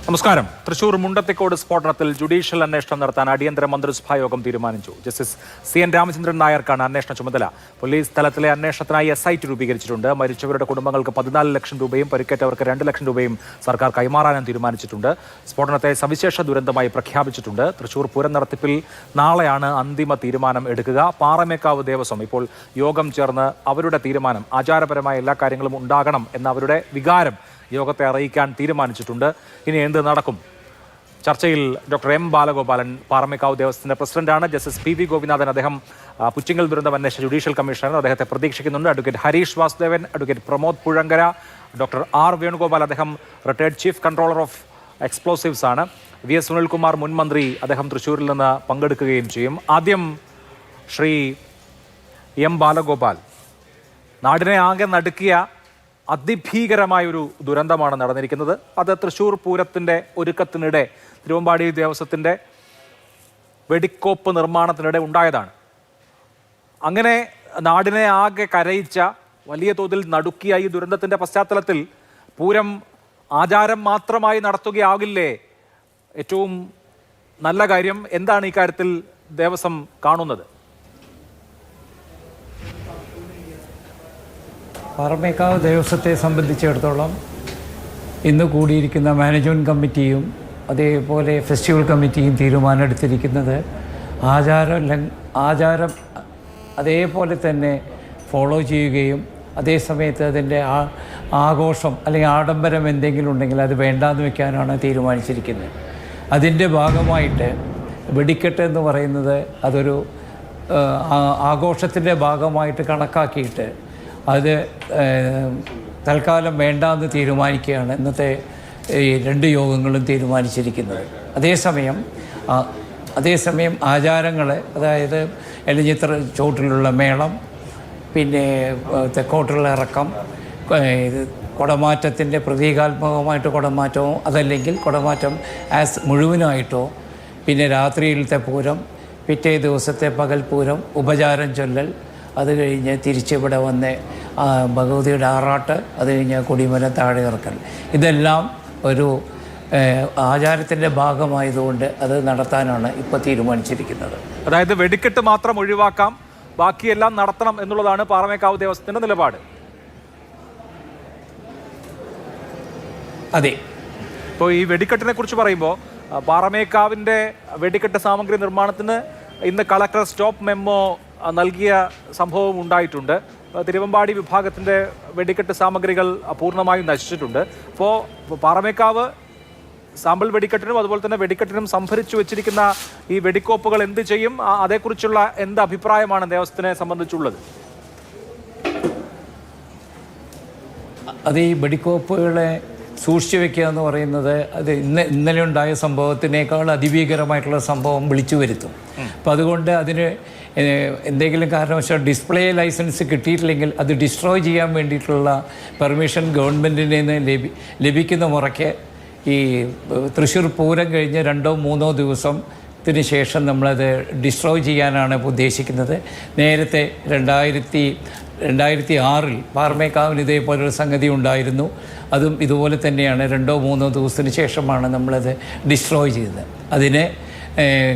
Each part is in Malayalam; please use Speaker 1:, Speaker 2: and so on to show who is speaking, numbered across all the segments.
Speaker 1: നമസ്കാരം. തൃശൂർ മുണ്ടത്തിക്കോട് സ്ഫോടനത്തിൽ ജുഡീഷ്യൽ അന്വേഷണം നടത്താൻ അടിയന്തര മന്ത്രിസഭാ യോഗം തീരുമാനിച്ചു. ജസ്റ്റിസ് CN രാമചന്ദ്രൻ നായർക്കാണ് അന്വേഷണ ചുമതല. പോലീസ് തലത്തിലെ അന്വേഷണത്തിനായി SIT രൂപീകരിച്ചിട്ടുണ്ട്. മരിച്ചവരുടെ കുടുംബങ്ങൾക്ക് 14 ലക്ഷം രൂപയും പരിക്കേറ്റവർക്ക് 2 ലക്ഷം രൂപയും സർക്കാർ കൈമാറാനും തീരുമാനിച്ചിട്ടുണ്ട്. സ്ഫോടനത്തെ സവിശേഷ ദുരന്തമായി പ്രഖ്യാപിച്ചിട്ടുണ്ട്. തൃശൂർ പൂരം നടത്തിപ്പിൽ നാളെയാണ് അന്തിമ തീരുമാനം എടുക്കുക. പാറമേക്കാവ് ദേവസ്വം ഇപ്പോൾ യോഗം ചേർന്ന് അവരുടെ തീരുമാനം, ആചാരപരമായ എല്ലാ കാര്യങ്ങളും ഉണ്ടാകണം എന്ന അവരുടെ വികാരം യോഗത്തെ അറിയിക്കാൻ തീരുമാനിച്ചിട്ടുണ്ട്. ഇനി എന്ത് നടക്കും? ചർച്ചയിൽ ഡോക്ടർ M ബാലഗോപാലൻ, പാറമേക്കാവ് ദേവസ്വത്തിന്റെ പ്രസിഡന്റാണ്. ജസ്റ്റിസ് PV ഗോപിനാഥൻ, അദ്ദേഹം പുച്ചിങ്ങൽ ദുരന്തം അന്വേഷിച്ച ജുഡീഷ്യൽ കമ്മീഷണർ, അദ്ദേഹത്തെ പ്രതീക്ഷിക്കുന്നുണ്ട്. Advocate Harish Vasudevan, advocate Pramod Puzhankara, doctor R Venugopal, അദ്ദേഹം retired chief controller of explosives ആണ്. VS സുനിൽകുമാർ, മുൻ മന്ത്രി, അദ്ദേഹം തൃശ്ശൂരിൽ നിന്ന് പങ്കെടുക്കുകയും ചെയ്യും. ആദ്യം ശ്രീ M ബാലഗോപാൽ, നാടിനെ ആകെ നടുക്കിയ അതിഭീകരമായൊരു ദുരന്തമാണ് നടന്നിരിക്കുന്നത്. അത് തൃശ്ശൂർ പൂരത്തിൻ്റെ ഒരുക്കത്തിനിടെ തിരുവമ്പാടി ദേവസ്വത്തിൻ്റെ വെടിക്കോപ്പ് നിർമ്മാണത്തിനിടെ ഉണ്ടായതാണ്. അങ്ങനെ നാടിനെ ആകെ കരയിച്ച, വലിയ തോതിൽ നടുക്കിയ ഈ ദുരന്തത്തിൻ്റെ പശ്ചാത്തലത്തിൽ പൂരം ആചാരം മാത്രമായി നടത്തുകയാകില്ലേ ഏറ്റവും നല്ല കാര്യം? എന്താണ് ഈ കാര്യത്തിൽ ദേവസ്വം കാണുന്നത്?
Speaker 2: പാറമേക്കാവ് ദേവസ്വത്തെ സംബന്ധിച്ചിടത്തോളം ഇന്ന് കൂടിയിരിക്കുന്ന മാനേജ്മെൻറ്റ് കമ്മിറ്റിയും അതേപോലെ ഫെസ്റ്റിവൽ കമ്മിറ്റിയും തീരുമാനമെടുത്തിരിക്കുന്നത് ആചാരം അതേപോലെ തന്നെ ഫോളോ ചെയ്യുകയും അതേസമയത്ത് അതിൻ്റെ ആഘോഷം അല്ലെങ്കിൽ ആഡംബരം എന്തെങ്കിലും ഉണ്ടെങ്കിൽ അത് വേണ്ടാന്ന് വെക്കാനാണ് തീരുമാനിച്ചിരിക്കുന്നത്. അതിൻ്റെ ഭാഗമായിട്ട് വെടിക്കെട്ട് എന്ന് പറയുന്നത് അതൊരു ആഘോഷത്തിൻ്റെ ഭാഗമായിട്ട് കണക്കാക്കിയിട്ട് അത് തൽക്കാലം വേണ്ടാന്ന് തീരുമാനിക്കുകയാണ് ഇന്നത്തെ ഈ 2 യോഗങ്ങളും തീരുമാനിച്ചിരിക്കുന്നത്. അതേസമയം ആചാരങ്ങൾ, അതായത് എലിഞ്ഞിത്ര ചോട്ടിലുള്ള മേളം, പിന്നെ തെക്കോട്ടുള്ള ഇറക്കം, കുടമാറ്റത്തിൻ്റെ പ്രതീകാത്മകമായിട്ട് കുടമാറ്റമോ അതല്ലെങ്കിൽ കുടമാറ്റം മുഴുവനായിട്ടോ, പിന്നെ രാത്രിയിലത്തെ പൂരം, പിറ്റേ ദിവസത്തെ പകൽ പൂരം, ഉപചാരം ചൊല്ലൽ, അത് കഴിഞ്ഞ് തിരിച്ചിവിടെ വന്ന് ഭഗവതിയുടെ ആറാട്ട്, അത് കഴിഞ്ഞ് കൊടിമരം താഴെ ഇറക്കൽ, ഇതെല്ലാം ഒരു ആചാരത്തിൻ്റെ ഭാഗമായതുകൊണ്ട് അത് നടത്താനാണ് ഇപ്പോൾ തീരുമാനിച്ചിരിക്കുന്നത്.
Speaker 1: അതായത് വെടിക്കെട്ട് മാത്രം ഒഴിവാക്കാം, ബാക്കിയെല്ലാം നടത്തണം എന്നുള്ളതാണ് പാറമേക്കാവ് ദേവസ്വത്തിൻ്റെ നിലപാട്.
Speaker 2: അതെ.
Speaker 1: ഇപ്പോൾ ഈ വെടിക്കെട്ടിനെ കുറിച്ച് പറയുമ്പോൾ പാറമേക്കാവിൻ്റെ വെടിക്കെട്ട് സാമഗ്രി നിർമ്മാണത്തിന് ഇന്ന് കളക്ടർ സ്റ്റോപ്പ് മെമ്മോ നൽകിയ സംഭവം ഉണ്ടായിട്ടുണ്ട്. തിരുവമ്പാടി വിഭാഗത്തിൻ്റെ വെടിക്കെട്ട് സാമഗ്രികൾ പൂർണ്ണമായും നശിച്ചിട്ടുണ്ട്. അപ്പോൾ പാറമേക്കാവ് സാമ്പിൾ വെടിക്കെട്ടിനും അതുപോലെ തന്നെ വെടിക്കെട്ടിനും സംഭരിച്ചു വെച്ചിരിക്കുന്ന ഈ വെടിക്കോപ്പുകൾ എന്ത് ചെയ്യും? അതേക്കുറിച്ചുള്ള എന്ത് അഭിപ്രായമാണ് ദേവസ്വത്തിനെ സംബന്ധിച്ചുള്ളത്?
Speaker 2: അത് ഈ വെടിക്കോപ്പുകളെ സൂക്ഷിച്ചു വെക്കുക എന്ന് പറയുന്നത് അത് ഇന്നലെ ഉണ്ടായ സംഭവത്തിനേക്കാൾ അതിഭീകരമായിട്ടുള്ള സംഭവം വിളിച്ചു വരുത്തും. അപ്പോൾ അതുകൊണ്ട് അതിന് എന്തെങ്കിലും കാരണവശാൽ ഡിസ്പ്ലേ ലൈസൻസ് കിട്ടിയിട്ടില്ലെങ്കിൽ അത് ഡിസ്ട്രോയ് ചെയ്യാൻ വേണ്ടിയിട്ടുള്ള പെർമിഷൻ ഗവൺമെൻറ്റിൽ നിന്ന് ലഭിക്കുന്ന മുറയ്ക്ക് ഈ തൃശ്ശൂർ പൂരം കഴിഞ്ഞ് 2-3 ദിവസത്തിന് ശേഷം നമ്മളത് ഡിസ്ട്രോയ് ചെയ്യാനാണ് ഉദ്ദേശിക്കുന്നത്. നേരത്തെ 2006 പാറമേക്കാവിന് ഇതേപോലൊരു സംഗതി ഉണ്ടായിരുന്നു. അതും ഇതുപോലെ തന്നെയാണ്. 2-3 ദിവസത്തിന് ശേഷമാണ് നമ്മളത് ഡിസ്ട്രോയ് ചെയ്തത്. അതിന്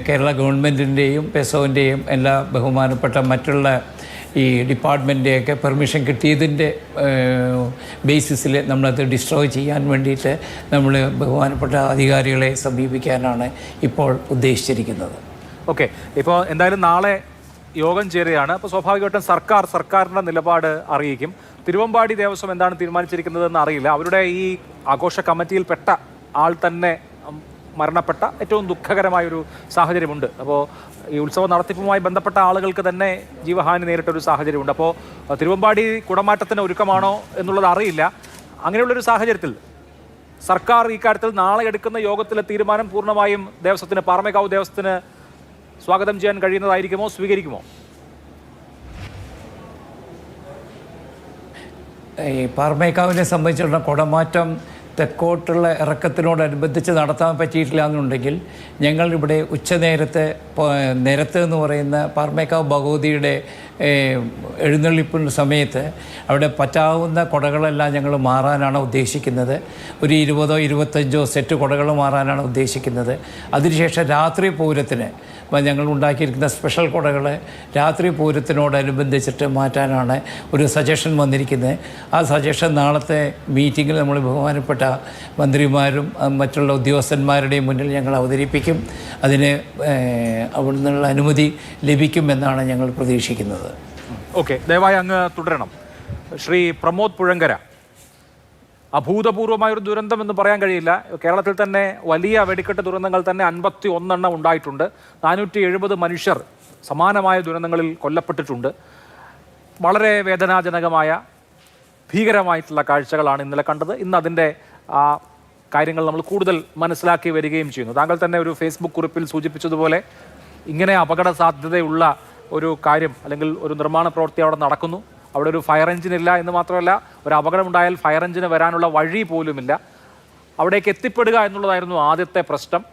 Speaker 2: കേരള ഗവൺമെൻറ്റിൻ്റെയും പെസോൻ്റെയും എല്ലാ ബഹുമാനപ്പെട്ട മറ്റുള്ള ഈ ഡിപ്പാർട്ട്മെൻറ്റിൻ്റെയൊക്കെ പെർമിഷൻ കിട്ടിയതിൻ്റെ ബേസിസിൽ നമ്മളത് ഡിസ്ട്രോയ് ചെയ്യാൻ വേണ്ടിയിട്ട് നമ്മൾ ബഹുമാനപ്പെട്ട അധികാരികളെ സമീപിക്കാനാണ് ഇപ്പോൾ ഉദ്ദേശിച്ചിരിക്കുന്നത്.
Speaker 1: ഓക്കെ. ഇപ്പോൾ എന്തായാലും നാളെ യോഗം ചേരുകയാണ്. അപ്പോൾ സ്വാഭാവികമായിട്ടും സർക്കാരിൻ്റെ നിലപാട് അറിയിക്കും. തിരുവമ്പാടി ദേവസ്വം എന്താണ് തീരുമാനിച്ചിരിക്കുന്നതെന്ന് അറിയില്ല. അവരുടെ ഈ ആഘോഷ കമ്മിറ്റിയിൽപ്പെട്ട ആൾ തന്നെ മരണപ്പെട്ട ഏറ്റവും ദുഃഖകരമായൊരു സാഹചര്യമുണ്ട്. അപ്പോൾ ഈ ഉത്സവ നടത്തിപ്പുമായി ബന്ധപ്പെട്ട ആളുകൾക്ക് തന്നെ ജീവഹാനി നേരിട്ടൊരു സാഹചര്യമുണ്ട്. അപ്പോൾ തിരുവമ്പാടി കുടമാറ്റത്തിന് ഒരുക്കമാണോ എന്നുള്ളത് അറിയില്ല. അങ്ങനെയുള്ളൊരു സാഹചര്യത്തിൽ സർക്കാർ ഈ കാര്യത്തിൽ നാളെ എടുക്കുന്ന യോഗത്തിലെ തീരുമാനം പൂർണ്ണമായും ദേവസ്വത്തിന്, പാറമേക്കാവ് ദേവസ്വത്തിന് സ്വാഗതം ചെയ്യാൻ കഴിയുന്നതായിരിക്കുമോ, സ്വീകരിക്കുമോ?
Speaker 2: ഈ പാറമേക്കാവിനെ സംബന്ധിച്ചിടത്തോളം കുടമാറ്റം തെക്കോട്ടുള്ള ഇറക്കത്തിനോടനുബന്ധിച്ച് നടത്താൻ പറ്റിയിട്ടില്ല എന്നുണ്ടെങ്കിൽ ഞങ്ങളിവിടെ ഉച്ചനേരത്തെ നിരത്ത് എന്ന് പറയുന്ന പാർമേക്കാവ് ഭഗവതിയുടെ എഴുന്നള്ളിപ്പിൻ്റെ സമയത്ത് അവിടെ പറ്റാവുന്ന കുടകളെല്ലാം ഞങ്ങൾ മാറാനാണ് ഉദ്ദേശിക്കുന്നത്. ഒരു 20-25 സെറ്റ് കുടകൾ മാറാനാണ് ഉദ്ദേശിക്കുന്നത്. അതിനുശേഷം രാത്രി പൂരത്തിന് ഞങ്ങൾ ഉണ്ടാക്കിയിരിക്കുന്ന സ്പെഷ്യൽ കുടകൾ രാത്രി പൂരത്തിനോടനുബന്ധിച്ചിട്ട് മാറ്റാനാണ് ഒരു സജഷൻ വന്നിരിക്കുന്നത്. ആ സജഷൻ നാളത്തെ മീറ്റിങ്ങിൽ നമ്മൾ ബഹുമാനപ്പെട്ട മന്ത്രിമാരും മറ്റുള്ള ഉദ്യോഗസ്ഥന്മാരുടെയും മുന്നിൽ ഞങ്ങൾ അവതരിപ്പിക്കും. അതിന് അവിടെ നിന്നുള്ള അനുമതി ലഭിക്കുമെന്നാണ് ഞങ്ങൾ പ്രതീക്ഷിക്കുന്നത്.
Speaker 1: ഓക്കെ, ദയവായി അങ്ങ് തുടരണം. ശ്രീ പ്രമോദ് പുഴങ്കര, അഭൂതപൂർവമായൊരു ദുരന്തം എന്ന് പറയാൻ കഴിയില്ല. കേരളത്തിൽ തന്നെ വലിയ വെടിക്കെട്ട് ദുരന്തങ്ങൾ തന്നെ 51 ഉണ്ടായിട്ടുണ്ട്. 470 മനുഷ്യർ സമാനമായ ദുരന്തങ്ങളിൽ കൊല്ലപ്പെട്ടിട്ടുണ്ട്. വളരെ വേദനാജനകമായ ഭീകരമായിട്ടുള്ള കാഴ്ചകളാണ് ഇന്നലെ കണ്ടത്. ഇന്ന് അതിൻ്റെ കാര്യങ്ങൾ നമ്മൾ കൂടുതൽ മനസ്സിലാക്കി വരികയും ചെയ്യുന്നു. താങ്കൾ തന്നെ ഒരു ഫേസ്ബുക്ക് കുറിപ്പിൽ സൂചിപ്പിച്ചതുപോലെ ഇങ്ങനെ അപകട സാധ്യതയുള്ള ഒരു കാര്യം അല്ലെങ്കിൽ ഒരു നിർമ്മാണ പ്രവൃത്തി അവിടെ നടക്കുന്നു. അവിടെ ഒരു ഫയർ എഞ്ചിൻ ഇല്ല എന്ന് മാത്രമല്ല, ഒരു അപകടമുണ്ടായാൽ ഫയർ എഞ്ചിന് വരാനുള്ള വഴി പോലുമില്ല. അവിടേക്ക് എത്തിപ്പെടുക എന്നുള്ളതായിരുന്നു ആദ്യത്തെ പ്രശ്നം.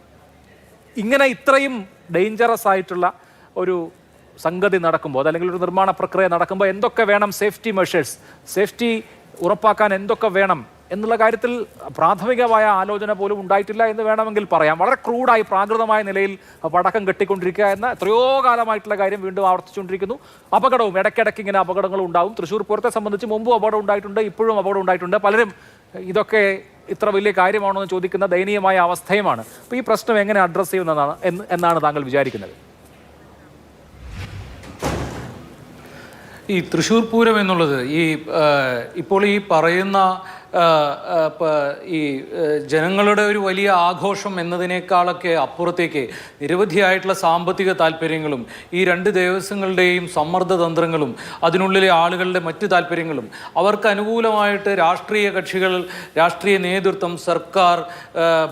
Speaker 1: ഇങ്ങനെ ഇത്രയും ഡേഞ്ചറസ് ആയിട്ടുള്ള ഒരു സംഗതി നടക്കുമ്പോൾ, അല്ലെങ്കിൽ ഒരു നിർമ്മാണ പ്രക്രിയ നടക്കുമ്പോൾ എന്തൊക്കെ വേണം, സേഫ്റ്റി മെഷേഴ്സ്, സേഫ്റ്റി ഉറപ്പാക്കാൻ എന്തൊക്കെ വേണം എന്നുള്ള കാര്യത്തിൽ പ്രാഥമികമായ ആലോചന പോലും ഉണ്ടായിട്ടില്ല എന്ന് വേണമെങ്കിൽ പറയാം. വളരെ ക്രൂഡായി പ്രാകൃതമായ നിലയിൽ പടക്കം കെട്ടിക്കൊണ്ടിരിക്കുക എന്ന എത്രയോ കാലമായിട്ടുള്ള കാര്യം വീണ്ടും ആവർത്തിച്ചുകൊണ്ടിരിക്കുന്നു. അപകടവും ഇടയ്ക്കിടയ്ക്ക് ഇങ്ങനെ അപകടങ്ങളും ഉണ്ടാവും. തൃശ്ശൂർ പൂരത്തെ സംബന്ധിച്ച് മുമ്പും അപകടം ഉണ്ടായിട്ടുണ്ട്, ഇപ്പോഴും അപകടം ഉണ്ടായിട്ടുണ്ട്. പലരും ഇതൊക്കെ ഇത്ര വലിയ കാര്യമാണോ എന്ന് ചോദിക്കുന്ന ദയനീയമായ അവസ്ഥയുമാണ്. അപ്പോൾ ഈ പ്രശ്നം എങ്ങനെ അഡ്രസ്സ് ചെയ്യുന്നതാണ് എന്നാണ് താങ്കൾ വിചാരിക്കുന്നത്?
Speaker 3: ഈ തൃശ്ശൂർ പൂരം എന്നുള്ളത് ഇപ്പോൾ ഈ പറയുന്ന ഈ ജനങ്ങളുടെ ഒരു വലിയ ആഘോഷം എന്നതിനേക്കാളൊക്കെ അപ്പുറത്തേക്ക് നിരവധിയായിട്ടുള്ള സാമ്പത്തിക താല്പര്യങ്ങളും ഈ രണ്ട് ദേവസ്വങ്ങളുടെയും സമ്മർദ്ദതന്ത്രങ്ങളും അതിനുള്ളിലെ ആളുകളുടെ മറ്റ് താല്പര്യങ്ങളും അവർക്ക് അനുകൂലമായിട്ട് രാഷ്ട്രീയ കക്ഷികൾ, രാഷ്ട്രീയ നേതൃത്വം, സർക്കാർ,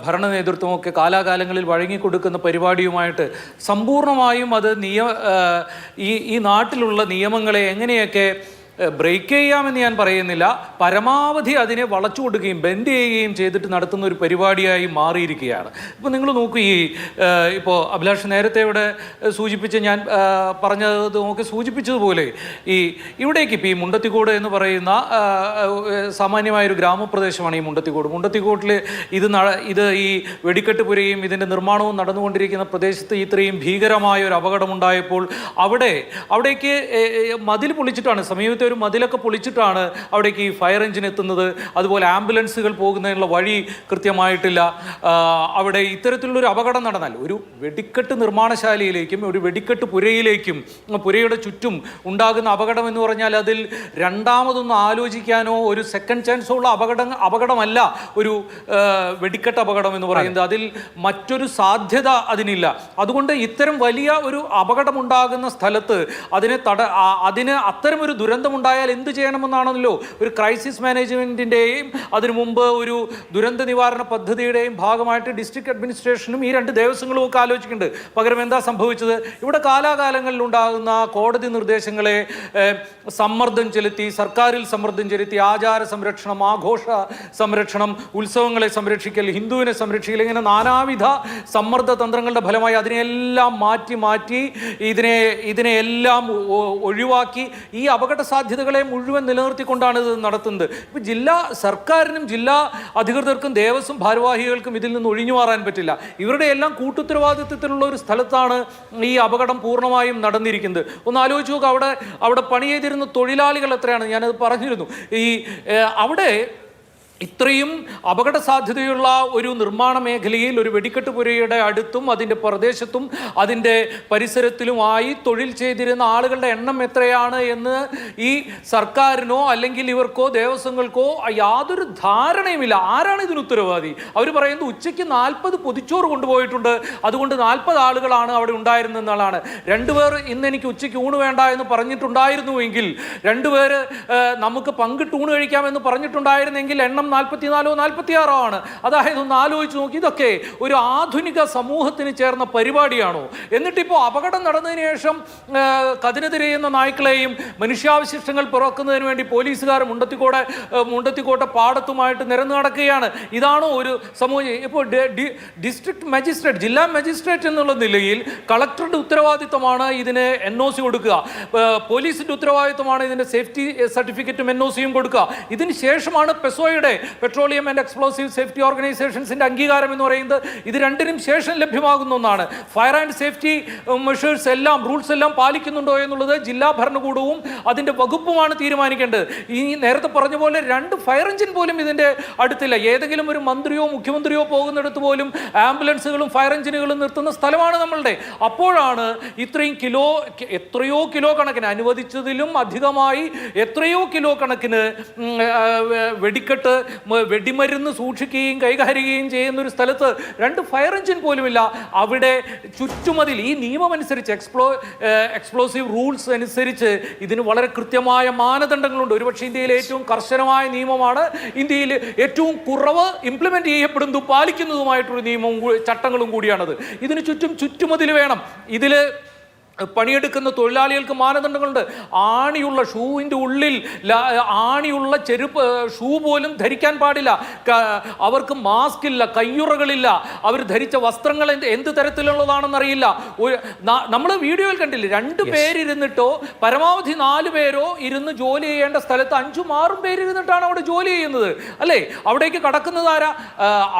Speaker 3: ഭരണ നേതൃത്വമൊക്കെ കാലാകാലങ്ങളിൽ വഴങ്ങിക്കൊടുക്കുന്ന പരിപാടിയുമായിട്ട് സമ്പൂർണ്ണമായും അത് ഈ നാട്ടിലുള്ള നിയമങ്ങളെ എങ്ങനെയൊക്കെ ബ്രേക്ക് ചെയ്യാമെന്ന് ഞാൻ പറയുന്നില്ല, പരമാവധി അതിനെ വളച്ചു കൊടുക്കുകയും ബെൻഡ് ചെയ്യുകയും ചെയ്തിട്ട് നടത്തുന്ന ഒരു പരിപാടിയായി മാറിയിരിക്കുകയാണ്. ഇപ്പോൾ നിങ്ങൾ നോക്കൂ, ഇപ്പോൾ അഭിലാഷ് നേരത്തെ ഇവിടെ സൂചിപ്പിച്ച് ഞാൻ പറഞ്ഞത് നോക്കി സൂചിപ്പിച്ചതുപോലെ ഇവിടേക്ക് ഇപ്പോൾ ഈ മുണ്ടത്തിക്കോട് എന്ന് പറയുന്ന സാമാന്യമായൊരു ഗ്രാമപ്രദേശമാണ് ഈ മുണ്ടത്തിക്കോട്ടിൽ ഇത് ഈ വെടിക്കെട്ട് പുരയും ഇതിൻ്റെ നിർമ്മാണവും നടന്നുകൊണ്ടിരിക്കുന്ന പ്രദേശത്ത് ഇത്രയും ഭീകരമായ ഒരു അപകടമുണ്ടായപ്പോൾ അവിടേക്ക് മതിൽ പൊളിച്ചിട്ടാണ്, സമീപത്തെ ഒരു മതിലൊക്കെ പൊളിച്ചിട്ടാണ് അവിടേക്ക് ഈ ഫയർ എഞ്ചിൻ എത്തുന്നത്. അതുപോലെ ആംബുലൻസുകൾ പോകുന്നതിനുള്ള വഴി കൃത്യമായിട്ടില്ല. അവിടെ ഇത്തരത്തിലുള്ളൊരു അപകടം നടന്നാൽ ഒരു വെടിക്കെട്ട് നിർമ്മാണശാലയിലേക്കും ഒരു വെടിക്കെട്ട് പുരയിലേക്കും പുരയുടെ ചുറ്റും ഉണ്ടാകുന്ന അപകടം എന്ന് പറഞ്ഞാൽ അതിൽ രണ്ടാമതൊന്നും ആലോചിക്കാനോ ഒരു സെക്കൻഡ് ചാൻസോ ഉള്ള അപകടമല്ല ഒരു വെടിക്കെട്ട് അപകടം എന്ന് പറയുന്നത്. അതിൽ മറ്റൊരു സാധ്യത അതിനില്ല. അതുകൊണ്ട് ഇത്തരം വലിയ ഒരു അപകടമുണ്ടാകുന്ന സ്ഥലത്ത് അതിന് അത്തരമൊരു ദുരന്തമുണ്ടായാൽ എന്ത് ചെയ്യണമെന്നാണല്ലോ ഒരു ക്രൈസിസ് മാനേജ്മെൻറ്റിൻ്റെയും അതിനു മുമ്പ് ഒരു ദുരന്ത നിവാരണ പദ്ധതിയുടെയും ഭാഗമായിട്ട് ഡിസ്ട്രിക്ട് അഡ്മിനിസ്ട്രേഷനും ഈ രണ്ട് ദേവസ്വങ്ങളും ഒക്കെ ആലോചിക്കുന്നുണ്ട്. പകരം എന്താ സംഭവിച്ചത്? ഇവിടെ കാലാകാലങ്ങളിൽ ഉണ്ടാകുന്ന കോടതി നിർദ്ദേശങ്ങളെ സമ്മർദ്ദം ചെലുത്തി, സർക്കാരിൽ സമ്മർദ്ദം ചെലുത്തി, ആചാര സംരക്ഷണം, ആഘോഷ സംരക്ഷണം, ഉത്സവങ്ങളെ സംരക്ഷിക്കൽ, ഹിന്ദുവിനെ സംരക്ഷിക്കൽ, ഇങ്ങനെ നാനാവിധ സമ്മർദ്ദ തന്ത്രങ്ങളുടെ ഫലമായി അതിനെല്ലാം മാറ്റി ഇതിനെയെല്ലാം ഒഴിവാക്കി ഈ അപകട സാധ്യതകളെ മുഴുവൻ നിലനിർത്തിക്കൊണ്ടാണ് ഇത് നടത്തുന്നത്. ഇപ്പോൾ ജില്ലാ സർക്കാരിനും ജില്ലാ അധികൃതർക്കും ദേവസ്വം ഭാരവാഹികൾക്കും ഇതിൽ നിന്ന് ഒഴിഞ്ഞു മാറാൻ പറ്റില്ല. ഇവരുടെ എല്ലാം കൂട്ടുത്തരവാദിത്വത്തിലുള്ള ഒരു സ്ഥലത്താണ് ഈ അപകടം പൂർണ്ണമായും നടന്നിരിക്കുന്നത്. ഒന്ന് ആലോചിച്ച് നോക്കുക, അവിടെ പണി ചെയ്തിരുന്ന തൊഴിലാളികൾ എത്രയാണ്? ഞാനത് പറഞ്ഞിരുന്നു. അവിടെ ഇത്രയും അപകട സാധ്യതയുള്ള ഒരു നിർമ്മാണ മേഖലയിൽ ഒരു വെടിക്കെട്ട് പുരയുടെ അടുത്തും അതിൻ്റെ പ്രദേശത്തും അതിൻ്റെ പരിസരത്തിലുമായി തൊഴിൽ ചെയ്തിരുന്ന ആളുകളുടെ എണ്ണം എത്രയാണ് എന്ന് ഈ സർക്കാരിനോ അല്ലെങ്കിൽ ഇവർക്കോ ദേവസ്വങ്ങൾക്കോ യാതൊരു ധാരണയുമില്ല. ആരാണ് ഇതിന് ഉത്തരവാദി? അവർ പറയുന്നത് ഉച്ചയ്ക്ക് 40 പൊതിച്ചോറ് കൊണ്ടുപോയിട്ടുണ്ട്, അതുകൊണ്ട് 40 ആളുകളാണ് അവിടെ ഉണ്ടായിരുന്നെന്നുള്ളതാണ്. 2 പേർ ഇന്ന് എനിക്ക് ഉച്ചയ്ക്ക് ഊണ് വേണ്ട എന്ന് പറഞ്ഞിട്ടുണ്ടായിരുന്നുവെങ്കിൽ, 2 പേര് നമുക്ക് പങ്കിട്ട് ഊണ് കഴിക്കാമെന്ന് പറഞ്ഞിട്ടുണ്ടായിരുന്നെങ്കിൽ എണ്ണം 44 46 ആണ്. അതായത് ഒന്ന് ആലോചിച്ച് നോക്കി, ഇതൊക്കെ ഒരു ആധുനിക സമൂഹത്തിന് ചേർന്ന പരിപാടിയാണോ? എന്നിട്ടിപ്പോൾ അപകടം നടന്നതിന് ശേഷം കതിനെതിരെയുന്ന നായ്ക്കളെയും മനുഷ്യാവശിഷ്ടങ്ങൾ പുറക്കുന്നതിന് വേണ്ടി പോലീസുകാർ മുണ്ടത്തിക്കോട്ടെ പാടത്തുമായിട്ട് നിരന്നു നടക്കുകയാണ്. ഇതാണോ ഒരു സമൂഹം? ഇപ്പോൾ ഡിസ്ട്രിക്ട് മജിസ്ട്രേറ്റ്, ജില്ലാ മജിസ്ട്രേറ്റ് എന്നുള്ള നിലയിൽ കളക്ടറുടെ ഉത്തരവാദിത്തമാണ് ഇതിന് NOC കൊടുക്കുക. പോലീസിന്റെ ഉത്തരവാദിത്തമാണ് ഇതിന്റെ സേഫ്റ്റി സർട്ടിഫിക്കറ്റും NOCയും കൊടുക്കുക. ഇതിന് ശേഷമാണ് പെസോയുടെ, പെട്രോളിയം ആൻഡ് എക്സ്പ്ലോസീവ് സേഫ്റ്റി ഓർഗനൈസേഷൻസിന്റെ അംഗീകാരം എന്ന് പറയുന്നത്. ഇത് രണ്ടിനും ശേഷം ലഭ്യമാകുന്ന ഒന്നാണ്. ഫയർ ആൻഡ് സേഫ്റ്റി മെഷേഴ്സ് എല്ലാം, റൂൾസ് എല്ലാം പാലിക്കുന്നുണ്ടോ എന്നുള്ളത് ജില്ലാ ഭരണകൂടവും അതിന്റെ വകുപ്പുമാണ് തീരുമാനിക്കേണ്ടത്. ഈ നേരത്തെ പറഞ്ഞ പോലെ 2 ഫയർ എഞ്ചിൻ പോലും ഇതിന്റെ അടുത്തില്ല. ഏതെങ്കിലും ഒരു മന്ത്രിയോ മുഖ്യമന്ത്രിയോ പോകുന്നിടത്ത് പോലും ആംബുലൻസുകളും ഫയർ എഞ്ചിനുകളും നിർത്തുന്ന സ്ഥലമാണ് നമ്മളുടെ. അപ്പോഴാണ് ഇത്രയും എത്രയോ കിലോ കണക്കിന്, അനുവദിച്ചതിലും അധികമായി എത്രയോ കിലോ കണക്കിന് വെടിക്കെട്ട്, വെടിമരുന്ന് സൂക്ഷിക്കുകയും കൈകാര്യം ചെയ്യുന്ന ഒരു സ്ഥലത്ത് 2 ഫയർ എഞ്ചിൻ പോലുമില്ല. അവിടെ ചുറ്റുമതിൽ, ഈ നിയമം അനുസരിച്ച്, എക്സ്പ്ലോസീവ് റൂൾസ് അനുസരിച്ച് ഇതിന് വളരെ കൃത്യമായ മാനദണ്ഡങ്ങളുണ്ട്. ഒരുപക്ഷെ ഇന്ത്യയിലെ ഏറ്റവും കർശനമായ നിയമമാണ്, ഇന്ത്യയിൽ ഏറ്റവും കുറവ് ഇംപ്ലിമെന്റ് ചെയ്യപ്പെടുന്നതും പാലിക്കുന്നതുമായിട്ടൊരു നിയമവും ചട്ടങ്ങളും കൂടിയാണത്. ഇതിന് ചുറ്റുമതിൽ വേണം. ഇതിൽ പണിയെടുക്കുന്ന തൊഴിലാളികൾക്ക് മാനദണ്ഡങ്ങളുണ്ട്. ആണിയുള്ള ഷൂവിൻ്റെ ഉള്ളിൽ ആണിയുള്ള ചെരുപ്പ്, ഷൂ പോലും ധരിക്കാൻ പാടില്ല. അവർക്ക് മാസ്ക് ഇല്ല, കയ്യുറകളില്ല. അവർ ധരിച്ച വസ്ത്രങ്ങൾ എന്ത് തരത്തിലുള്ളതാണെന്നറിയില്ല. നമ്മൾ വീഡിയോയിൽ കണ്ടില്ലേ, 2 പേരിരുന്നിട്ടോ പരമാവധി 4 പേരോ ഇരുന്ന് ജോലി ചെയ്യേണ്ട സ്ഥലത്ത് 5ഉം 6ഉം പേരിരുന്നിട്ടാണ് അവിടെ ജോലി ചെയ്യുന്നത്, അല്ലേ? അവിടേക്ക് കടക്കുന്നത് ആരാ?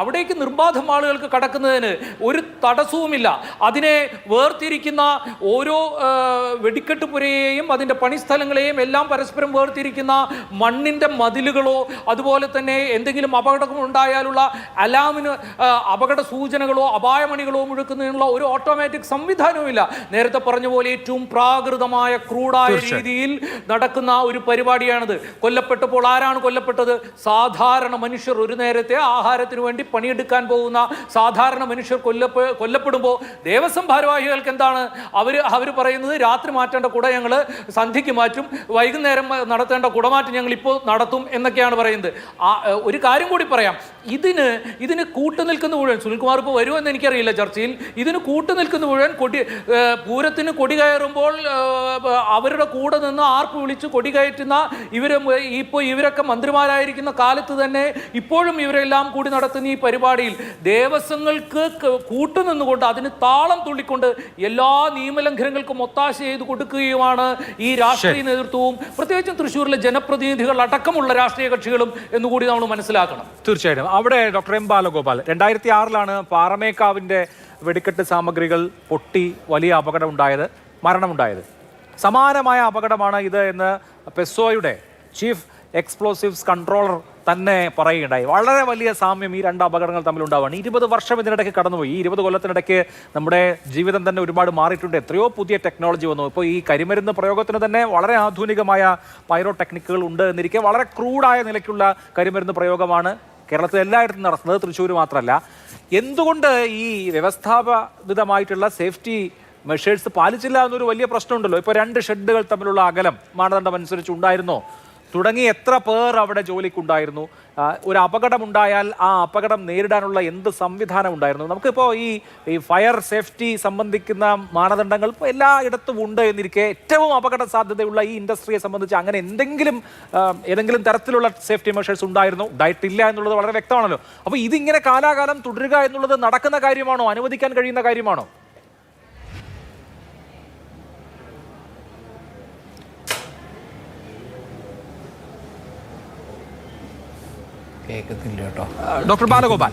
Speaker 3: അവിടേക്ക് നിർബാധം ആളുകൾക്ക് കടക്കുന്നതിന് ഒരു തടസ്സവുമില്ല. അതിനെ വേർതിരിക്കുന്ന ഓരോ വെടിക്കെട്ട് പുരയെയും അതിൻ്റെ പണിസ്ഥലങ്ങളെയും എല്ലാം പരസ്പരം വേർതിരിക്കുന്ന മണ്ണിൻ്റെ മതിലുകളോ അതുപോലെ തന്നെ എന്തെങ്കിലും അപകടം ഉണ്ടായാലുള്ള അലാമിന് അപകട സൂചനകളോ അപായമണികളോ മുഴക്കുന്നതിനുള്ള ഒരു ഓട്ടോമാറ്റിക് സംവിധാനവുമില്ല. നേരത്തെ പറഞ്ഞ പോലെ ഏറ്റവും പ്രാകൃതമായ ക്രൂഡായ രീതിയിൽ നടക്കുന്ന ഒരു പരിപാടിയാണിത്. കൊല്ലപ്പെട്ടപ്പോൾ ആരാണ് കൊല്ലപ്പെട്ടത്? സാധാരണ മനുഷ്യർ. ഒരു നേരത്തെ ആഹാരത്തിന് വേണ്ടി പണിയെടുക്കാൻ പോകുന്ന സാധാരണ മനുഷ്യർ കൊല്ലപ്പെടുമ്പോൾ ദേവസ്വം ഭാരവാഹികൾക്ക് എന്താണ്? അവർ പറയുന്നത് രാത്രി മാറ്റേണ്ട കുട ഞങ്ങൾ സന്ധ്യയ്ക്ക് മാറ്റും, വൈകുന്നേരം നടത്തേണ്ട കുടമാറ്റം ഞങ്ങൾ ഇപ്പോൾ നടത്തും എന്നൊക്കെയാണ് പറയുന്നത്. ഒരു കാര്യം കൂടി പറയാം, ഇതിന് കൂട്ടുനിൽക്കുന്ന മുഴുവൻ, സുനിൽകുമാർ ഇപ്പോൾ വരുമെന്ന് എനിക്കറിയില്ല ചർച്ചയിൽ, ഇതിന് കൂട്ടുനിൽക്കുന്ന മുഴുവൻ പൂരത്തിന് കൊടി കയറുമ്പോൾ അവരുടെ കൂടെ നിന്ന് ആർപ്പ് വിളിച്ച് കൊടി കയറ്റുന്ന ഇവരൊക്കെ മന്ത്രിമാരായിരിക്കുന്ന കാലത്ത് തന്നെ ഇപ്പോഴും ഇവരെല്ലാം കൂടി നടത്തുന്ന ഈ പരിപാടിയിൽ ദേവസ്വങ്ങൾക്ക് കൂട്ടുനിന്നുകൊണ്ട് അതിന് താളം തുള്ളിക്കൊണ്ട് എല്ലാ നിയമലംഘനങ്ങൾക്കും ഒത്താശ ചെയ്ത് കൊടുക്കുകയുമാണ് ഈ രാഷ്ട്രീയ നേതൃത്വവും, പ്രത്യേകിച്ചും തൃശ്ശൂരിലെ ജനപ്രതിനിധികൾ അടക്കമുള്ള രാഷ്ട്രീയ കക്ഷികളും എന്നുകൂടി നമ്മൾ മനസ്സിലാക്കണം.
Speaker 1: തീർച്ചയായിട്ടും. അവിടെ ഡോക്ടർ M. ബാലഗോപാൽ, 2006 പാറമേക്കാവിൻ്റെ വെടിക്കെട്ട് സാമഗ്രികൾ പൊട്ടി വലിയ അപകടമുണ്ടായത്, മരണമുണ്ടായത്. സമാനമായ അപകടമാണ് ഇത് എന്ന് പെസോയുടെ ചീഫ് എക്സ്പ്ലോസീവ്സ് കൺട്രോളർ തന്നെ പറയുകയുണ്ടായി. വളരെ വലിയ സാമ്യം ഈ 2 അപകടങ്ങൾ തമ്മിലുണ്ടാവുകയാണ്. 20 വർഷം ഇതിനിടയ്ക്ക് കടന്നുപോയി. ഈ 20 കൊല്ലത്തിനിടയ്ക്ക് നമ്മുടെ ജീവിതം തന്നെ ഒരുപാട് മാറിയിട്ടുണ്ട്. എത്രയോ പുതിയ ടെക്നോളജി വന്നു. ഇപ്പോൾ ഈ കരിമരുന്ന് പ്രയോഗത്തിന് തന്നെ വളരെ ആധുനികമായ പൈറോ ടെക്നിക്കുകൾ ഉണ്ട് എന്നിരിക്കെ വളരെ ക്രൂഡായ നിലയ്ക്കുള്ള കരിമരുന്ന് പ്രയോഗമാണ് കേരളത്തിൽ എല്ലായിടത്തും നടത്തുന്നത്, തൃശ്ശൂർ മാത്രമല്ല. എന്തുകൊണ്ട് ഈ വ്യവസ്ഥാപിതമായിട്ടുള്ള സേഫ്റ്റി മെഷേഴ്സ് പാലിച്ചില്ല എന്നൊരു വലിയ പ്രശ്നമുണ്ടല്ലോ. ഇപ്പോൾ 2 ഷെഡുകൾ തമ്മിലുള്ള അകലം മാനദണ്ഡം അനുസരിച്ച് ഉണ്ടായിരുന്നോ? തുടങ്ങി എത്ര പേർ അവിടെ ജോലിക്കുണ്ടായിരുന്നു? ഒരു അപകടമുണ്ടായാൽ ആ അപകടം നേരിടാനുള്ള എന്ത് സംവിധാനം ഉണ്ടായിരുന്നു? നമുക്കിപ്പോൾ ഈ ഫയർ സേഫ്റ്റി സംബന്ധിക്കുന്ന മാനദണ്ഡങ്ങൾ ഇപ്പോൾ എല്ലായിടത്തും ഉണ്ട് എന്നിരിക്കെ ഏറ്റവും അപകട സാധ്യതയുള്ള ഈ ഇൻഡസ്ട്രിയെ സംബന്ധിച്ച് അങ്ങനെ ഏതെങ്കിലും തരത്തിലുള്ള സേഫ്റ്റി മെഷേഴ്സ് ഉണ്ടായിട്ടില്ല എന്നുള്ളത് വളരെ വ്യക്തമാണല്ലോ. അപ്പോൾ ഇതിങ്ങനെ കാലാകാലം തുടരുക എന്നുള്ളത് നടക്കുന്ന കാര്യമാണോ? അനുവദിക്കാൻ കഴിയുന്ന കാര്യമാണോ?
Speaker 2: കേൾക്കുന്നില്ല കേട്ടോ.
Speaker 1: ഡോക്ടർ ബാലഗോപാൽ,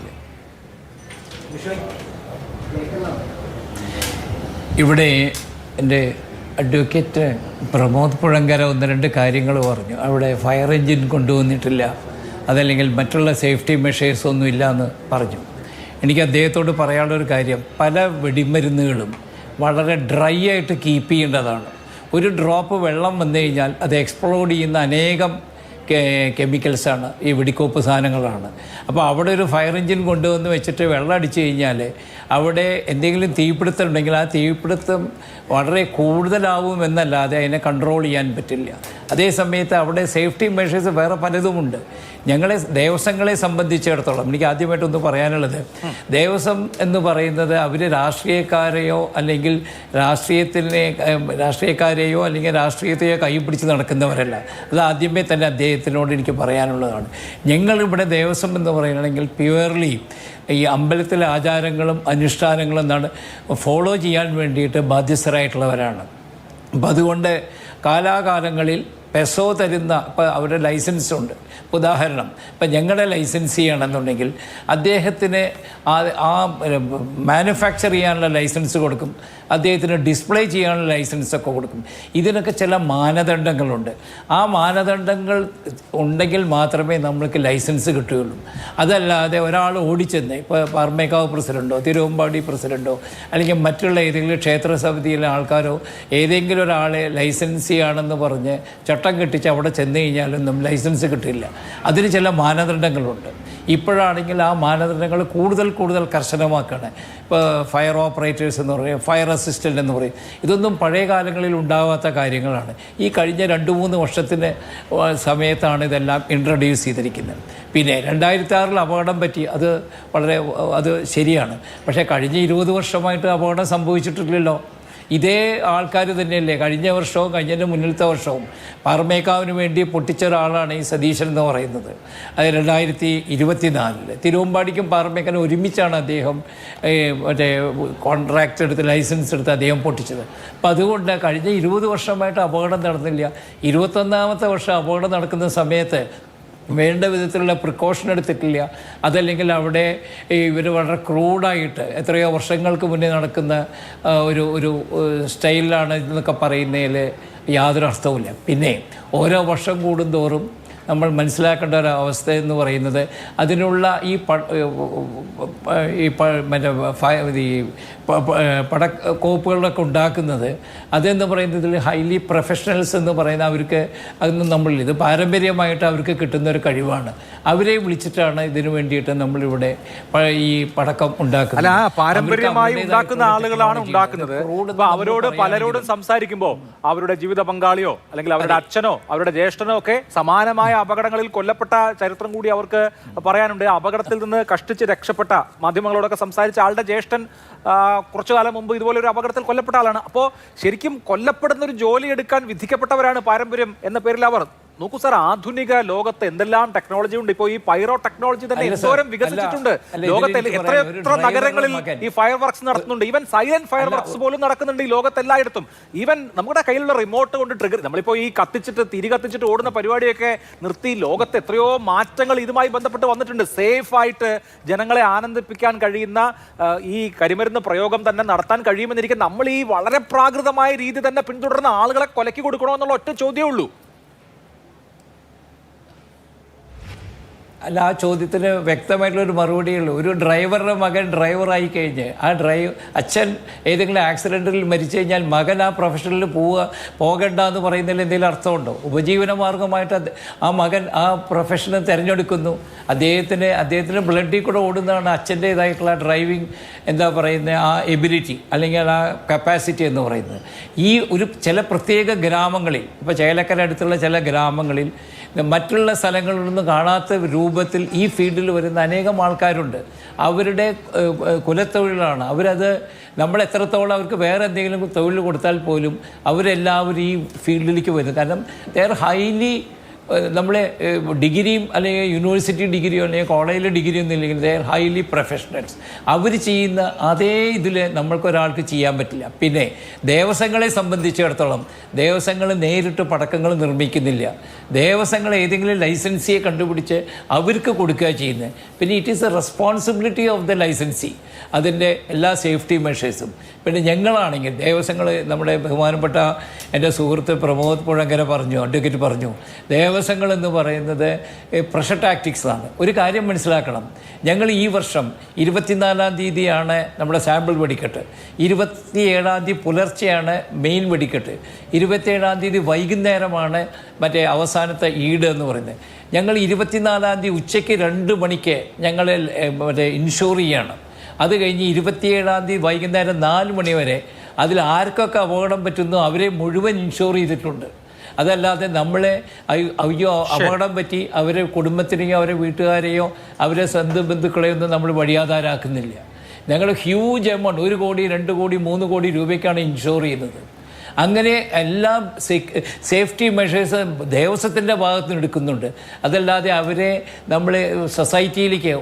Speaker 2: ഇവിടെ എൻ്റെ അഡ്വക്കേറ്റ് പ്രമോദ് പുഴങ്കര 1-2 കാര്യങ്ങൾ പറഞ്ഞു. അവിടെ ഫയർ എഞ്ചിൻ കൊണ്ടുവന്നിട്ടില്ല, അതല്ലെങ്കിൽ മറ്റുള്ള സേഫ്റ്റി മെഷേഴ്സ് ഒന്നും ഇല്ല എന്ന് പറഞ്ഞു. എനിക്ക് അദ്ദേഹത്തോട് പറയാനുള്ളൊരു കാര്യം, പല വെടിമരുന്നുകളും വളരെ ഡ്രൈ ആയിട്ട് കീപ്പ് ചെയ്യേണ്ടതാണ്. ഒരു ഡ്രോപ്പ് വെള്ളം വന്നു കഴിഞ്ഞാൽ അത് എക്സ്പ്ലോഡ് ചെയ്യുന്ന അനേകം കെമിക്കൽസാണ്, ഈ വെടിക്കോപ്പ് സാധനങ്ങളാണ്. അപ്പോൾ അവിടെ ഒരു ഫയർ എഞ്ചിൻ കൊണ്ടുവന്ന് വെച്ചിട്ട് വെള്ളം അടിച്ചു കഴിഞ്ഞാൽ അവിടെ എന്തെങ്കിലും തീപിടുത്തം ഉണ്ടെങ്കിൽ ആ തീപിടുത്തം വളരെ കൂടുതലാവുമെന്നല്ലാതെ അതിനെ കൺട്രോൾ ചെയ്യാൻ പറ്റില്ല. അതേ സമയത്ത് അവിടെ സേഫ്റ്റി മെഷേഴ്സ് വേറെ പലതുമുണ്ട്. ദേവസ്വങ്ങളെ സംബന്ധിച്ചിടത്തോളം എനിക്ക് ആദ്യമായിട്ടൊന്ന് പറയാനുള്ളത്, ദേവസ്വം എന്ന് പറയുന്നത് അവർ രാഷ്ട്രീയക്കാരെയോ അല്ലെങ്കിൽ രാഷ്ട്രീയക്കാരെയോ അല്ലെങ്കിൽ രാഷ്ട്രീയത്തെയോ കൈപിടിച്ച് നടക്കുന്നവരല്ല. അത് ആദ്യമേ തന്നെ അദ്ദേഹത്തിനോട് എനിക്ക് പറയാനുള്ളതാണ്. ഞങ്ങളിവിടെ ദേവസ്വം എന്ന് പറയുകയാണെങ്കിൽ പ്യുവർലി ഈ അമ്പലത്തിലെ ആചാരങ്ങളും അനുഷ്ഠാനങ്ങളും ഫോളോ ചെയ്യാൻ വേണ്ടിയിട്ട് ബാധ്യസ്ഥരായിട്ടുള്ളവരാണ്. അപ്പം അതുകൊണ്ട് കാലാകാലങ്ങളിൽ പെസോ തരുന്ന ഇപ്പോൾ അവരുടെ ലൈസൻസ് ഉണ്ട്. ഉദാഹരണം, ഇപ്പം ഞങ്ങളുടെ ലൈസൻസ് ചെയ്യണമെന്നുണ്ടെങ്കിൽ അദ്ദേഹത്തിന് ആ മാനുഫാക്ചർ ചെയ്യാനുള്ള ലൈസൻസ് കൊടുക്കും, അദ്ദേഹത്തിന് ഡിസ്പ്ലേ ചെയ്യാനുള്ള ലൈസൻസൊക്കെ കൊടുക്കും. ഇതിനൊക്കെ ചില മാനദണ്ഡങ്ങളുണ്ട്. ആ മാനദണ്ഡങ്ങൾ ഉണ്ടെങ്കിൽ മാത്രമേ നമ്മൾക്ക് ലൈസൻസ് കിട്ടുകയുള്ളൂ. അതല്ലാതെ ഒരാൾ ഓടിച്ചെന്ന് ഇപ്പോൾ പാറമേക്കാവ് പ്രസിഡൻറ്റോ തിരുവമ്പാടി പ്രസിഡൻറ്റോ അല്ലെങ്കിൽ മറ്റുള്ള ഏതെങ്കിലും ക്ഷേത്ര സമിതിയിലെ ആൾക്കാരോ ഏതെങ്കിലും ഒരാളെ ലൈസൻസ് ചെയ്യാണെന്ന് പറഞ്ഞ് ചട്ടം കെട്ടിച്ച് അവിടെ ചെന്ന് കഴിഞ്ഞാലൊന്നും ലൈസൻസ് കിട്ടില്ല. അതിന് ചില മാനദണ്ഡങ്ങളുണ്ട്. ഇപ്പോഴാണെങ്കിൽ ആ മാനദണ്ഡങ്ങൾ കൂടുതൽ കർശനമാക്കുകയാണ്. ഇപ്പോൾ ഫയർ ഓപ്പറേറ്റേഴ്സ് എന്ന് പറയും, ഫയർ അസിസ്റ്റൻ്റ് എന്ന് പറയും. ഇതൊന്നും പഴയ കാലങ്ങളിൽ ഉണ്ടാവാത്ത കാര്യങ്ങളാണ്. ഈ കഴിഞ്ഞ 2-3 വർഷത്തിൻ്റെ സമയത്താണ് ഇതെല്ലാം ഇൻട്രൊഡ്യൂസ് ചെയ്തിരിക്കുന്നത്. പിന്നെ 2006 അപകടം പറ്റി, അത് ശരിയാണ്. പക്ഷേ കഴിഞ്ഞ 20 വർഷമായിട്ട് അപകടം സംഭവിച്ചിട്ടില്ലല്ലോ. ഇതേ ആൾക്കാർ തന്നെയല്ലേ കഴിഞ്ഞ വർഷവും കഴിഞ്ഞതിൻ്റെ മുന്നിലത്തെ വർഷവും പാറമേക്കാവിന് വേണ്ടി പൊട്ടിച്ച ഒരാളാണ് ഈ സതീശൻ എന്ന് പറയുന്നത്. അത് 2024 തിരുവമ്പാടിക്കും പാറമേക്കാനും ഒരുമിച്ചാണ് അദ്ദേഹം കോൺട്രാക്റ്റ് എടുത്ത് ലൈസൻസ് എടുത്ത് അദ്ദേഹം പൊട്ടിച്ചത്. അപ്പം അതുകൊണ്ട് കഴിഞ്ഞ 20 വർഷമായിട്ട് അപകടം നടന്നില്ല. 21ാമത്തെ വർഷം അപകടം നടക്കുന്ന സമയത്ത് വേണ്ട വിധത്തിലുള്ള പ്രിക്കോഷൻ എടുത്തിട്ടില്ല. അതല്ലെങ്കിൽ അവിടെ ഇവർ വളരെ ക്രൂഡായിട്ട് എത്രയോ വർഷങ്ങൾക്ക് മുന്നേ നടക്കുന്ന ഒരു സ്റ്റൈലിലാണ് എന്നൊക്കെ പറയുന്നതിൽ യാതൊരു അർത്ഥവുമില്ല. പിന്നെ ഓരോ വർഷം കൂടുന്തോറും നമ്മൾ മനസ്സിലാക്കേണ്ട ഒരു അവസ്ഥ എന്ന് പറയുന്നത് അതിനുള്ള ഈ പടക്കോപ്പുകളൊക്കെ ഉണ്ടാക്കുന്നത് അതെന്ന് പറയുന്നതിൽ ഹൈലി പ്രൊഫഷണൽസ് എന്ന് പറയുന്ന അവർക്ക് അതൊന്നും നമ്മളിൽ ഇത് പാരമ്പര്യമായിട്ട് അവർക്ക് കിട്ടുന്ന ഒരു കഴിവാണ്. അവരെ വിളിച്ചിട്ടാണ് ഇതിനു വേണ്ടിയിട്ട് നമ്മളിവിടെ ഈ പടക്കം ഉണ്ടാക്കുന്നത്.
Speaker 1: അല്ല, പാരമ്പര്യമായി ഉണ്ടാക്കുന്ന ആളുകളാണ് ഉണ്ടാക്കുന്നത്. അവരോട് പലരോടും സംസാരിക്കുമ്പോൾ അവരുടെ ജീവിത പങ്കാളിയോ അല്ലെങ്കിൽ അവരുടെ അച്ഛനോ അവരുടെ ജ്യേഷ്ഠനോ ഒക്കെ സമാനമായ അപകടങ്ങളിൽ കൊല്ലപ്പെട്ട ചരിത്രം കൂടി അവർക്ക് പറയാനുണ്ട്. അപകടത്തിൽ നിന്ന് കഷ്ടിച്ച് രക്ഷപ്പെട്ട മാധ്യമങ്ങളോടൊക്കെ സംസാരിച്ച ആളുടെ ജ്യേഷ്ഠൻ കുറച്ചു കാലം മുമ്പ് ഇതുപോലെ ഒരു അപകടത്തിൽ കൊല്ലപ്പെട്ട ആളാണ്. അപ്പോൾ ശരിക്കും കൊല്ലപ്പെടുന്ന ഒരു ജോലി എടുക്കാൻ വിധിക്കപ്പെട്ടവരാണ് പാരമ്പര്യം എന്ന പേരിൽ അവർ. നോക്കൂ സാർ, ആധുനിക ലോകത്ത് എന്തെല്ലാം ടെക്നോളജി ഉണ്ട്. ഇപ്പോൾ ഈ പൈറോ ടെക്നോളജി തന്നെ എന്തോരം വികസിച്ചിട്ടുണ്ട്. ലോകത്തെ എത്ര നഗരങ്ങളിൽ ഈ ഫയർ വർക്ക്സ് നടത്തുന്നുണ്ട്. ഈവൻ സൈലന്റ് ഫയർ വർക്ക്സ് പോലും നടക്കുന്നുണ്ട് ഈ ലോകത്തെല്ലായിടത്തും. ഈവൻ നമ്മുടെ കയ്യിലുള്ള റിമോട്ട് കൊണ്ട് ട്രിഗർ, നമ്മളിപ്പോൾ ഈ തിരി കത്തിച്ചിട്ട് ഓടുന്ന പരിപാടിയൊക്കെ നിർത്തി ലോകത്ത് എത്രയോ മാറ്റങ്ങൾ ഇതുമായി ബന്ധപ്പെട്ട് വന്നിട്ടുണ്ട്. സേഫ് ആയിട്ട് ജനങ്ങളെ ആനന്ദിപ്പിക്കാൻ കഴിയുന്ന ഈ കരിമരുന്ന് പ്രയോഗം തന്നെ നടത്താൻ കഴിയുമെന്നിരിക്കും. നമ്മൾ ഈ വളരെ പ്രാകൃതമായ രീതി തന്നെ പിന്തുടർന്ന ആളുകളെ കൊലക്കി കൊടുക്കണോ എന്നുള്ള ഒറ്റ ചോദ്യമേ ഉള്ളൂ.
Speaker 2: അല്ല, ആ ചോദ്യത്തിന് വ്യക്തമായിട്ടുള്ളൊരു മറുപടിയുള്ളൂ. ഒരു ഡ്രൈവറുടെ മകൻ ഡ്രൈവറായി കഴിഞ്ഞ് അച്ഛൻ ഏതെങ്കിലും ആക്സിഡൻറ്റിൽ മരിച്ചു കഴിഞ്ഞാൽ മകൻ ആ പ്രൊഫഷനിൽ പോകണ്ട എന്ന് പറയുന്നതിൽ എന്തെങ്കിലും അർത്ഥമുണ്ടോ? ഉപജീവന മാർഗമായിട്ട് ആ മകൻ ആ പ്രൊഫഷനെ തിരഞ്ഞെടുക്കുന്നു. അദ്ദേഹത്തിന് ബ്ലഡിൽ കൂടെ ഓടുന്നതാണ് അച്ഛൻ്റേതായിട്ടുള്ള ഡ്രൈവിംഗ് ആ എബിലിറ്റി അല്ലെങ്കിൽ ആ കപ്പാസിറ്റി എന്ന് പറയുന്നത്. ഈ ചില പ്രത്യേക ഗ്രാമങ്ങളിൽ, ഇപ്പോൾ ചേലക്കര അടുത്തുള്ള ചില ഗ്രാമങ്ങളിൽ മറ്റുള്ള സ്ഥലങ്ങളിൽ നിന്നും കാണാത്ത രൂപത്തിൽ ഈ ഫീൽഡിൽ വരുന്ന അനേകം ആൾക്കാരുണ്ട്. അവരുടെ കുലത്തൊഴിലാണ്. അവരത് നമ്മൾ എത്രത്തോളം അവർക്ക് വേറെ എന്തെങ്കിലും തൊഴിൽ കൊടുത്താൽ പോലും അവരെല്ലാവരും ഈ ഫീൽഡിലേക്ക് വരും. കാരണം ദേ ആർ ഹൈലി നമ്മളെ ഡിഗ്രിയും അല്ലെങ്കിൽ യൂണിവേഴ്സിറ്റി ഡിഗ്രിയോ അല്ലെങ്കിൽ കോളേജിലെ ഡിഗ്രിയോ ഒന്നും ഇല്ലെങ്കിൽ ദേ ആർ ഹൈലി പ്രൊഫഷണൽസ്. അവർ ചെയ്യുന്ന അതേ ഇതിൽ നമ്മൾക്കൊരാൾക്ക് ചെയ്യാൻ പറ്റില്ല. പിന്നെ ദേവസ്വങ്ങളെ സംബന്ധിച്ചിടത്തോളം ദേവസ്വങ്ങൾ നേരിട്ട് പടക്കങ്ങൾ നിർമ്മിക്കുന്നില്ല. ദേവസ്വങ്ങൾ ഏതെങ്കിലും ലൈസൻസിയെ കണ്ടുപിടിച്ച് അവർക്ക് കൊടുക്കുക ചെയ്യുന്നത്. പിന്നെ it is A responsibility of the licensee, അതിൻ്റെ എല്ലാ സേഫ്റ്റി മെഷേഴ്സും. പിന്നെ ഞങ്ങളാണെങ്കിൽ ദേവസ്വങ്ങൾ, നമ്മുടെ ബഹുമാനപ്പെട്ട എൻ്റെ സുഹൃത്ത് പ്രമോദ് പുഴങ്കര അഡ്വക്കേറ്റ് പറഞ്ഞു, ദേവസ്വങ്ങൾ എന്ന് പറയുന്നത് പ്രഷർ ടാക്ടിക്സാണ്. ഒരു കാര്യം മനസ്സിലാക്കണം, ഞങ്ങൾ ഈ വർഷം 24-ാം തീയതിയാണ് നമ്മുടെ സാമ്പിൾ വെടിക്കെട്ട്, 27-ാം തീയതി പുലർച്ചെയാണ് മെയിൻ വെടിക്കെട്ട്, 27-ാം തീയതി വൈകുന്നേരമാണ് മറ്റേ അവസാനത്തെ ഈട് എന്ന് പറയുന്നത്. ഞങ്ങൾ 24-ാം തീയതി ഉച്ചയ്ക്ക് 2 മണിക്ക് ഞങ്ങൾ ഇൻഷൂർ ചെയ്യാണ്. അത് കഴിഞ്ഞ് 27-ാം തീയതി വൈകുന്നേരം 4 മണി വരെ അതിൽ ആർക്കൊക്കെ അപകടം പറ്റുന്നു അവരെ മുഴുവൻ ഇൻഷൂർ ചെയ്തിട്ടുണ്ട്. അതല്ലാതെ നമ്മളെ അയ്യോ അപകടം പറ്റി അവരെ കുടുംബത്തിനെയോ അവരെ വീട്ടുകാരെയോ അവരെ സ്വന്തം ബന്ധുക്കളെയോ ഒന്നും നമ്മൾ വഴിയാധാരാക്കുന്നില്ല. ഞങ്ങൾ ഹ്യൂജ് എമൗണ്ട് 1 കോടി 2 കോടി 3 കോടി രൂപയ്ക്കാണ് ഇൻഷുർ ചെയ്യുന്നത്. അങ്ങനെ എല്ലാം സേഫ്റ്റി മെഷേഴ്സ് ദേവസ്വത്തിൻ്റെ ഭാഗത്ത് നിന്ന് എടുക്കുന്നുണ്ട്. അതല്ലാതെ അവരെ നമ്മൾ സൊസൈറ്റിയിലേക്ക്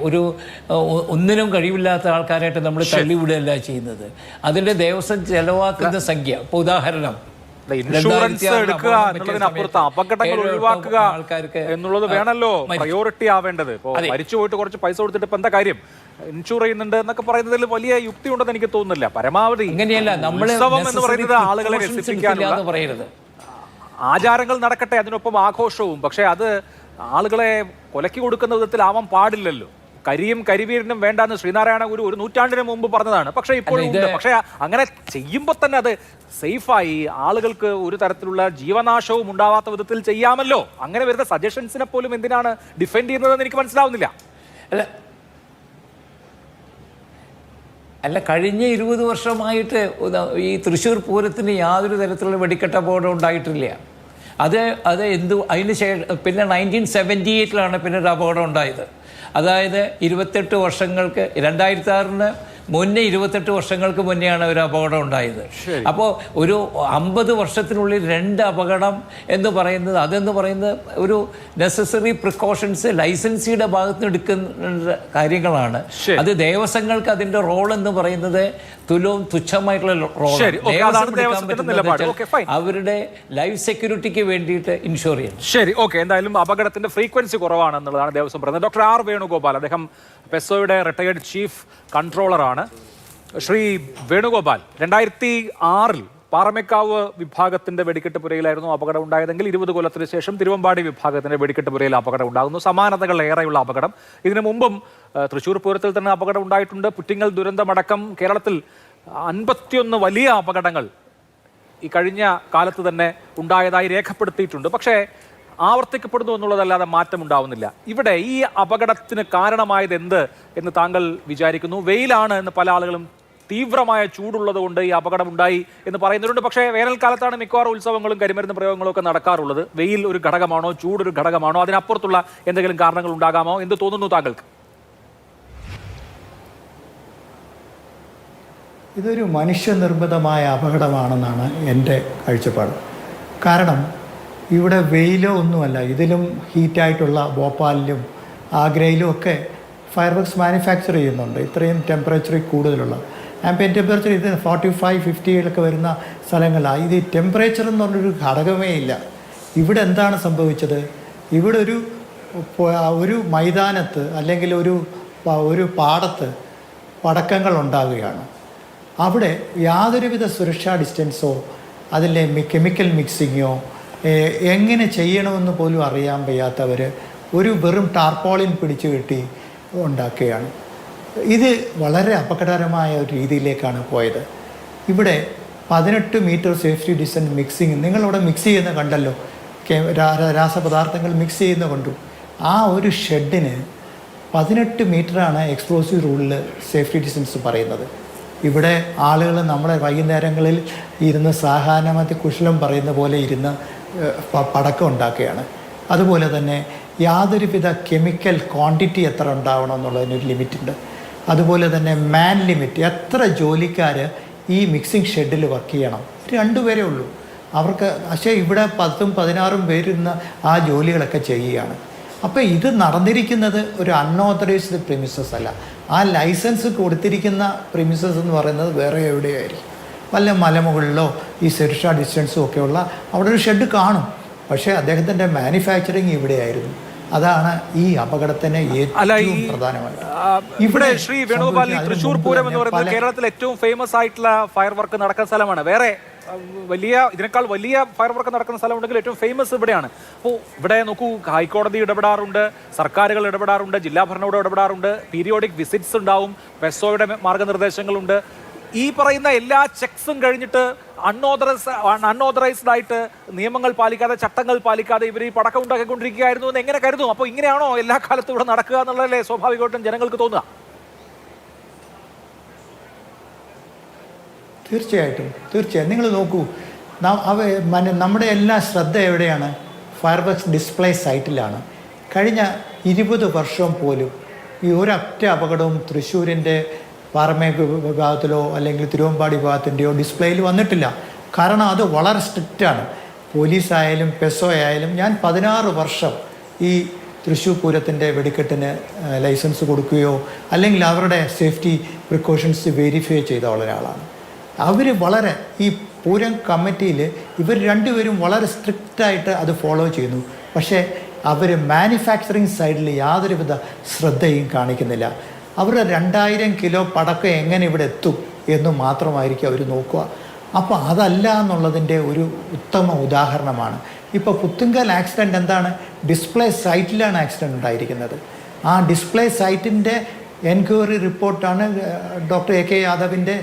Speaker 2: ഒന്നിനും കഴിവില്ലാത്ത ആൾക്കാരായിട്ട് നമ്മൾ തള്ളിവിടുകയല്ല ചെയ്യുന്നത്. അതിൻ്റെ ദേവസ്വം ചെലവാക്കുന്ന സംഖ്യ, ഇപ്പോൾ ഉദാഹരണം
Speaker 1: ഇൻഷുറൻസ് എടുക്കുക എന്നുള്ളതിനപ്പുറത്ത് അപകടങ്ങൾ ഒഴിവാക്കുക എന്നുള്ളത് വേണമല്ലോ പ്രയോറിറ്റി ആവേണ്ടത്. ഇപ്പോൾ മരിച്ചു പോയിട്ട് കുറച്ച് പൈസ കൊടുത്തിട്ട് ഇപ്പം എന്താ കാര്യം? ഇൻഷൂർ ചെയ്യുന്നുണ്ട് എന്നൊക്കെ പറയുന്നതിൽ വലിയ യുക്തി ഉണ്ടെന്ന് എനിക്ക് തോന്നുന്നില്ല. പരമാവധി ഉത്സവം എന്ന് പറയുന്നത് ആളുകളെ രസിപ്പിക്കാനുള്ള ആചാരങ്ങൾ നടക്കട്ടെ, അതിനൊപ്പം ആഘോഷവും. പക്ഷെ അത് ആളുകളെ കൊലക്കി കൊടുക്കുന്ന വിധത്തിലാവാൻ പാടില്ലല്ലോ. കരിയും കരിവീരനും വേണ്ടെന്ന് ശ്രീനാരായണ ഗുരു 1 നൂറ്റാണ്ടിന് മുമ്പ് പറഞ്ഞതാണ്. പക്ഷെ ഇപ്പോഴും ഉണ്ട്. പക്ഷെ അങ്ങനെ ചെയ്യുമ്പോൾ തന്നെ അത് സേഫായി ആളുകൾക്ക് ഒരു തരത്തിലുള്ള ജീവനാശവും ഉണ്ടാവാത്ത വിധത്തിൽ ചെയ്യാമല്ലോ. അങ്ങനെ വരുന്ന സജഷൻസിനെ പോലും എന്തിനാണ് ഡിഫെൻഡ് ചെയ്യുന്നതെന്ന് എനിക്ക് മനസ്സിലാവുന്നില്ല.
Speaker 2: അല്ല, കഴിഞ്ഞ 20 വർഷമായിട്ട് ഈ തൃശ്ശൂർ പൂരത്തിന് യാതൊരു തരത്തിലുള്ള വെടിക്കെട്ട് അപകടം ഉണ്ടായിട്ടില്ല. അതിന് ശേഷം പിന്നെ 1978 പിന്നെ ഒരു അപകടം ഉണ്ടായത്. അതായത് 28 വർഷങ്ങൾക്ക് 2006 മുന്നേ 28 വർഷങ്ങൾക്ക് മുന്നെയാണ് ഒരു അപകടം ഉണ്ടായത്. അപ്പോൾ ഒരു 50 വർഷത്തിനുള്ളിൽ 2 അപകടം എന്ന് പറയുന്നത് ഒരു നെസസറി പ്രിക്കോഷൻസ് ലൈസൻസിയുടെ ഭാഗത്ത് നിന്ന് എടുക്കുന്ന കാര്യങ്ങളാണ്. അത് ദേവസ്വങ്ങൾക്ക് അതിൻ്റെ റോൾ എന്ന് പറയുന്നത് തുച്ഛമായിട്ടുള്ള റോളാണ്. അവരുടെ ലൈഫ് സെക്യൂരിറ്റിക്ക് വേണ്ടിയിട്ട് ഇൻഷുർ ചെയ്യണം.
Speaker 1: ശരി, ഓക്കെ. എന്തായാലും അപകടത്തിന്റെ ഫ്രീക്വൻസി കുറവാണെന്നുള്ളതാണ് ദേവസ്വം പറയുന്നത്. ഡോക്ടർ ആർ വേണുഗോപാൽ, അദ്ദേഹം പെസോയുടെ റിട്ടയേർഡ് ചീഫ് കൺട്രോളറാണ്. ശ്രീ വേണുഗോപാൽ, 2006 പാറമേക്കാവ് വിഭാഗത്തിന്റെ വെടിക്കെട്ട് പുരയിലായിരുന്നു അപകടം ഉണ്ടായതെങ്കിൽ 20 കൊല്ലത്തിന് ശേഷം തിരുവമ്പാടി വിഭാഗത്തിന്റെ വെടിക്കെട്ട് പുരയിൽ അപകടം ഉണ്ടാകുന്നു. സമാനതകൾ ഏറെയുള്ള അപകടം. ഇതിനു മുമ്പും തൃശ്ശൂർ പൂരത്തിൽ തന്നെ അപകടം ഉണ്ടായിട്ടുണ്ട്. പുറ്റിങ്ങൽ ദുരന്തമടക്കം കേരളത്തിൽ 51 വലിയ അപകടങ്ങൾ ഈ കഴിഞ്ഞ കാലത്ത് തന്നെ ഉണ്ടായതായി രേഖപ്പെടുത്തിയിട്ടുണ്ട്. പക്ഷേ ആവർത്തിക്കപ്പെടുന്നു എന്നുള്ളതല്ലാതെ മാറ്റം ഉണ്ടാവുന്നില്ല. ഇവിടെ ഈ അപകടത്തിന് കാരണമായത് എന്ത് എന്ന് താങ്കൾ വിചാരിക്കുന്നു? വെയിലാണ് എന്ന് പല ആളുകളും, തീവ്രമായ ചൂടുള്ളത് കൊണ്ട് ഈ അപകടം ഉണ്ടായി എന്ന് പറയുന്നവരുണ്ട്. പക്ഷേ വേനൽക്കാലത്താണ് മിക്കവാറും ഉത്സവങ്ങളും കരിമരുന്ന് പ്രയോഗങ്ങളും ഒക്കെ നടക്കാറുള്ളത്. വെയിൽ ഒരു ഘടകമാണോ, ചൂടൊരു ഘടകമാണോ, അതിനപ്പുറത്തുള്ള എന്തെങ്കിലും കാരണങ്ങൾ ഉണ്ടാകാമോ? എന്ത് തോന്നുന്നു താങ്കൾക്ക്?
Speaker 4: ഇതൊരു മനുഷ്യനിർമ്മിതമായ അപകടമാണെന്നാണ് എൻ്റെ കാഴ്ചപ്പാട്. കാരണം ഇവിടെ വെയിലോ ഒന്നുമല്ല, ഇതിലും ഹീറ്റായിട്ടുള്ള ഭോപ്പാലിലും ആഗ്രയിലും ഒക്കെ ഫയർ വർക്ക്സ് മാനുഫാക്ചർ ചെയ്യുന്നുണ്ട്. ഇത്രയും ടെമ്പറേച്ചറിൽ കൂടുതലുള്ള ആംബിയൻറ്റ് ടെമ്പറേച്ചർ ഇത് 45-50 വരുന്ന സ്ഥലങ്ങളാണ്. ഇത് ടെമ്പറേച്ചർ എന്ന് പറഞ്ഞൊരു ഘടകമേ ഇല്ല. ഇവിടെ എന്താണ് സംഭവിച്ചത്? ഇവിടെ ഒരു മൈതാനത്ത് അല്ലെങ്കിൽ ഒരു പാടത്ത് പടക്കങ്ങൾ ഉണ്ടാവുകയാണ്. അവിടെ യാതൊരുവിധ സുരക്ഷാ ഡിസ്റ്റൻസോ അതിലെ കെമിക്കൽ മിക്സിങ്ങോ എങ്ങനെ ചെയ്യണമെന്ന് പോലും അറിയാൻ വയ്യാത്തവർ ഒരു വെറും ടാർപോളിൻ പിടിച്ചു കെട്ടി ഉണ്ടാക്കുകയാണ്. ഇത് വളരെ അപകടകരമായ ഒരു രീതിയിലേക്കാണ് പോയത്. ഇവിടെ 18 മീറ്റർ സേഫ്റ്റി ഡിസ്റ്റൻസ് മിക്സിങ്, നിങ്ങളിവിടെ മിക്സ് ചെയ്യുന്ന കണ്ടല്ലോ, രാസപദാർത്ഥങ്ങൾ മിക്സ് ചെയ്യുന്ന കണ്ടു. ആ ഒരു ഷെഡിന് 18 മീറ്ററാണ് എക്സ്പ്ലോസീവ് റൂളിൽ സേഫ്റ്റി ഡിസ്റ്റൻസ് പറയുന്നത്. ഇവിടെ ആളുകൾ നമ്മുടെ വൈകുന്നേരങ്ങളിൽ ഇരുന്ന് സാധാരണമതി കുശലം പറയുന്ന പോലെ ഇരുന്ന് പടക്കം ഉണ്ടാക്കുകയാണ്. അതുപോലെ തന്നെ യാതൊരുവിധ കെമിക്കൽ ക്വാണ്ടിറ്റി എത്ര ഉണ്ടാവണം എന്നുള്ളതിനൊരു ലിമിറ്റുണ്ട്. അതുപോലെ തന്നെ മാൻ ലിമിറ്റ്, എത്ര ജോലിക്കാർ ഈ മിക്സിംഗ് ഷെഡിൽ വർക്ക് ചെയ്യണം, 2 പേരേ ഉള്ളൂ അവർക്ക്. പക്ഷേ ഇവിടെ 10-16 പേരിന്ന് ആ ജോലികളൊക്കെ ചെയ്യുകയാണ്. അപ്പോൾ ഇത് നടന്നിരിക്കുന്നത് ഒരു അൺഓതറൈസ്ഡ് പ്രിമിസസ് അല്ല. ആ ലൈസൻസ് കൊടുത്തിരിക്കുന്ന പ്രിമിസസ് എന്ന് പറയുന്നത് വേറെ എവിടെയായിരിക്കും, വല്ല മലമുകളിലോ ഈ സുരക്ഷാ ഡിസ്റ്റൻസും ഒക്കെയുള്ള അവിടെ ഒരു ഷെഡ് കാണും. പക്ഷേ അദ്ദേഹത്തിൻ്റെ മാനുഫാക്ചറിങ് ഇവിടെയായിരുന്നു. അതാണ് ഈ അപകടത്തിന് ഏറ്റവും പ്രധാനമായിട്ട്.
Speaker 1: ഇവിടെ ശ്രീ വേണുഗോപാൽ, തൃശ്ശൂർ പൂരം എന്ന് പറയുന്നത് കേരളത്തിൽ ഏറ്റവും ഫേമസ് ആയിട്ടുള്ള ഫയർ വർക്ക് നടക്കുന്ന സ്ഥലമാണ്. വേറെ ഇതിനേക്കാൾ വലിയ ഫയർ വർക്ക് നടക്കുന്ന സ്ഥലമുണ്ടെങ്കിൽ ഏറ്റവും ഫേമസ് ഇവിടെയാണ്. അപ്പോൾ ഇവിടെ നോക്കൂ, ഹൈക്കോടതി ഇടപെടാറുണ്ട്, സർക്കാരുകൾ ഇടപെടാറുണ്ട്, ജില്ലാ ഭരണകൂടം ഇടപെടാറുണ്ട്, പീരിയോഡിക് വിസിറ്റ്സ് ഉണ്ടാവും, പെസോയുടെ മാർഗനിർദ്ദേശങ്ങളുണ്ട്. ഈ പറയുന്ന എല്ലാ ചെക്സും കഴിഞ്ഞിട്ട് അൺഓതറൈസ്ഡ് ആയിട്ട് നിയമങ്ങൾ പാലിക്കാതെ, ചട്ടങ്ങൾ പാലിക്കാതെ ഇവർ ഈ പടക്കം ഉണ്ടാക്കിക്കൊണ്ടിരിക്കുകയായിരുന്നു എന്ന് എങ്ങനെ കരുതും? അപ്പോൾ ഇങ്ങനെയാണോ എല്ലാ കാലത്തും ഇവിടെ നടക്കുക എന്നുള്ളതല്ലേ സ്വാഭാവികമായിട്ടും ജനങ്ങൾക്ക് തോന്നുക?
Speaker 4: തീർച്ചയായിട്ടും നിങ്ങൾ നോക്കൂ, നമ്മുടെ എല്ലാ ശ്രദ്ധ എവിടെയാണ്? ഫയർ വർക്ക്സ് ഡിസ്പ്ലേ സൈറ്റിലാണ്. കഴിഞ്ഞ 20 വർഷം പോലും ഈ ഒരൊറ്റ അപകടവും തൃശ്ശൂരിൻ്റെ പാറമേക്ക് വിഭാഗത്തിലോ അല്ലെങ്കിൽ തിരുവമ്പാടി വിഭാഗത്തിൻ്റെയോ ഡിസ്പ്ലേയിൽ വന്നിട്ടില്ല. കാരണം അത് വളരെ സ്ട്രിക്റ്റാണ്. പോലീസായാലും പെസോ ആയാലും ഞാൻ 16 വർഷം ഈ തൃശ്ശൂർ പൂരത്തിൻ്റെ വെടിക്കെട്ടിന് ലൈസൻസ് കൊടുക്കുകയോ അല്ലെങ്കിൽ അവരുടെ സേഫ്റ്റി പ്രിക്കോഷൻസ് വെരിഫൈ ചെയ്ത ഒരാളാണ്. അവർ വളരെ ഈ പൂരം കമ്മിറ്റിയിൽ ഇവർ രണ്ടുപേരും വളരെ സ്ട്രിക്റ്റായിട്ട് അത് ഫോളോ ചെയ്യുന്നു. പക്ഷേ അവർ മാനുഫാക്ചറിങ് സൈഡിൽ യാതൊരുവിധ ശ്രദ്ധയും കാണിക്കുന്നില്ല. അവരുടെ 2000 കിലോ പടക്കം എങ്ങനെ ഇവിടെ എത്തും എന്ന് മാത്രമായിരിക്കും അവർ നോക്കുക. അപ്പോൾ അതല്ല എന്നുള്ളതിൻ്റെ ഒരു ഉത്തമ ഉദാഹരണമാണ്. ഇപ്പോൾ പുത്തുങ്കൽ ആക്സിഡൻറ്റ് എന്താണ്? ഡിസ്പ്ലേ സൈറ്റിലാണ് ആക്സിഡൻറ്റ് ഉണ്ടായിരിക്കുന്നത്. ആ ഡിസ്പ്ലേ സൈറ്റിൻ്റെ എൻക്വയറി റിപ്പോർട്ടാണ് ഡോക്ടർ AK യാദവിൻ്റെ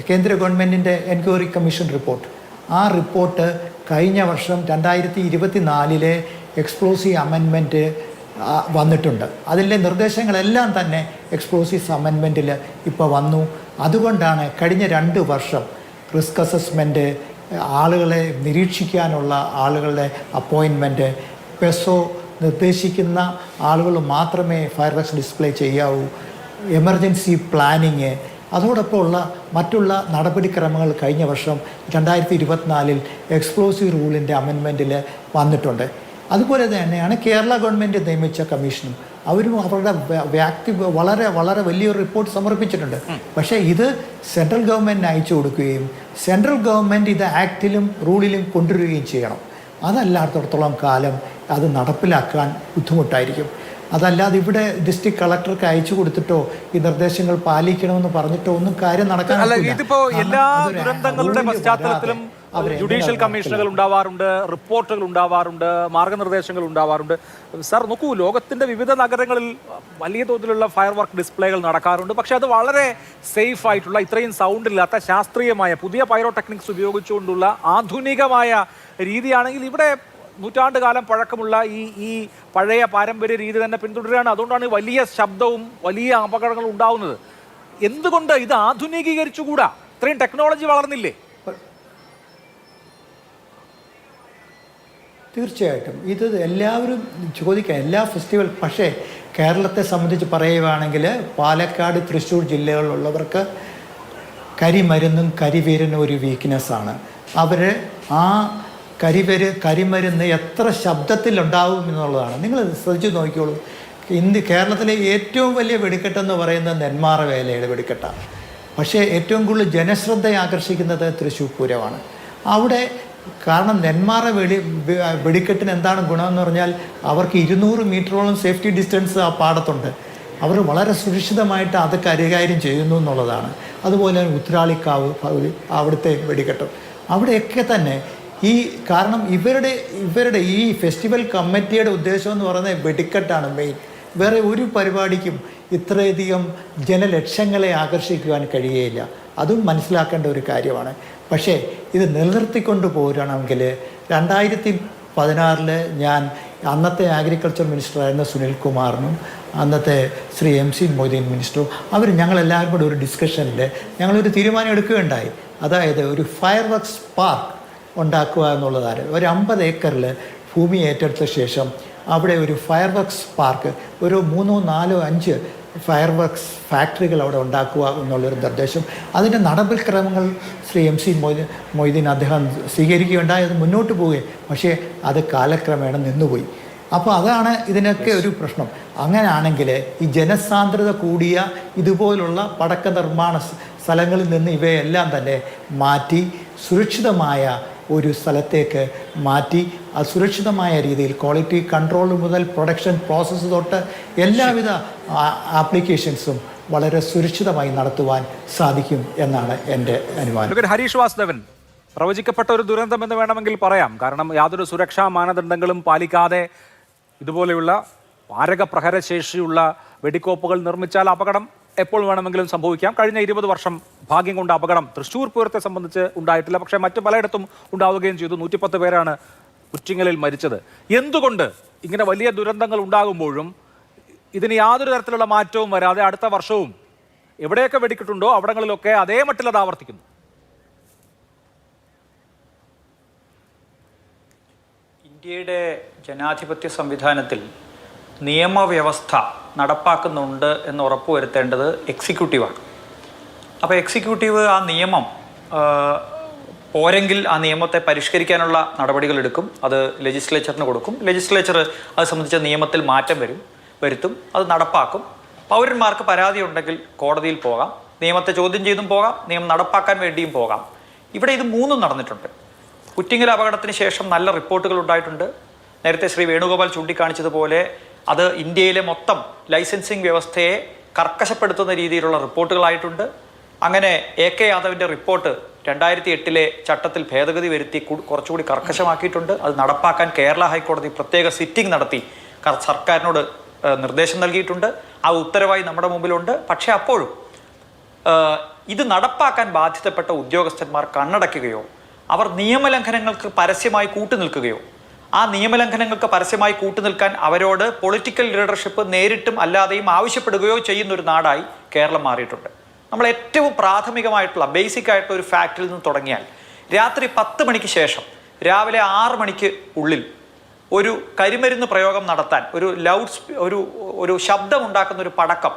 Speaker 4: കേന്ദ്ര ഗവൺമെൻറ്റിൻ്റെ എൻക്വയറി കമ്മീഷൻ റിപ്പോർട്ട്. ആ റിപ്പോർട്ട് കഴിഞ്ഞ വർഷം 2024 എക്സ്പ്ലോസീവ് അമെൻമെൻറ്റ് വന്നിട്ടുണ്ട്. അതിലെ നിർദ്ദേശങ്ങളെല്ലാം തന്നെ എക്സ്പ്ലോസീവ് അമെൻമെൻറ്റിൽ ഇപ്പോൾ വന്നു. അതുകൊണ്ടാണ് കഴിഞ്ഞ 2 വർഷം റിസ്ക് അസസ്മെൻറ്റ്, ആളുകളെ നിരീക്ഷിക്കാനുള്ള ആളുകളുടെ അപ്പോയിൻമെൻറ്റ്, പെസോ നിർദ്ദേശിക്കുന്ന ആളുകൾ മാത്രമേ ഫയർ വർക്ക്സ് ഡിസ്പ്ലേ ചെയ്യാവൂ, എമർജൻസി പ്ലാനിങ്, അതോടൊപ്പം ഉള്ള മറ്റുള്ള നടപടിക്രമങ്ങൾ കഴിഞ്ഞ വർഷം 2024 എക്സ്പ്ലോസീവ് റൂളിൻ്റെ അമെൻമെൻറ്റിൽ വന്നിട്ടുണ്ട്. അതുപോലെ തന്നെയാണ് കേരള ഗവൺമെൻറ് നിയമിച്ച കമ്മീഷനും. അവരും അവരുടെ വളരെ വളരെ വലിയൊരു റിപ്പോർട്ട് സമർപ്പിച്ചിട്ടുണ്ട്. പക്ഷേ ഇത് സെൻട്രൽ ഗവൺമെൻറ്റിന് അയച്ചു കൊടുക്കുകയും സെൻട്രൽ ഗവൺമെൻറ് ഇത് ആക്റ്റിലും റൂളിലും കൊണ്ടുവരികയും ചെയ്യണം. അതല്ലാത്തടത്തോളം കാലം അത് നടപ്പിലാക്കാൻ ബുദ്ധിമുട്ടായിരിക്കും. അതല്ലാതെ ഇവിടെ ഡിസ്ട്രിക്ട് കളക്ടർക്ക് അയച്ചു കൊടുത്തിട്ടോ ഈ നിർദ്ദേശങ്ങൾ പാലിക്കണമെന്ന് പറഞ്ഞിട്ടോ ഒന്നും കാര്യം നടക്കാൻ.
Speaker 1: ഇതിപ്പോ എല്ലാ ദുരന്തങ്ങളുടെ പശ്ചാത്തലത്തിലും ജുഡീഷ്യൽ കമ്മീഷനുകൾ ഉണ്ടാവാറുണ്ട്, റിപ്പോർട്ടുകൾ ഉണ്ടാവാറുണ്ട്, മാർഗനിർദ്ദേശങ്ങൾ ഉണ്ടാവാറുണ്ട്. സാർ നോക്കൂ, ലോകത്തിന്റെ വിവിധ നഗരങ്ങളിൽ വലിയ തോതിലുള്ള ഫയർ വർക്ക് ഡിസ്പ്ലേകൾ നടക്കാറുണ്ട്. പക്ഷെ അത് വളരെ സേഫ് ആയിട്ടുള്ള, ഇത്രയും സൗണ്ട് ഇല്ലാത്ത, ശാസ്ത്രീയമായ പുതിയ പൈറോ ടെക്നിക്സ് ഉപയോഗിച്ചുകൊണ്ടുള്ള ആധുനികമായ രീതിയാണെങ്കിൽ ഇവിടെ നൂറ്റാണ്ട് കാലം പഴക്കമുള്ള ഈ പഴയ പാരമ്പര്യ രീതി തന്നെ പിന്തുടരുകയാണ്. അതുകൊണ്ടാണ് വലിയ ശബ്ദവും വലിയ അപകടങ്ങളും ഉണ്ടാവുന്നത്. എന്തുകൊണ്ട് ഇത് ആധുനികീകരിച്ചുകൂടാ? ഇത്രയും ടെക്നോളജി വളർന്നില്ലേ?
Speaker 4: തീർച്ചയായിട്ടും ഇത് എല്ലാവരും ചോദിക്കാം, എല്ലാ ഫെസ്റ്റിവൽ. പക്ഷേ കേരളത്തെ സംബന്ധിച്ച് പറയുകയാണെങ്കിൽ പാലക്കാട്, തൃശ്ശൂർ ജില്ലകളിലുള്ളവർക്ക് കരിമരുന്നും കരിവേരിനും ഒരു വീക്ക്നെസ്സാണ്. അവർ ആ കരിമരുന്ന് എത്ര ശബ്ദത്തിലുണ്ടാവും എന്നുള്ളതാണ്. നിങ്ങൾ ശ്രദ്ധിച്ച് നോക്കിക്കോളൂ. കേരളത്തിലെ ഏറ്റവും വലിയ വെടിക്കെട്ടെന്ന് പറയുന്നത് നെന്മാറ വേലയുടെ വെടിക്കെട്ടാണ്. പക്ഷേ ഏറ്റവും കൂടുതൽ ജനശ്രദ്ധ ആകർഷിക്കുന്നത് തൃശ്ശൂർ പൂരമാണ്. അവിടെ കാരണം നെന്മാറ വെടിക്കെട്ടിന് എന്താണ് ഗുണമെന്ന് പറഞ്ഞാൽ അവർക്ക് 200 മീറ്ററോളം സേഫ്റ്റി ഡിസ്റ്റൻസ് ആ പാടത്തുണ്ട്. അവർ വളരെ സുരക്ഷിതമായിട്ട് അത് കൈകാര്യം ചെയ്യുന്നു എന്നുള്ളതാണ്. അതുപോലെ ഉത്രാളിക്കാവ് അവിടുത്തെ വെടിക്കെട്ടും അവിടെയൊക്കെ തന്നെ കാരണം ഇവരുടെ ഈ ഫെസ്റ്റിവൽ കമ്മിറ്റിയുടെ ഉദ്ദേശം എന്ന് പറയുന്നത് വെടിക്കെട്ടാണ് മെയിൻ. വേറെ ഒരു പരിപാടിക്കും ഇത്രയധികം ജനലക്ഷങ്ങളെ ആകർഷിക്കുവാൻ കഴിയുകയില്ല. അതും മനസ്സിലാക്കേണ്ട ഒരു കാര്യമാണ്. പക്ഷേ ഇത് നിലനിർത്തിക്കൊണ്ട് പോരുകയാണെങ്കിൽ 2016 ഞാൻ അന്നത്തെ അഗ്രികൾച്ചർ മിനിസ്റ്ററായിരുന്ന സുനിൽ കുമാറിനും അന്നത്തെ ശ്രീ MC മൊയ്തീൻ മിനിസ്റ്ററും ഞങ്ങളെല്ലാവരും കൂടെ ഒരു ഡിസ്കഷനിൽ ഞങ്ങളൊരു തീരുമാനം എടുക്കുകയുണ്ടായി. അതായത് ഒരു ഫയർ വർക്ക്സ് പാർക്ക് ഉണ്ടാക്കുക എന്നുള്ളതാണ്. ഒരു 50 ഏക്കറിൽ ഭൂമി ഏറ്റെടുത്ത ശേഷം അവിടെ ഒരു ഫയർ വർക്ക്സ് പാർക്ക്, ഒരു 3, 4, 5 ഫയർ വർക്ക്സ് ഫാക്ടറികൾ അവിടെ ഉണ്ടാക്കുക എന്നുള്ളൊരു നിർദ്ദേശം. അതിൻ്റെ നടപടിക്രമങ്ങൾ ശ്രീ MC മൊയ്തീൻ അദ്ദേഹം സ്വീകരിക്കുകയുണ്ടായി. അത് മുന്നോട്ട് പോവുകയും പക്ഷേ അത് കാലക്രമേണ നിന്നുപോയി. അപ്പോൾ അതാണ് ഇതിനൊക്കെ ഒരു പ്രശ്നം. അങ്ങനെയാണെങ്കിൽ ഈ ജനസാന്ദ്രത കൂടിയ ഇതുപോലുള്ള പടക്ക നിർമ്മാണ സ്ഥലങ്ങളിൽ നിന്ന് ഇവയെല്ലാം തന്നെ മാറ്റി സുരക്ഷിതമായ ഒരു സ്ഥലത്തേക്ക് മാറ്റി സുരക്ഷിതമായ രീതിയിൽ ക്വാളിറ്റി കൺട്രോൾ മുതൽ പ്രൊഡക്ഷൻ പ്രോസസ്സ് തൊട്ട് എല്ലാവിധ ആപ്ലിക്കേഷൻസും വളരെ സുരക്ഷിതമായി നടത്തുവാൻ സാധിക്കും എന്നാണ് എൻ്റെ അനുമാനം.
Speaker 1: ഹരീഷ് വാസുദേവൻ, പ്രവചിക്കപ്പെട്ട ഒരു ദുരന്തം എന്ന് വേണമെങ്കിൽ പറയാം. കാരണം യാതൊരു സുരക്ഷാ മാനദണ്ഡങ്ങളും പാലിക്കാതെ ഇതുപോലെയുള്ള മാരക പ്രഹരശേഷിയുള്ള വെടിക്കോപ്പുകൾ നിർമ്മിച്ചാൽ അപകടം എപ്പോൾ വേണമെങ്കിലും സംഭവിക്കാം. കഴിഞ്ഞ 20 വർഷം ഭാഗ്യം കൊണ്ട് അപകടം തൃശ്ശൂർ പൂരത്തെ സംബന്ധിച്ച് ഉണ്ടായിട്ടില്ല. പക്ഷേ മറ്റു പലയിടത്തും ഉണ്ടാവുകയും ചെയ്തു. 110 പേരാണ് കുറ്റിങ്ങലിൽ മരിച്ചത്. എന്തുകൊണ്ട് ഇങ്ങനെ വലിയ ദുരന്തങ്ങൾ ഉണ്ടാകുമ്പോഴും ഇതിന് യാതൊരു തരത്തിലുള്ള മാറ്റവും വരാതെ അടുത്ത വർഷവും എവിടെയൊക്കെ വെടിക്കിട്ടുണ്ടോ അവിടങ്ങളിലൊക്കെ അതേ മട്ടിൽ അത് ആവർത്തിക്കുന്നു?
Speaker 5: ഇന്ത്യയുടെ ജനാധിപത്യ സംവിധാനത്തിൽ നിയമവ്യവസ്ഥ നടപ്പാക്കുന്നുണ്ട് എന്ന് ഉറപ്പുവരുത്തേണ്ടത് എക്സിക്യൂട്ടീവാണ്. അപ്പോൾ എക്സിക്യൂട്ടീവ് ആ നിയമം പോരെങ്കിൽ ആ നിയമത്തെ പരിഷ്കരിക്കാനുള്ള നടപടികൾ എടുക്കും. അത് ലെജിസ്ലേച്ചറിന് കൊടുക്കും. ലെജിസ്ലേച്ചർ അത് സംബന്ധിച്ച നിയമത്തിൽ മാറ്റം വരുത്തും. അത് നടപ്പാക്കും. പൗരന്മാർക്ക് പരാതി ഉണ്ടെങ്കിൽ കോടതിയിൽ പോകാം, നിയമത്തെ ചോദ്യം ചെയ്തും പോകാം, നിയമം നടപ്പാക്കാൻ വേണ്ടിയും പോകാം. ഇവിടെ ഇത് മൂന്നും നടന്നിട്ടുണ്ട്. പുറ്റിങ്ങൽ അപകടത്തിന് ശേഷം നല്ല റിപ്പോർട്ടുകൾ ഉണ്ടായിട്ടുണ്ട്. നേരത്തെ ശ്രീ വേണുഗോപാൽ ചൂണ്ടിക്കാണിച്ചതുപോലെ അത് ഇന്ത്യയിലെ മൊത്തം ലൈസൻസിങ് വ്യവസ്ഥയെ കർക്കശപ്പെടുത്തുന്ന രീതിയിലുള്ള റിപ്പോർട്ടുകളായിട്ടുണ്ട്. അങ്ങനെ AK യാദവിൻ്റെ റിപ്പോർട്ട് 2008 ചട്ടത്തിൽ ഭേദഗതി വരുത്തി കുറച്ചുകൂടി കർക്കശമാക്കിയിട്ടുണ്ട്. അത് നടപ്പാക്കാൻ കേരള ഹൈക്കോടതി പ്രത്യേക സിറ്റിംഗ് നടത്തി സർക്കാരിനോട് നിർദ്ദേശം നൽകിയിട്ടുണ്ട്. ആ ഉത്തരവായി നമ്മുടെ മുമ്പിലുണ്ട്. പക്ഷേ അപ്പോഴും ഇത് നടപ്പാക്കാൻ ബാധ്യതപ്പെട്ട ഉദ്യോഗസ്ഥന്മാർ കണ്ണടയ്ക്കുകയോ അവർ നിയമലംഘനങ്ങൾക്ക് പരസ്യമായി കൂട്ടുനിൽക്കുകയോ ആ നിയമലംഘനങ്ങൾക്ക് പരസ്യമായി കൂട്ടുനിൽക്കാൻ അവരോട് പൊളിറ്റിക്കൽ ലീഡർഷിപ്പ് നേരിട്ടും അല്ലാതെയും ആവശ്യപ്പെടുകയോ ചെയ്യുന്ന ഒരു നാടായി കേരളം മാറിയിട്ടുണ്ട്. നമ്മൾ ഏറ്റവും പ്രാഥമികമായിട്ടുള്ള ബേസിക് ആയിട്ടുള്ള ഒരു ഫാക്റ്റിൽ നിന്ന് തുടങ്ങിയാൽ രാത്രി 10 മണിക്ക് ശേഷം രാവിലെ 6 മണിക്ക് ഉള്ളിൽ ഒരു കരിമരുന്ന് പ്രയോഗം നടത്താൻ ഒരു ശബ്ദമുണ്ടാക്കുന്ന ഒരു പടക്കം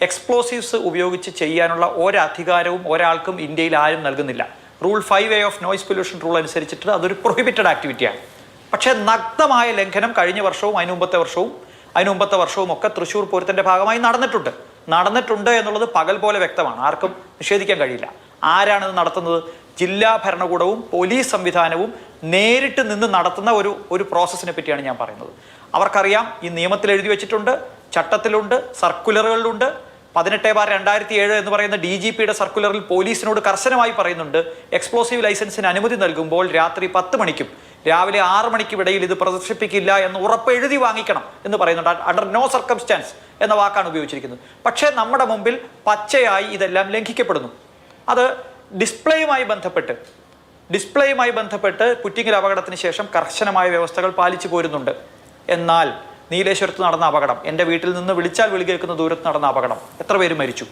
Speaker 5: എക്സ്പ്ലോസീവ്സ് ഉപയോഗിച്ച് ചെയ്യാനുള്ള ഒരധികാരവും ഒരാൾക്കും ഇന്ത്യയിൽ ആരും നൽകുന്നില്ല. Rule 5A of noise pollution rule അനുസരിച്ചിട്ട് അതൊരു പ്രൊഹിബിറ്റഡ് ആക്ടിവിറ്റിയാണ്. പക്ഷേ നഗ്നമായ ലംഘനം കഴിഞ്ഞ വർഷവും അതിനു മുമ്പത്തെ വർഷവും ഒക്കെ തൃശ്ശൂർ പൂരത്തിൻ്റെ ഭാഗമായി നടന്നിട്ടുണ്ട് എന്നുള്ളത് പകൽ പോലെ വ്യക്തമാണ്. ആർക്കും നിഷേധിക്കാൻ കഴിയില്ല. ആരാണിത് നടത്തുന്നത്? ജില്ലാ ഭരണകൂടവും പോലീസ് സംവിധാനവും നേരിട്ട് നിന്ന് നടത്തുന്ന ഒരു പ്രോസസ്സിനെ പറ്റിയാണ് ഞാൻ പറയുന്നത്. അവർക്കറിയാം, ഈ നിയമത്തിൽ എഴുതി വെച്ചിട്ടുണ്ട്, ചട്ടത്തിലുണ്ട്, സർക്കുലറുകളിലുണ്ട്. 18/2007 എന്ന് പറയുന്ന DGPയുടെ സർക്കുലറിൽ പോലീസിനോട് കർശനമായി പറയുന്നുണ്ട്, എക്സ്പ്ലോസീവ് ലൈസൻസിന് അനുമതി നൽകുമ്പോൾ രാത്രി 10 മണിക്കും രാവിലെ 6 മണിക്കും ഇടയിൽ ഇത് പ്രദർശിപ്പിക്കില്ല എന്ന് ഉറപ്പ് എഴുതി വാങ്ങിക്കണം എന്ന് പറയുന്നുണ്ട്. അണ്ടർ നോ സർക്കംസ്റ്റാൻസ് എന്ന വാക്കാണ് ഉപയോഗിച്ചിരിക്കുന്നത്. പക്ഷേ നമ്മുടെ മുമ്പിൽ പച്ചയായി ഇതെല്ലാം ലംഘിക്കപ്പെടുന്നു. അത് ഡിസ്പ്ലേയുമായി ബന്ധപ്പെട്ട് പുറ്റിങ്ങൽ അപകടത്തിന് ശേഷം കർശനമായ വ്യവസ്ഥകൾ പാലിച്ചു പോരുന്നുണ്ട്. എന്നാൽ നീലേശ്വരത്ത് നടന്ന അപകടം, എൻ്റെ വീട്ടിൽ നിന്ന് വിളിച്ചാൽ വിളി കേൾക്കുന്ന ദൂരത്ത് നടന്ന അപകടം, എത്ര പേര് മരിച്ചു?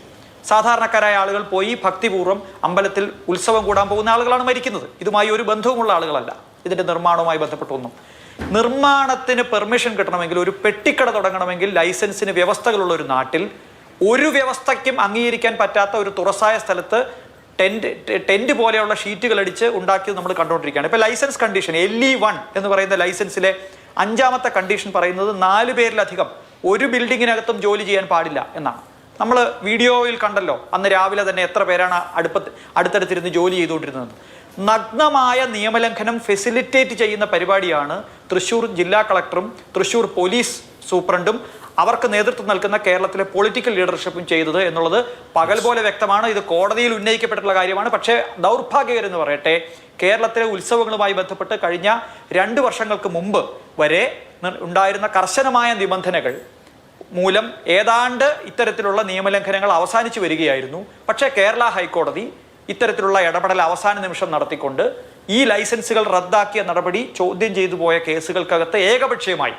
Speaker 5: സാധാരണക്കാരായ ആളുകൾ പോയി ഭക്തിപൂർവ്വം അമ്പലത്തിൽ ഉത്സവം കൂടാൻ പോകുന്ന ആളുകളാണ് മരിക്കുന്നത്. ഇതുമായി ഒരു ബന്ധവുമുള്ള ആളുകളല്ല. ഇതിൻ്റെ നിർമ്മാണവുമായി ബന്ധപ്പെട്ടൊന്നും. നിർമ്മാണത്തിന് പെർമിഷൻ കിട്ടണമെങ്കിൽ, ഒരു പെട്ടിക്കട തുടങ്ങണമെങ്കിൽ ലൈസൻസിന് വ്യവസ്ഥകളുള്ള ഒരു നാട്ടിൽ ഒരു വ്യവസ്ഥയ്ക്കും അംഗീകരിക്കാൻ പറ്റാത്ത ഒരു തുറസായ സ്ഥലത്ത് ടെന്റ് പോലെയുള്ള ഷീറ്റുകൾ അടിച്ച് ഉണ്ടാക്കിയത് നമ്മൾ കണ്ടുകൊണ്ടിരിക്കുകയാണ്. ഇപ്പോൾ ലൈസൻസ് കണ്ടീഷൻ LE1 എന്ന് പറയുന്ന ലൈസൻസിലെ 5ാമത്തെ കണ്ടീഷൻ പറയുന്നത് 4 പേരിലധികം ഒരു ബിൽഡിങ്ങിനകത്തും ജോലി ചെയ്യാൻ പാടില്ല എന്നാണ്. നമ്മൾ വീഡിയോയിൽ കണ്ടല്ലോ, അന്ന് രാവിലെ തന്നെ എത്ര പേരാണ് അടുത്തടുത്തിരുന്ന് ജോലി ചെയ്തുകൊണ്ടിരുന്നത്. നഗ്നമായ നിയമലംഘനം ഫെസിലിറ്റേറ്റ് ചെയ്യുന്ന പരിപാടിയാണ് തൃശ്ശൂർ ജില്ലാ കളക്ടറും തൃശ്ശൂർ പോലീസ് സൂപ്രണ്ടും അവർക്ക് നേതൃത്വം നൽകുന്ന കേരളത്തിലെ പൊളിറ്റിക്കൽ ലീഡർഷിപ്പും ചെയ്തത് എന്നുള്ളത് പകൽ പോലെ വ്യക്തമാണ്. ഇത് കോടതിയിൽ ഉന്നയിക്കപ്പെട്ടിട്ടുള്ള കാര്യമാണ്. പക്ഷേ ദൗർഭാഗ്യകരെന്ന് പറയട്ടെ, കേരളത്തിലെ ഉത്സവങ്ങളുമായി ബന്ധപ്പെട്ട് കഴിഞ്ഞ 2 വർഷങ്ങൾക്ക് മുമ്പ് വരെ ഉണ്ടായിരുന്ന കർശനമായ നിബന്ധനകൾ മൂലം ഏതാണ്ട് ഇത്തരത്തിലുള്ള നിയമലംഘനങ്ങൾ അവസാനിച്ചു വരികയായിരുന്നു. പക്ഷേ കേരള ഹൈക്കോടതി ഇത്തരത്തിലുള്ള ഇടപെടൽ അവസാന നിമിഷം നടത്തിക്കൊണ്ട് ഈ ലൈസൻസുകൾ റദ്ദാക്കിയ നടപടി ചോദ്യം ചെയ്തു പോയ കേസുകൾക്കകത്ത് ഏകപക്ഷീയമായി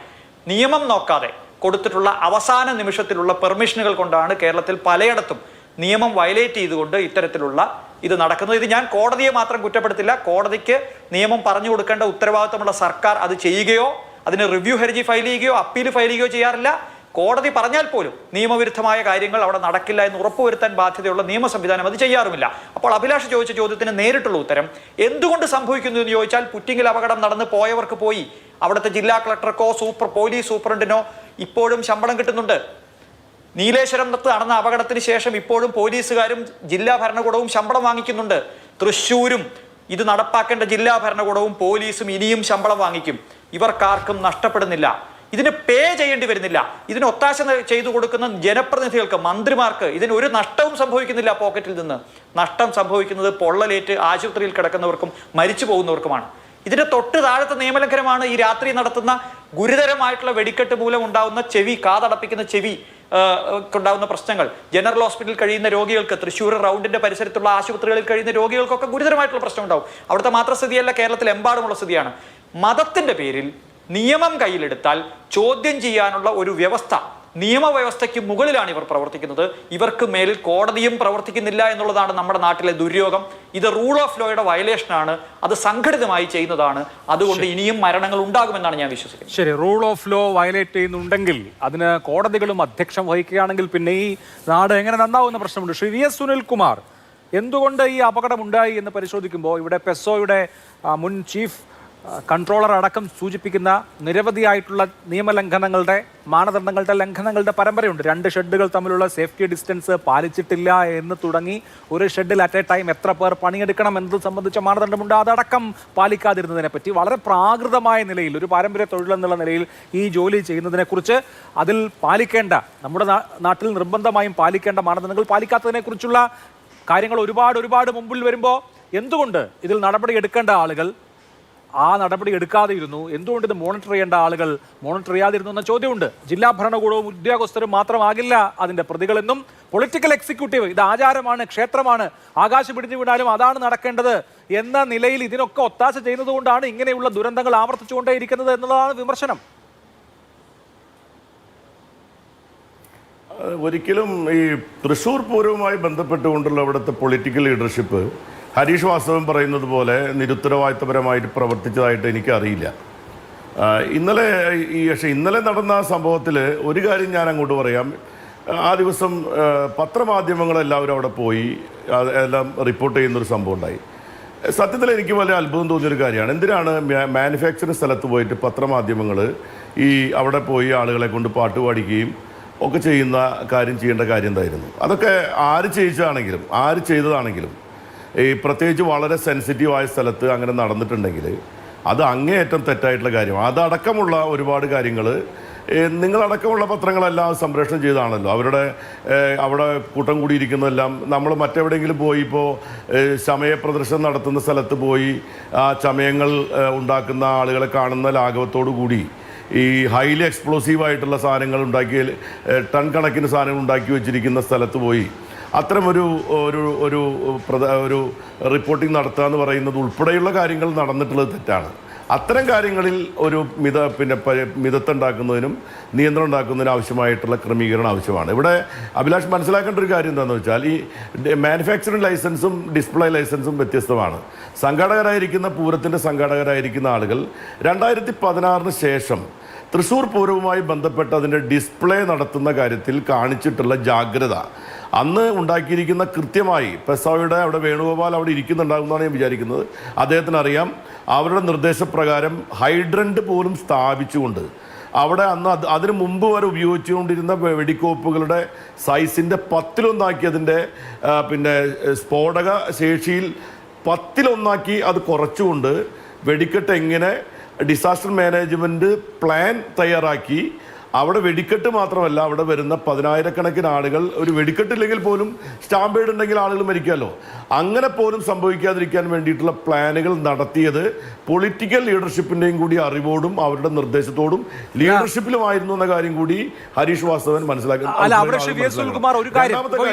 Speaker 5: നിയമം നോക്കാതെ കൊടുത്തിട്ടുള്ള അവസാന നിമിഷത്തിലുള്ള പെർമിഷനുകൾ കൊണ്ടാണ് കേരളത്തിൽ പലയിടത്തും നിയമം വയലേറ്റ് ചെയ്തുകൊണ്ട് ഇത്തരത്തിലുള്ള ഇത് നടക്കുന്നത്. ഇത് ഞാൻ കോടതിയെ മാത്രം കുറ്റപ്പെടുത്തില്ല. കോടതിക്ക് നിയമം പറഞ്ഞു കൊടുക്കേണ്ട ഉത്തരവാദിത്തമുള്ള സർക്കാർ അത് ചെയ്യുകയോ അതിന് റിവ്യൂ ഹർജി ഫയൽ ചെയ്യുകയോ അപ്പീൽ ഫയൽ ചെയ്യുകയോ ചെയ്യാറില്ല. കോടതി പറഞ്ഞാൽ പോലും നിയമവിരുദ്ധമായ കാര്യങ്ങൾ അവിടെ നടക്കില്ല എന്ന് ഉറപ്പുവരുത്താൻ ബാധ്യതയുള്ള നിയമ സംവിധാനം അത് ചെയ്യാറുമില്ല. അപ്പോൾ അഭിലാഷ് ചോദിച്ച ചോദ്യത്തിന് നേരിട്ടുള്ള ഉത്തരം എന്തുകൊണ്ട് സംഭവിക്കുന്നു എന്ന് ചോദിച്ചാൽ, പുറ്റിങ്ങൽ അപകടം നടന്ന് പോയവർക്ക് പോയി അവിടുത്തെ ജില്ലാ കളക്ടർക്കോ പോലീസ് സൂപ്രണ്ടിനോ ഇപ്പോഴും ശമ്പളം കിട്ടുന്നുണ്ട്. നീലേശ്വരത്ത് നടന്ന അപകടത്തിന് ശേഷം ഇപ്പോഴും പോലീസുകാരും ജില്ലാ ഭരണകൂടവും ശമ്പളം വാങ്ങിക്കുന്നുണ്ട്. തൃശ്ശൂരും ഇത് നടപ്പാക്കേണ്ട ജില്ലാ ഭരണകൂടവും പോലീസും ഇനിയും ശമ്പളം വാങ്ങിക്കും. ഇവർക്കാർക്കും നഷ്ടപ്പെടുന്നില്ല. ഇതിന് പേ ചെയ്യേണ്ടി വരുന്നില്ല. ഇതിന് ഒത്താശ ചെയ്തു കൊടുക്കുന്ന ജനപ്രതിനിധികൾക്ക്, മന്ത്രിമാർക്ക് ഇതിന് ഒരു നഷ്ടവും സംഭവിക്കുന്നില്ല. പോക്കറ്റിൽ നിന്ന് നഷ്ടം സംഭവിക്കുന്നത് പൊള്ളലേറ്റ് ആശുപത്രിയിൽ കിടക്കുന്നവർക്കും മരിച്ചു പോകുന്നവർക്കുമാണ്. ഇതിന്റെ തൊട്ട് താഴത്തെ നിയമലംഘനമാണ് ഈ രാത്രി നടത്തുന്ന ഗുരുതരമായിട്ടുള്ള വെടിക്കെട്ട് മൂലം ഉണ്ടാകുന്ന കാതടപ്പിക്കുന്ന ചെവി ഉണ്ടാകുന്ന പ്രശ്നങ്ങൾ. ജനറൽ ഹോസ്പിറ്റലിൽ കഴിയുന്ന രോഗികൾക്ക്, തൃശ്ശൂർ റൗണ്ടിന്റെ പരിസരത്തുള്ള ആശുപത്രികളിൽ കഴിയുന്ന രോഗികൾക്കൊക്കെ ഗുരുതരമായിട്ടുള്ള പ്രശ്നം ഉണ്ടാവും. അവിടുത്തെ മാത്രം സ്ഥിതിയല്ല, കേരളത്തിലെമ്പാടുമുള്ള സ്ഥിതിയാണ്. മതത്തിന്റെ പേരിൽ നിയമം കയ്യിലെടുത്താൽ ചോദ്യം ചെയ്യാനുള്ള ഒരു വ്യവസ്ഥ നിയമവ്യവസ്ഥയ്ക്ക് മുകളിലാണ് ഇവർ പ്രവർത്തിക്കുന്നത്. ഇവർക്ക് മേലിൽ കോടതിയും പ്രവർത്തിക്കുന്നില്ല എന്നുള്ളതാണ് നമ്മുടെ നാട്ടിലെ ദുര്യോഗം. ഇത് റൂൾ ഓഫ് ലോയുടെ വയലേഷനാണ്. അത് സംഘടിതമായി ചെയ്യുന്നതാണ്. അതുകൊണ്ട് ഇനിയും മരണങ്ങൾ ഉണ്ടാകുമെന്നാണ് ഞാൻ വിശ്വസിക്കുന്നത്.
Speaker 1: ശരി, റൂൾ ഓഫ് ലോ വയലേറ്റ് ചെയ്യുന്നുണ്ടെങ്കിൽ അതിന് കോടതികളും അധ്യക്ഷം വഹിക്കുകയാണെങ്കിൽ പിന്നെ ഈ നാട് എങ്ങനെ നന്നാവുന്ന പ്രശ്നമുണ്ട്. ശ്രീ വി എസ് സുനിൽകുമാർ, എന്തുകൊണ്ട് ഈ അപകടം ഉണ്ടായി എന്ന് പരിശോധിക്കുമ്പോൾ ഇവിടെ പെസോയുടെ മുൻ ചീഫ് കൺട്രോളർ അടക്കം സൂചിപ്പിക്കുന്ന നിരവധിയായിട്ടുള്ള നിയമലംഘനങ്ങളുടെ മാനദണ്ഡങ്ങളുടെ ലംഘനങ്ങളുടെ പരമ്പരയുണ്ട്. 2 ഷെഡുകൾ തമ്മിലുള്ള സേഫ്റ്റി ഡിസ്റ്റൻസ് പാലിച്ചിട്ടില്ല എന്ന് തുടങ്ങി ഒരു ഷെഡിൽ അറ്റ് എ ടൈം എത്ര പേർ പണിയെടുക്കണം എന്നത് സംബന്ധിച്ച മാനദണ്ഡമുണ്ട്. അതടക്കം പാലിക്കാതിരുന്നതിനെ പറ്റി വളരെ പ്രാകൃതമായ നിലയിൽ ഒരു പാരമ്പര്യ തൊഴിലെന്നുള്ള നിലയിൽ ഈ ജോലി ചെയ്യുന്നതിനെക്കുറിച്ച് അതിൽ പാലിക്കേണ്ട, നമ്മുടെ നാട്ടിൽ നിർബന്ധമായും പാലിക്കേണ്ട മാനദണ്ഡങ്ങൾ പാലിക്കാത്തതിനെക്കുറിച്ചുള്ള കാര്യങ്ങൾ ഒരുപാട് മുമ്പിൽ വരുമ്പോൾ എന്തുകൊണ്ട് ഇതിൽ നടപടി എടുക്കേണ്ട ആളുകൾ ആ നടപടി എടുക്കാതെ ഇരുന്നു? എന്തുകൊണ്ട് ഇത് മോണിറ്റർ ചെയ്യേണ്ട ആളുകൾ മോണിറ്റർ ചെയ്യാതിരുന്നു എന്ന ചോദ്യമുണ്ട്. ജില്ലാ ഭരണകൂടവും ഉദ്യോഗസ്ഥരും മാത്രമാകില്ല അതിൻ്റെ പ്രതികളെന്നും പൊളിറ്റിക്കൽ എക്സിക്യൂട്ടീവ്, ഇത് ആചാരമാണ്, ക്ഷേത്രമാണ്, ആകാശം പിടിഞ്ഞു വീണാലും അതാണ് നടക്കേണ്ടത് എന്ന നിലയിൽ ഇതിനൊക്കെ ഒത്താശ ചെയ്യുന്നത് കൊണ്ടാണ് ഇങ്ങനെയുള്ള ദുരന്തങ്ങൾ ആവർത്തിച്ചുകൊണ്ടേയിരിക്കുന്നത് എന്നുള്ളതാണ് വിമർശനം.
Speaker 6: ഒരിക്കലും ഈ തൃശ്ശൂർ പൂരവുമായി ബന്ധപ്പെട്ടുകൊണ്ടുള്ള ഇവിടുത്തെ പൊളിറ്റിക്കൽ ലീഡർഷിപ്പ് ഹരീഷ് വാസവൻ പറയുന്നത് പോലെ നിരുത്തരവാദിത്തപരമായിട്ട് പ്രവർത്തിച്ചതായിട്ട് എനിക്കറിയില്ല. ഇന്നലെ നടന്ന സംഭവത്തിൽ ഒരു കാര്യം ഞാൻ അങ്ങോട്ട് പറയാം. ആ ദിവസം പത്രമാധ്യമങ്ങളെല്ലാവരും അവിടെ പോയി എല്ലാം റിപ്പോർട്ട് ചെയ്യുന്നൊരു സംഭവം ഉണ്ടായി. സത്യത്തിൽ എനിക്ക് വലിയ അത്ഭുതം തോന്നിയൊരു കാര്യമാണ്. എന്തിനാണ് മാനുഫാക്ചറിങ് സ്ഥലത്ത് പോയിട്ട് പത്രമാധ്യമങ്ങൾ അവിടെ പോയി ആളുകളെ കൊണ്ട് പാട്ട് പാടിക്കുകയും ഒക്കെ ചെയ്യേണ്ട കാര്യം എന്തായിരുന്നു? അതൊക്കെ ആര് ചെയ്തതാണെങ്കിലും പ്രത്യേകിച്ച് വളരെ സെൻസിറ്റീവായ സ്ഥലത്ത് അങ്ങനെ നടന്നിട്ടുണ്ടെങ്കിൽ അത് അങ്ങേയറ്റം തെറ്റായിട്ടുള്ള കാര്യമാണ്. അതടക്കമുള്ള ഒരുപാട് കാര്യങ്ങൾ നിങ്ങളടക്കമുള്ള പത്രങ്ങളെല്ലാം സംപ്രേഷണം ചെയ്താണല്ലോ. അവിടെ കൂട്ടം കൂടിയിരിക്കുന്നതെല്ലാം നമ്മൾ മറ്റെവിടെയെങ്കിലും പോയി ഇപ്പോൾ ചമയ പ്രദർശനം നടത്തുന്ന സ്ഥലത്ത് പോയി ആ ചമയങ്ങൾ ഉണ്ടാക്കുന്ന ആളുകളെ കാണുന്ന ലാഘവത്തോടു കൂടി ഈ ഹൈലി എക്സ്പ്ലോസീവായിട്ടുള്ള സാധനങ്ങൾ ടൺ കണക്കിന് സാധനങ്ങൾ ഉണ്ടാക്കി വെച്ചിരിക്കുന്ന സ്ഥലത്ത് പോയി അത്തരമൊരു ഒരു റിപ്പോർട്ടിംഗ് നടത്തുക എന്ന് പറയുന്നത് ഉൾപ്പെടെയുള്ള കാര്യങ്ങൾ നടന്നിട്ടുള്ളത് തെറ്റാണ്. അത്തരം കാര്യങ്ങളിൽ ഒരു മിതത്വം ഉണ്ടാക്കുന്നതിനും നിയന്ത്രണം ഉണ്ടാക്കുന്നതിനും ആവശ്യമായിട്ടുള്ള ക്രമീകരണം ആവശ്യമാണ്. ഇവിടെ അഭിലാഷ് മനസ്സിലാക്കേണ്ട ഒരു കാര്യം എന്താണെന്ന് വെച്ചാൽ ഈ മാനുഫാക്ചറിങ് ലൈസൻസും ഡിസ്പ്ലേ ലൈസൻസും വ്യത്യസ്തമാണ്. പൂരത്തിൻ്റെ സംഘാടകരായിരിക്കുന്ന ആളുകൾ 2016 ശേഷം തൃശ്ശൂർ പൂരവുമായി ബന്ധപ്പെട്ട് അതിൻ്റെ ഡിസ്പ്ലേ നടത്തുന്ന കാര്യത്തിൽ കാണിച്ചിട്ടുള്ള ജാഗ്രത അന്ന് ഉണ്ടാക്കിയിരിക്കുന്ന കൃത്യമായി പെസോയുടെ അവിടെ വേണുഗോപാൽ അവിടെ ഇരിക്കുന്നുണ്ടാകുമെന്നാണ് ഞാൻ വിചാരിക്കുന്നത്. അദ്ദേഹത്തിന് അറിയാം. അവരുടെ നിർദ്ദേശപ്രകാരം ഹൈഡ്രൻ്റ് പോലും സ്ഥാപിച്ചുകൊണ്ട് അവിടെ അതിന് മുമ്പ് വരെ ഉപയോഗിച്ചുകൊണ്ടിരുന്ന വെടിക്കോപ്പുകളുടെ സൈസിൻ്റെ 10-1 അതിൻ്റെ സ്ഫോടക ശേഷിയിൽ 10-1 അത് കുറച്ചുകൊണ്ട് വെടിക്കെട്ട് എങ്ങനെ ഡിസാസ്റ്റർ മാനേജ്മെൻറ്റ് പ്ലാൻ തയ്യാറാക്കി അവിടെ വെടിക്കെട്ട് മാത്രമല്ല അവിടെ വരുന്ന 10,000-കണക്കിന് ആളുകൾ ഒരു വെടിക്കെട്ടില്ലെങ്കിൽ പോലും സ്റ്റാമ്പേഡ് ഉണ്ടെങ്കിൽ ആളുകൾ മരിക്കാമല്ലോ. അങ്ങനെ പോലും സംഭവിക്കാതിരിക്കാൻ വേണ്ടിയിട്ടുള്ള പ്ലാനുകൾ നടത്തിയത് പൊളിറ്റിക്കൽ ലീഡർഷിപ്പിൻ്റെയും കൂടി അറിവോടും അവരുടെ നിർദ്ദേശത്തോടും ലീഡർഷിപ്പിലുമായിരുന്നു എന്ന കാര്യം കൂടി ഹരീഷ് വാസവൻ മനസ്സിലാക്കി.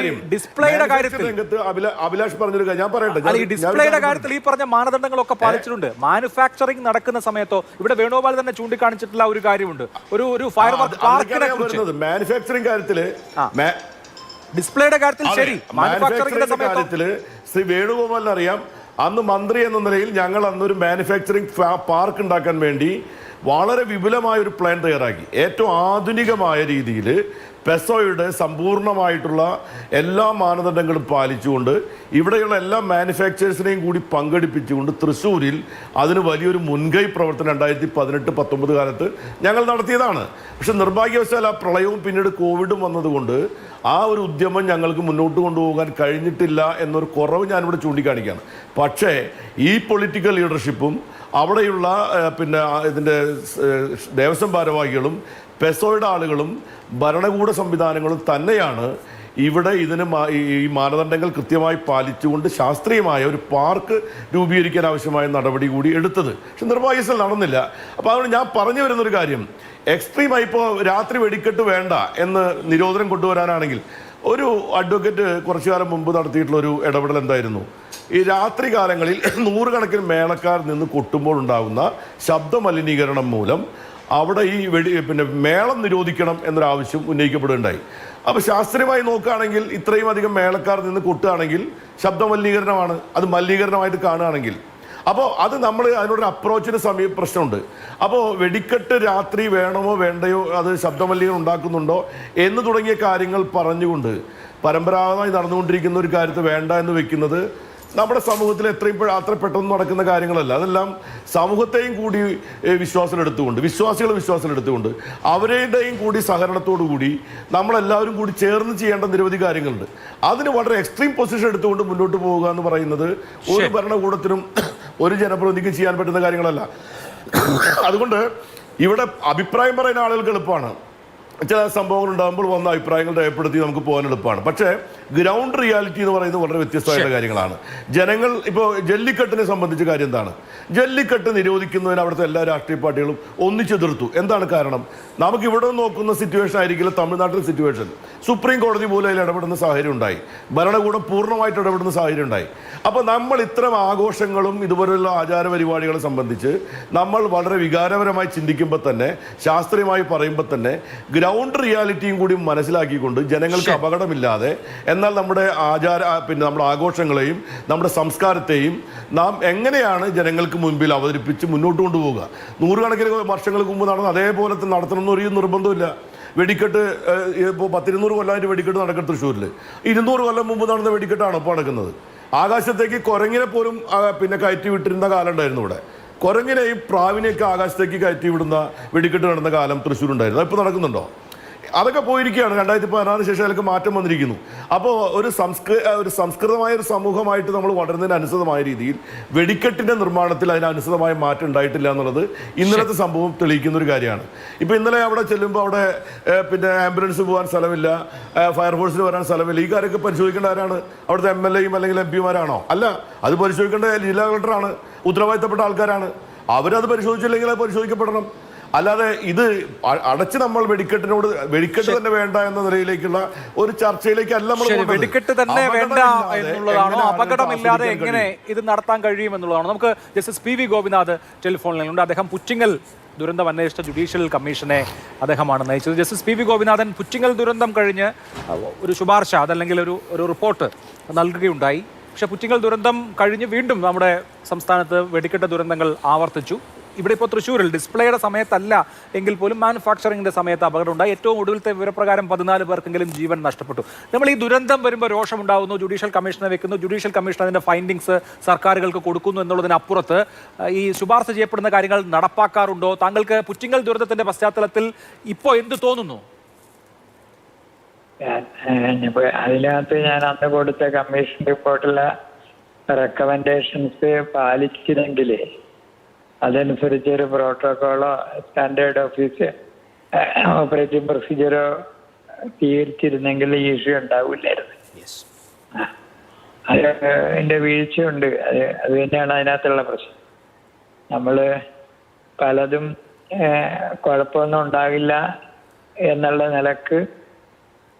Speaker 6: അഭിലാഷ് പറഞ്ഞൊരു കാര്യം ഞാൻ പറയട്ടെ.
Speaker 1: ഡിസ്പ്ലേയുടെ കാര്യത്തിൽ ഈ പറഞ്ഞ മാനദണ്ഡങ്ങളൊക്കെ പാലിച്ചിട്ടുണ്ട്. മാനുഫാക്ചറിംഗ് നടക്കുന്ന സമയത്തോ ഇവിടെ വേണുഗോപാൽ തന്നെ ചൂണ്ടിക്കാണിച്ചിട്ടുള്ള ഒരു കാര്യമുണ്ട്. ഒരു ഫയർ
Speaker 6: മാനുഫാക്ചറിംഗ് കാര്യത്തില്
Speaker 1: ഡിസ്പ്ലേയുടെ കാര്യത്തിൽ ശരി,
Speaker 6: കാര്യത്തില് ശ്രീ വേണുഗോപാലിന് അറിയാം. അന്ന് മന്ത്രി എന്ന നിലയിൽ ഞങ്ങൾ അന്നൊരു മാനുഫാക്ചറിംഗ് പാർക്ക് ഉണ്ടാക്കാൻ വേണ്ടി വളരെ വിപുലമായ ഒരു പ്ലാൻ തയ്യാറാക്കി. ഏറ്റവും ആധുനികമായ രീതിയിൽ പെസോയുടെ സമ്പൂർണ്ണമായിട്ടുള്ള എല്ലാ മാനദണ്ഡങ്ങളും പാലിച്ചുകൊണ്ട് ഇവിടെയുള്ള എല്ലാ മാനുഫാക്ചേഴ്സിനെയും കൂടി പങ്കെടുപ്പിച്ചുകൊണ്ട് തൃശ്ശൂരിൽ അതിന് വലിയൊരു മുൻകൈ പ്രവർത്തനം 2018-19 കാലത്ത് ഞങ്ങൾ നടത്തിയതാണ്. പക്ഷെ നിർഭാഗ്യവശാൽ ആ പ്രളയവും പിന്നീട് കോവിഡും വന്നതുകൊണ്ട് ആ ഒരു ഉദ്യമം ഞങ്ങൾക്ക് മുന്നോട്ട് കൊണ്ടുപോകാൻ കഴിഞ്ഞിട്ടില്ല എന്നൊരു കുറവ് ഞാനിവിടെ ചൂണ്ടിക്കാണിക്കുകയാണ്. പക്ഷേ ഈ പൊളിറ്റിക്കൽ ലീഡർഷിപ്പും അവിടെയുള്ള ഇതിൻ്റെ ദേവസ്വം ഭാരവാഹികളും പെസോയുടെ ആളുകളും ഭരണകൂട സംവിധാനങ്ങളും തന്നെയാണ് ഇവിടെ ഈ മാനദണ്ഡങ്ങൾ കൃത്യമായി പാലിച്ചുകൊണ്ട് ശാസ്ത്രീയമായ ഒരു പാർക്ക് രൂപീകരിക്കാൻ ആവശ്യമായ നടപടി കൂടി എടുത്തത്. പക്ഷെ നിർഭാഗ്യവശാൽ നടന്നില്ല. അപ്പോൾ അതുകൊണ്ട് ഞാൻ പറഞ്ഞു വരുന്നൊരു കാര്യം, എക്സ്ട്രീമായി ഇപ്പോൾ രാത്രി വെടിക്കെട്ട് വേണ്ട എന്ന് നിരോധനം കൊണ്ടുവരാനാണെങ്കിൽ ഒരു അഡ്വക്കേറ്റ് കുറച്ചു കാലം മുമ്പ് നടത്തിയിട്ടുള്ള ഒരു ഇടപെടൽ എന്തായിരുന്നു? ഈ രാത്രി കാലങ്ങളിൽ 100 കണക്കിന് മേളക്കാർ നിന്ന് കൊട്ടുമ്പോൾ ഉണ്ടാകുന്ന ശബ്ദ മലിനീകരണം മൂലം അവിടെ ഈ മേളം നിരോധിക്കണം എന്നൊരാവശ്യം ഉന്നയിക്കപ്പെടുകയുണ്ടായി. അപ്പോൾ ശാസ്ത്രീയമായി നോക്കുകയാണെങ്കിൽ ഇത്രയും അധികം മേളക്കാർ നിന്ന് കൊട്ടുകയാണെങ്കിൽ ശബ്ദമലിനീകരണമാണ്, അത് മലിനീകരണമായിട്ട് കാണുകയാണെങ്കിൽ അപ്പോൾ അത് നമ്മൾ അതിനോടൊരു അപ്രോച്ചിന് പ്രശ്നമുണ്ട്. അപ്പോൾ വെടിക്കെട്ട് രാത്രി വേണമോ വേണ്ടയോ, അത് ശബ്ദമലിനീകരണം ഉണ്ടാക്കുന്നുണ്ടോ എന്ന് തുടങ്ങിയ കാര്യങ്ങൾ പറഞ്ഞുകൊണ്ട് പരമ്പരാഗതമായി നടന്നുകൊണ്ടിരിക്കുന്ന ഒരു കാര്യത്തെ വേണ്ട എന്ന് വെക്കുന്നത് നമ്മുടെ സമൂഹത്തിൽ അത്ര പെട്ടെന്ന് നടക്കുന്ന കാര്യങ്ങളല്ല. അതെല്ലാം സമൂഹത്തെയും കൂടി വിശ്വാസികളെടുത്തുകൊണ്ട് അവരുടെയും കൂടി സഹകരണത്തോടു കൂടി നമ്മളെല്ലാവരും കൂടി ചേർന്ന് ചെയ്യേണ്ട നിരവധി കാര്യങ്ങളുണ്ട്. അതിന് വളരെ എക്സ്ട്രീം പൊസിഷൻ എടുത്തുകൊണ്ട് മുന്നോട്ട് പോവുക എന്ന് പറയുന്നത് ഒരു ഭരണകൂടത്തിനും ഒരു ജനപ്രതിനിധിക്കും ചെയ്യാൻ പറ്റുന്ന കാര്യങ്ങളല്ല. അതുകൊണ്ട് ഇവിടെ അഭിപ്രായം പറയുന്ന ആളുകൾക്ക് എളുപ്പമാണ്, ചില സംഭവങ്ങൾ ഉണ്ടാകുമ്പോൾ വന്ന അഭിപ്രായങ്ങൾ രേഖപ്പെടുത്തി നമുക്ക് പോകാൻ എളുപ്പമാണ്. പക്ഷേ ഗ്രൗണ്ട് റിയാലിറ്റി എന്ന് പറയുന്നത് വളരെ വ്യത്യസ്തമായിട്ടുള്ള കാര്യങ്ങളാണ്. ജനങ്ങൾ ഇപ്പോൾ ജല്ലിക്കെട്ടിനെ സംബന്ധിച്ച കാര്യം എന്താണ്? ജല്ലിക്കെട്ട് നിരോധിക്കുന്നതിന് അവിടുത്തെ എല്ലാ രാഷ്ട്രീയ പാർട്ടികളും ഒന്നിച്ചെതിർത്തു. എന്താണ് കാരണം? നമുക്ക് ഇവിടെ നോക്കുന്ന സിറ്റുവേഷൻ ആയിരിക്കില്ല തമിഴ്നാട്ടിലെ സിറ്റുവേഷൻ. സുപ്രീം കോടതി പോലും അതിൽ ഇടപെടുന്ന സാഹചര്യം ഉണ്ടായി, ഭരണകൂടം പൂർണ്ണമായിട്ട് ഇടപെടുന്ന സാഹചര്യം ഉണ്ടായി. അപ്പോൾ നമ്മൾ ഇത്തരം ആഘോഷങ്ങളും ഇതുപോലുള്ള ആചാര പരിപാടികളെ സംബന്ധിച്ച് നമ്മൾ വളരെ വികാരപരമായി ചിന്തിക്കുമ്പോൾ തന്നെ, ശാസ്ത്രീയമായി പറയുമ്പോൾ തന്നെ ഗ്രൗണ്ട് റിയാലിറ്റിയും കൂടി മനസ്സിലാക്കിക്കൊണ്ട് ജനങ്ങൾക്ക് അപകടമില്ലാതെ എന്നാൽ നമ്മുടെ നമ്മുടെ ആഘോഷങ്ങളെയും നമ്മുടെ സംസ്കാരത്തെയും നാം എങ്ങനെയാണ് ജനങ്ങൾക്ക് മുൻപിൽ അവതരിപ്പിച്ച് മുന്നോട്ട് കൊണ്ടുപോവുക. നൂറുകണക്കിന് വർഷങ്ങൾക്ക് മുമ്പ് നടന്ന അതേപോലെ നടത്തണമെന്നൊരു നിർബന്ധമില്ല. വെടിക്കെട്ട് ഇപ്പോൾ 10-200 കൊല്ലമായിട്ട് വെടിക്കെട്ട് നടക്കുന്നത് തൃശ്ശൂരിൽ 200 കൊല്ലം മുമ്പ് നടന്ന വെടിക്കെട്ടാണ് ഇപ്പോൾ നടക്കുന്നത്. ആകാശത്തേക്ക് കുരങ്ങിനെ പോലും കയറ്റി വിട്ടിരുന്ന കാലം ഉണ്ടായിരുന്നു ഇവിടെ. കുരങ്ങിനെയും പ്രാവിനെയൊക്കെ ആകാശത്തേക്ക് കയറ്റി വിടുന്ന വെടിക്കെട്ട് നടന്ന കാലം തൃശ്ശൂരുണ്ടായിരുന്നു. അതിപ്പോൾ നടക്കുന്നുണ്ടോ? അതൊക്കെ പോയിരിക്കുകയാണ്. 2016 ശേഷം അതിലൊക്കെ മാറ്റം വന്നിരിക്കുന്നു. അപ്പോൾ ഒരു സംസ്കൃതമായ ഒരു സമൂഹമായിട്ട് നമ്മൾ വളരുന്നതിന് അനുസൃതമായ രീതിയിൽ വെടിക്കെട്ടിൻ്റെ നിർമ്മാണത്തിൽ അതിനനുസൃതമായ മാറ്റം ഉണ്ടായിട്ടില്ല എന്നുള്ളത് ഇന്നലത്തെ സംഭവം തെളിയിക്കുന്ന ഒരു കാര്യമാണ്. ഇപ്പോൾ ഇന്നലെ അവിടെ ചെല്ലുമ്പോൾ അവിടെ ആംബുലൻസ് പോകാൻ സ്ഥലമില്ല, ഫയർഫോഴ്സിന് വരാൻ സ്ഥലമില്ല. ഈ കാര്യമൊക്കെ പരിശോധിക്കേണ്ട ആരാണ്? അവിടുത്തെ MLAയും അല്ലെങ്കിൽ MP-മാരാണോ? അല്ല, അത് പരിശോധിക്കേണ്ട ജില്ലാ കളക്ടറാണ്, ഉത്തരവാദിത്തപ്പെട്ട ആൾക്കാരാണ്. അവരത് പരിശോധിച്ചില്ലെങ്കിൽ അത് പരിശോധിക്കപ്പെടണം. അല്ലാതെ ഇത് അടച്ച് നമ്മൾ വെടിക്കെട്ട് തന്നെ വേണ്ട എന്ന നിലയിലേക്കുള്ള ഒരു ചർച്ചയിലേക്ക് അല്ല നമ്മൾ.
Speaker 1: വെടിക്കെട്ട് തന്നെ വേണ്ട എന്നുള്ളതാണോ? അപകടമില്ലാതെ എങ്ങനെ ഇത് നടത്താൻ കഴിയുമെന്നുള്ളതാണോ? നമുക്ക് ജസ്റ്റിസ് PV ഗോപിനാഥ് ടെലിഫോണിലുണ്ട്. അദ്ദേഹം പുറ്റിങ്ങൽ ദുരന്തം അന്വേഷിച്ച ജുഡീഷ്യൽ കമ്മീഷനെ അദ്ദേഹമാണ് നയിച്ചത്. ജസ്റ്റിസ് PV ഗോപിനാഥൻ, പുറ്റിങ്ങൽ ദുരന്തം കഴിഞ്ഞ് ഒരു ശുപാർശ അതല്ലെങ്കിൽ ഒരു റിപ്പോർട്ട് നൽകുകയുണ്ടായി. പക്ഷേ പുറ്റിങ്ങൽ ദുരന്തം കഴിഞ്ഞ് വീണ്ടും നമ്മുടെ സംസ്ഥാനത്ത് വെടിക്കെട്ട് ദുരന്തങ്ങൾ ആവർത്തിച്ചു. ഇവിടെ ഇപ്പോൾ തൃശ്ശൂരിൽ ഡിസ്പ്ലേയുടെ സമയത്തല്ല എങ്കിൽ പോലും മാനുഫാക്ചറിങ്ങിൻ്റെ സമയത്ത് അപകടമുണ്ടായി. ഏറ്റവും ഒടുവിലത്തെ വിവരപ്രകാരം 14 പേർക്കെങ്കിലും ജീവൻ നഷ്ടപ്പെട്ടു. നമ്മൾ ഈ ദുരന്തം വരുമ്പോൾ രോഷമുണ്ടാകുന്നു, ജുഡീഷ്യൽ കമ്മീഷനെ വെക്കുന്നു, ജുഡീഷ്യൽ കമ്മീഷൻ അതിൻ്റെ ഫൈൻഡിങ്സ് സർക്കാരുകൾക്ക് കൊടുക്കുന്നു എന്നുള്ളതിനപ്പുറത്ത് ഈ ശുപാർശ ചെയ്യപ്പെടുന്ന കാര്യങ്ങൾ നടപ്പാക്കാറുണ്ടോ? താങ്കൾക്ക് പുറ്റിങ്ങൽ ദുരന്തത്തിൻ്റെ പശ്ചാത്തലത്തിൽ ഇപ്പോൾ എന്ത് തോന്നുന്നു?
Speaker 7: അതിനകത്ത് ഞാൻ അന്ന് കൊടുത്ത കമ്മീഷൻ റിപ്പോർട്ടിലെ റെക്കമെൻഡേഷൻസ് പാലിച്ചില്ലെങ്കിൽ അതനുസരിച്ച് ഒരു പ്രോട്ടോക്കോളോ സ്റ്റാൻഡേർഡ് ഓപ്പറേറ്റിംഗ് പ്രൊസീജിയറോ സ്വീകരിച്ചിരുന്നെങ്കിൽ ഈ ഇഷ്യൂ ഉണ്ടാവില്ലായിരുന്നു. അതിൻ്റെ വീഴ്ചയുണ്ട്. അത് തന്നെയാണ് അതിനകത്തുള്ള പ്രശ്നം. നമ്മൾ പലതും കുഴപ്പമൊന്നും ഉണ്ടാകില്ല എന്നുള്ള നിലക്ക്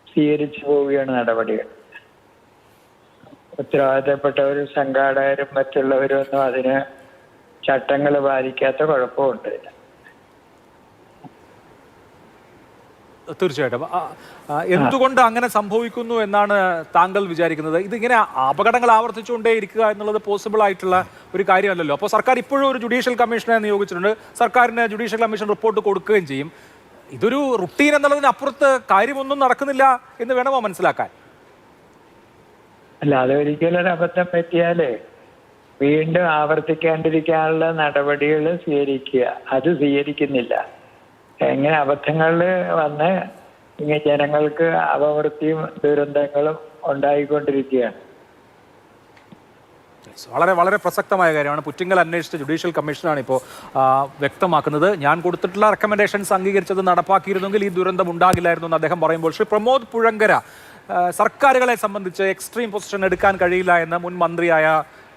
Speaker 7: സ്വീകരിച്ചു പോവുകയാണ് നടപടികൾ. ഉത്തരവാദിത്തപ്പെട്ടവരും സംഘാടകരും മറ്റുള്ളവരും ഒന്നും അതിന് ചട്ടങ്ങൾ പാലിക്കാത്ത കുഴപ്പമുണ്ട്.
Speaker 1: തീർച്ചയായിട്ടും. എന്തുകൊണ്ട് അങ്ങനെ സംഭവിക്കുന്നു എന്നാണ് താങ്കൾ വിചാരിക്കുന്നത്? ഇതിങ്ങനെ അപകടങ്ങൾ ആവർത്തിച്ചുകൊണ്ടേ ഇരിക്കുക എന്നുള്ളത് പോസിബിൾ ആയിട്ടുള്ള ഒരു കാര്യമല്ലല്ലോ. അപ്പോൾ സർക്കാർ ഇപ്പോഴും ഒരു ജുഡീഷ്യൽ കമ്മീഷനെ നിയോഗിച്ചിട്ടുണ്ട്. സർക്കാരിന് ജുഡീഷ്യൽ കമ്മീഷൻ റിപ്പോർട്ട് കൊടുക്കുകയും ചെയ്യും. ഇതൊരു റുട്ടീൻ എന്നുള്ളതിനപ്പുറത്ത് കാര്യമൊന്നും നടക്കുന്നില്ല എന്ന് വേണമോ മനസ്സിലാക്കാൻ?
Speaker 7: അല്ല, അതൊരിക്കലും ഒരു അബദ്ധം പറ്റിയാലേ വീണ്ടും ആവർത്തിക്കാണ്ടിരിക്കാനുള്ള നടപടികൾ സ്വീകരിക്കുക. അത് സ്വീകരിക്കുന്നില്ല. എങ്ങനെ അബദ്ധങ്ങളിൽ വന്ന് ഇങ്ങനെ ജനങ്ങൾക്ക് അപവൃത്തിയും ദുരന്തങ്ങളും ഉണ്ടായിക്കൊണ്ടിരിക്കുകയാണ്.
Speaker 1: വളരെ വളരെ പ്രസക്തമായ കാര്യമാണ്. പുറ്റിങ്ങൽ അന്വേഷിച്ച ജുഡീഷ്യൽ കമ്മീഷനാണ് ഇപ്പോൾ വ്യക്തമാക്കുന്നത്. ഞാൻ കൊടുത്തിട്ടുള്ള റെക്കമെൻഡേഷൻസ് അംഗീകരിച്ചത് നടപ്പാക്കിയിരുന്നെങ്കിൽ ഈ ദുരന്തം ഉണ്ടാകില്ലായിരുന്നു എന്ന് അദ്ദേഹം പറയുമ്പോൾ ശ്രീ പ്രമോദ് പുഴങ്കര, സർക്കാരുകളെ സംബന്ധിച്ച് എക്സ്ട്രീം പൊസിഷൻ എടുക്കാൻ കഴിയില്ല എന്ന് മുൻ മന്ത്രിയായ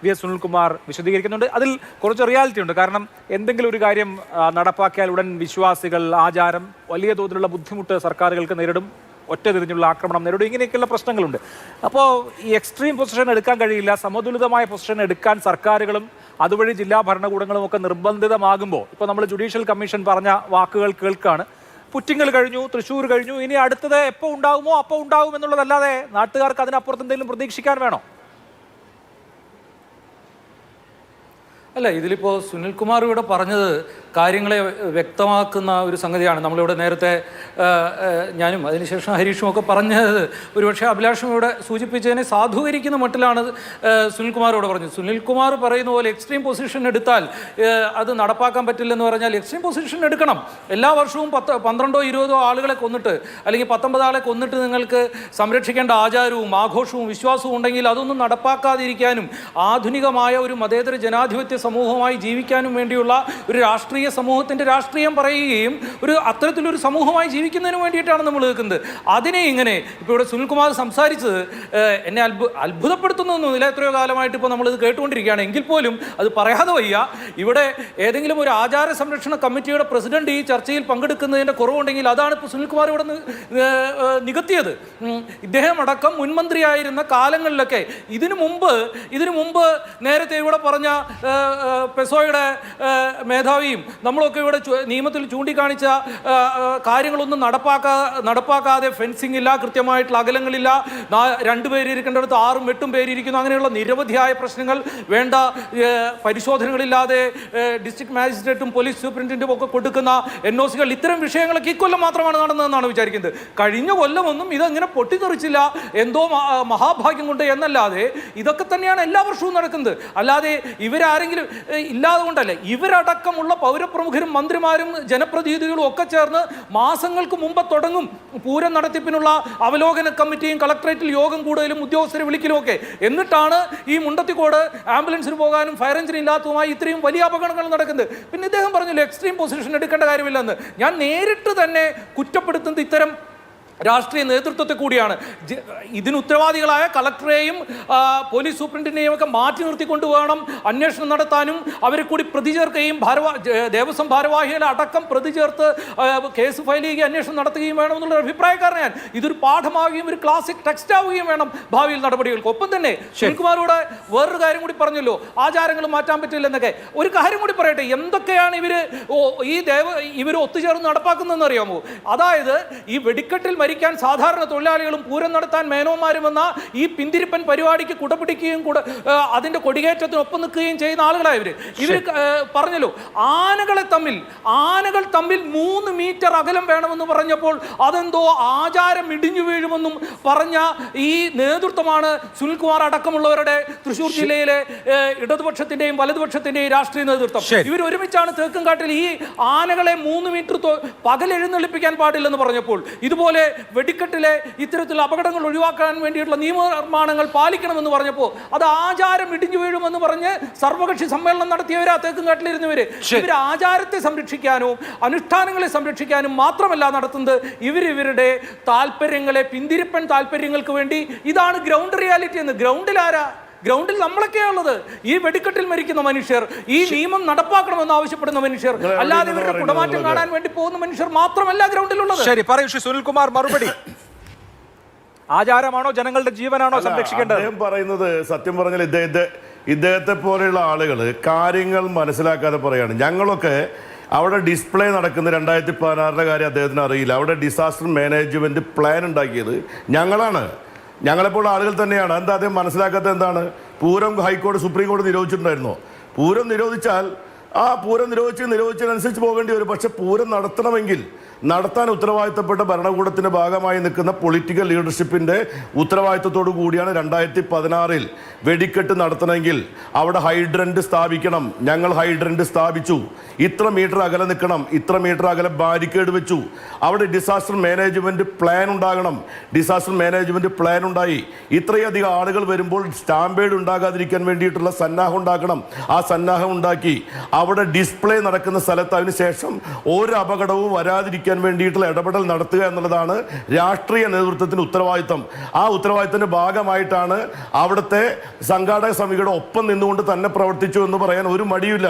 Speaker 1: VS സുനിൽകുമാർ വിശദീകരിക്കുന്നുണ്ട്. അതിൽ കുറച്ച് റിയാലിറ്റി ഉണ്ട്. കാരണം എന്തെങ്കിലും ഒരു കാര്യം നടപ്പാക്കിയാൽ ഉടൻ വിശ്വാസികൾ, ആചാരം, വലിയ തോതിലുള്ള ബുദ്ധിമുട്ട് സർക്കാരുകൾക്ക് നേരിടും. ഒറ്റതിരിഞ്ഞുള്ള ആക്രമണം നേരിടും, ഇങ്ങനെയൊക്കെയുള്ള പ്രശ്നങ്ങളുണ്ട്. അപ്പോൾ ഈ എക്സ്ട്രീം പൊസിഷൻ എടുക്കാൻ കഴിയില്ല. സമതുലിതമായ പൊസിഷൻ എടുക്കാൻ സർക്കാരുകളും അതുവഴി ജില്ലാ ഭരണകൂടങ്ങളും ഒക്കെ നിർബന്ധിതമാകുമ്പോൾ ഇപ്പോൾ നമ്മൾ ജുഡീഷ്യൽ കമ്മീഷൻ പറഞ്ഞ വാക്കുകൾ കേൾക്കാണ്. പുറ്റിങ്ങൽ കഴിഞ്ഞു, തൃശ്ശൂർ കഴിഞ്ഞു, ഇനി അടുത്തത് എപ്പോൾ ഉണ്ടാകുമോ അപ്പോൾ ഉണ്ടാകും എന്നുള്ളതല്ലാതെ നാട്ടുകാർക്ക് അതിനപ്പുറത്ത് എന്തെങ്കിലും പ്രതീക്ഷിക്കാൻ വേണോ?
Speaker 3: അല്ല, ഇതിലിപ്പോൾ സുനിൽകുമാർ ഇവിടെ പറഞ്ഞത് കാര്യങ്ങളെ വ്യക്തമാക്കുന്ന ഒരു സംഗതിയാണ്. നമ്മളിവിടെ നേരത്തെ ഞാനും അതിനുശേഷം ഹരീഷും ഒക്കെ പറഞ്ഞത് ഒരുപക്ഷെ അഭിലാഷും ഇവിടെ സൂചിപ്പിച്ചതിനെ സാധൂകരിക്കുന്ന മട്ടിലാണ് സുനിൽകുമാർ ഇവിടെ പറഞ്ഞത്. സുനിൽകുമാർ പറയുന്ന പോലെ എക്സ്ട്രീം പൊസിഷൻ എടുത്താൽ അത് നടപ്പാക്കാൻ പറ്റില്ലെന്ന് പറഞ്ഞാൽ എക്സ്ട്രീം പൊസിഷൻ എടുക്കണം. എല്ലാ വർഷവും 12 or 20 ആളുകളെ കൊന്നിട്ട് അല്ലെങ്കിൽ 19 ആളെ കൊന്നിട്ട് നിങ്ങൾക്ക് സംരക്ഷിക്കേണ്ട ആചാരവും ആഘോഷവും വിശ്വാസവും ഉണ്ടെങ്കിൽ അതൊന്നും നടപ്പാക്കാതിരിക്കാനും ആധുനികമായ ഒരു മതേതര ജനാധിപത്യ സമൂഹമായി ജീവിക്കാനും വേണ്ടിയുള്ള ഒരു രാഷ്ട്രീയ സമൂഹത്തിൻ്റെ രാഷ്ട്രീയം പറയുകയും ഒരു അത്തരത്തിലൊരു സമൂഹമായി ജീവിക്കുന്നതിന് വേണ്ടിയിട്ടാണ് നമ്മൾ നിൽക്കുന്നത്. അതിനെ ഇങ്ങനെ ഇപ്പോൾ ഇവിടെ സുനിൽകുമാർ സംസാരിച്ചത് എന്നെ അത്ഭുതപ്പെടുത്തുന്നൊന്നുമില്ല. എത്രയോ കാലമായിട്ട് ഇപ്പോൾ നമ്മളിത് കേട്ടുകൊണ്ടിരിക്കുകയാണ്. എങ്കിൽ പോലും അത് പറയാതെ വയ്യ. ഇവിടെ ഏതെങ്കിലും ഒരു ആചാര സംരക്ഷണ കമ്മിറ്റിയുടെ പ്രസിഡന്റ് ഈ ചർച്ചയിൽ പങ്കെടുക്കുന്നതിൻ്റെ കുറവുണ്ടെങ്കിൽ അതാണ് ഇപ്പോൾ സുനിൽകുമാർ ഇവിടെ നികത്തിയത്. ഇദ്ദേഹം അടക്കം മുൻമന്ത്രിയായിരുന്ന കാലങ്ങളിലൊക്കെ ഇതിനു മുമ്പ് നേരത്തെ ഇവിടെ പറഞ്ഞ പെസോയുടെ മേധാവിയും നമ്മളൊക്കെ ഇവിടെ നിയമത്തിൽ ചൂണ്ടിക്കാണിച്ച കാര്യങ്ങളൊന്നും നടപ്പാക്കാതെ ഫെൻസിംഗ് ഇല്ല, കൃത്യമായിട്ടുള്ള അകലങ്ങളില്ല, 2 പേര് ഇരിക്കേണ്ടടുത്ത് 6ഉം 8ഉം പേര് ഇരിക്കുന്നു, അങ്ങനെയുള്ള നിരവധിയായ പ്രശ്നങ്ങൾ, വേണ്ട പരിശോധനകളില്ലാതെ ഡിസ്ട്രിക്ട് മാജിസ്ട്രേറ്റും പോലീസ് സൂപ്രണ്ടിനും ഒക്കെ കൊടുക്കുന്ന NOCകൾ, ഇത്തരം വിഷയങ്ങളൊക്കെ ഇക്കൊല്ലം മാത്രമാണ് നടന്നതെന്നാണ് വിചാരിക്കുന്നത്. കഴിഞ്ഞ കൊല്ലമൊന്നും ഇതങ്ങനെ പൊട്ടിത്തെറിച്ചില്ല, എന്തോ മഹാഭാഗ്യം കൊണ്ട് എന്നല്ലാതെ ഇതൊക്കെ തന്നെയാണ് എല്ലാ വർഷവും നടക്കുന്നത്. അല്ലാതെ ഇവരാരെങ്കിലും ഇല്ലാതെ കൊണ്ടല്ല, ഇവരടക്കമുള്ള പൗരപ്രമുഖരും മന്ത്രിമാരും ജനപ്രതിനിധികളും ഒക്കെ ചേർന്ന് മാസങ്ങൾക്ക് മുമ്പ് തുടങ്ങും പൂരം നടത്തിപ്പിനുള്ള അവലോകന കമ്മിറ്റിയും കളക്ടറേറ്റിൽ യോഗം കൂടുതലും ഉദ്യോഗസ്ഥരെ വിളിക്കലും ഒക്കെ. എന്നിട്ടാണ് ഈ മുണ്ടത്തിക്കോട് ആംബുലൻസിന് പോകാനും ഫയർ എഞ്ചിൻ ഇല്ലാത്തതുമായി ഇത്രയും വലിയ അപകടങ്ങൾ നടക്കുന്നത്. പിന്നെ ഇദ്ദേഹം പറഞ്ഞല്ലോ എക്സ്ട്രീം പൊസിഷൻ എടുക്കേണ്ട കാര്യമില്ലെന്ന്. ഞാൻ നേരിട്ട് തന്നെ കുറ്റപ്പെടുത്തുന്നത് ഇത്തരം രാഷ്ട്രീയ നേതൃത്വത്തെ കൂടിയാണ്. ഇതിന് ഉത്തരവാദികളായ കളക്ടറെയും പോലീസ് സൂപ്രണ്ടിനെയും ഒക്കെ മാറ്റി നിർത്തിക്കൊണ്ട് വേണം അന്വേഷണം നടത്താനും അവരെ കൂടി പ്രതി ചേർക്കുകയും ദേവസ്വം ഭാരവാഹികളെ അടക്കം പ്രതി ചേർത്ത് കേസ് ഫയൽ ചെയ്യുകയും അന്വേഷണം നടത്തുകയും വേണം എന്നുള്ള അഭിപ്രായക്കാരൻ ഞാൻ. ഇതൊരു പാഠമാവുകയും ഒരു ക്ലാസിക് ടെക്സ്റ്റ് ആവുകയും വേണം ഭാവിയിൽ നടപടികൾക്ക്. ഒപ്പം തന്നെ സുനിൽകുമാറോട് വേറൊരു കാര്യം കൂടി പറഞ്ഞല്ലോ, ആചാരങ്ങൾ മാറ്റാൻ പറ്റില്ലെന്നൊക്കെ. ഒരു കാര്യം കൂടി പറയട്ടെ, എന്തൊക്കെയാണ് ഇവർ ഒത്തുചേർന്ന് നടപ്പാക്കുന്നതെന്ന് അറിയാമോ? അതായത് ഈ വെടിക്കെട്ടിൽ മരിക്കാൻ സാധാരണ തൊഴിലാളികളും പൂരം നടത്താൻ മേനോന്മാരും എന്ന ഈ പിന്തിരിപ്പൻ പരിപാടിക്ക് കുടപിടിക്കുകയും അതിന്റെ കൊടികേറ്റത്തിന് ഒപ്പം നിൽക്കുകയും ചെയ്യുന്ന ആളുകളായവര്. ഇവർ പറഞ്ഞല്ലോ ആനകൾ തമ്മിൽ 3 മീറ്റർ അകലം വേണമെന്ന് പറഞ്ഞപ്പോൾ അതെന്തോ ആചാരം ഇടിഞ്ഞു വീഴുമെന്നും പറഞ്ഞ ഈ നേതൃത്വമാണ് സുനിൽകുമാർ അടക്കമുള്ളവരുടെ തൃശ്ശൂർ ജില്ലയിലെ ഇടതുപക്ഷത്തിന്റെയും വലതുപക്ഷത്തിന്റെയും രാഷ്ട്രീയ നേതൃത്വം. ഇവർ ഒരുമിച്ചാണ് തേക്കുംകാട്ടിൽ ഈ ആനകളെ 3 മീറ്റർ പകൽ എഴുന്നള്ളിപ്പിക്കാൻ പാടില്ലെന്ന് പറഞ്ഞപ്പോൾ ഇതുപോലെ വെടിക്കെട്ടിലെ ഇത്തരത്തിലുള്ള അപകടങ്ങൾ ഒഴിവാക്കാൻ വേണ്ടിയിട്ടുള്ള നിയമനിർമ്മാണങ്ങൾ പാലിക്കണമെന്ന് പറഞ്ഞപ്പോൾ അത് ആചാരം ഇടിഞ്ഞു വീഴുമെന്ന് പറഞ്ഞ് സർവകക്ഷി സമ്മേളനം നടത്തിയവരാ തേക്കുംകാട്ടിലിരുന്നവര്. ഇവർ ആചാരത്തെ സംരക്ഷിക്കാനും അനുഷ്ഠാനങ്ങളെ സംരക്ഷിക്കാനും മാത്രമല്ല നടത്തുന്നത്, ഇവരുടെ താല്പര്യങ്ങളെ പിന്തിരിപ്പൻ താല്പര്യങ്ങൾക്ക് വേണ്ടി. ഇതാണ് ഗ്രൗണ്ട് റിയാലിറ്റി എന്ന്. ഗ്രൗണ്ടിൽ നമ്മളൊക്കെയാ ഉള്ളത്. ഈ വെടിക്കെട്ടിൽ മരിക്കുന്ന മനുഷ്യർ, ഈ നിയമം നടപ്പാക്കണമെന്ന് ആവശ്യപ്പെടുന്ന മനുഷ്യർ, അല്ലാതെ ഇവരുടെ കുടമാറ്റം കാണാൻ വേണ്ടി പോകുന്ന മനുഷ്യർ മാത്രമല്ല ഗ്രൗണ്ടിലുള്ളത്.
Speaker 1: ശരി, പറയൂ സുനിൽകുമാർ, മറുപടി. ആചാരമാണോ ജനങ്ങളുടെ ജീവനാണോ സംരക്ഷിക്കേണ്ടത്?
Speaker 6: അദ്ദേഹം പറയുന്നത് സത്യം പറഞ്ഞാൽ ഇദ്ദേഹത്തെ പോലെയുള്ള ആളുകൾ കാര്യങ്ങൾ മനസ്സിലാക്കാതെ പറയാണ്. ഞങ്ങളൊക്കെ അവിടെ ഡിസ്പ്ലേ നടക്കുന്ന 2016 കാര്യം അദ്ദേഹത്തിന് അറിയില്ല. അവിടെ ഡിസാസ്റ്റർ മാനേജ്മെന്റ് പ്ലാൻ ഉണ്ടാക്കിയത് ഞങ്ങളെപ്പോൾ ആളുകൾ തന്നെയാണ്. എന്താ അദ്ദേഹം മനസ്സിലാക്കാത്തത്? എന്താണ് പൂരം ഹൈക്കോടതി സുപ്രീം കോടതി നിരോധിച്ചിട്ടുണ്ടായിരുന്നോ? പൂരം നിരോധിച്ചാൽ ആ പൂരം നിരോധിച്ചതിനനുസരിച്ച് പോകേണ്ടി വരും. പക്ഷെ പൂരം നടത്തണമെങ്കിൽ നടത്താൻ ഉത്തരവാദിത്തപ്പെട്ട ഭരണകൂടത്തിന്റെ ഭാഗമായി നിൽക്കുന്ന പൊളിറ്റിക്കൽ ലീഡർഷിപ്പിന്റെ ഉത്തരവാദിത്തത്തോടു കൂടിയാണ് 2016 വെടിക്കെട്ട് നടത്തണമെങ്കിൽ അവിടെ ഹൈഡ്രന്റ് സ്ഥാപിക്കണം. ഞങ്ങൾ ഹൈഡ്രന്റ് സ്ഥാപിച്ചു. ഇത്ര മീറ്റർ അകലെ നിൽക്കണം, ഇത്ര മീറ്റർ അകലെ ബാരിക്കേഡ് വെച്ചു. അവിടെ ഡിസാസ്റ്റർ മാനേജ്മെന്റ് പ്ലാൻ ഉണ്ടാകണം. ഡിസാസ്റ്റർ മാനേജ്മെന്റ് പ്ലാൻ ഉണ്ടായി. ഇത്രയധികം ആളുകൾ വരുമ്പോൾ സ്റ്റാമ്പേഡ് ഉണ്ടാകാതിരിക്കാൻ വേണ്ടിയിട്ടുള്ള സന്നാഹം ഉണ്ടാക്കണം. ആ സന്നാഹം ഉണ്ടാക്കി. അവിടെ ഡിസ്പ്ലേ നടക്കുന്ന സ്ഥലത്ത് അതിനുശേഷം ഒരു അപകടവും വരാതിരിക്കാൻ വേണ്ടിയിട്ടുള്ള ഇടപെടൽ നടത്തുക എന്നുള്ളതാണ് രാഷ്ട്രീയ നേതൃത്വത്തിന്റെ ഉത്തരവാദിത്തം. ആ ഉത്തരവാദിത്തത്തിന്റെ ഭാഗമായിട്ടാണ് അവിടുത്തെ സംഘാടക സമിതിയുടെ ഒപ്പം നിന്നുകൊണ്ട് തന്നെ പ്രവർത്തിച്ചു എന്ന് പറയാൻ ഒരു മടിയില്ല.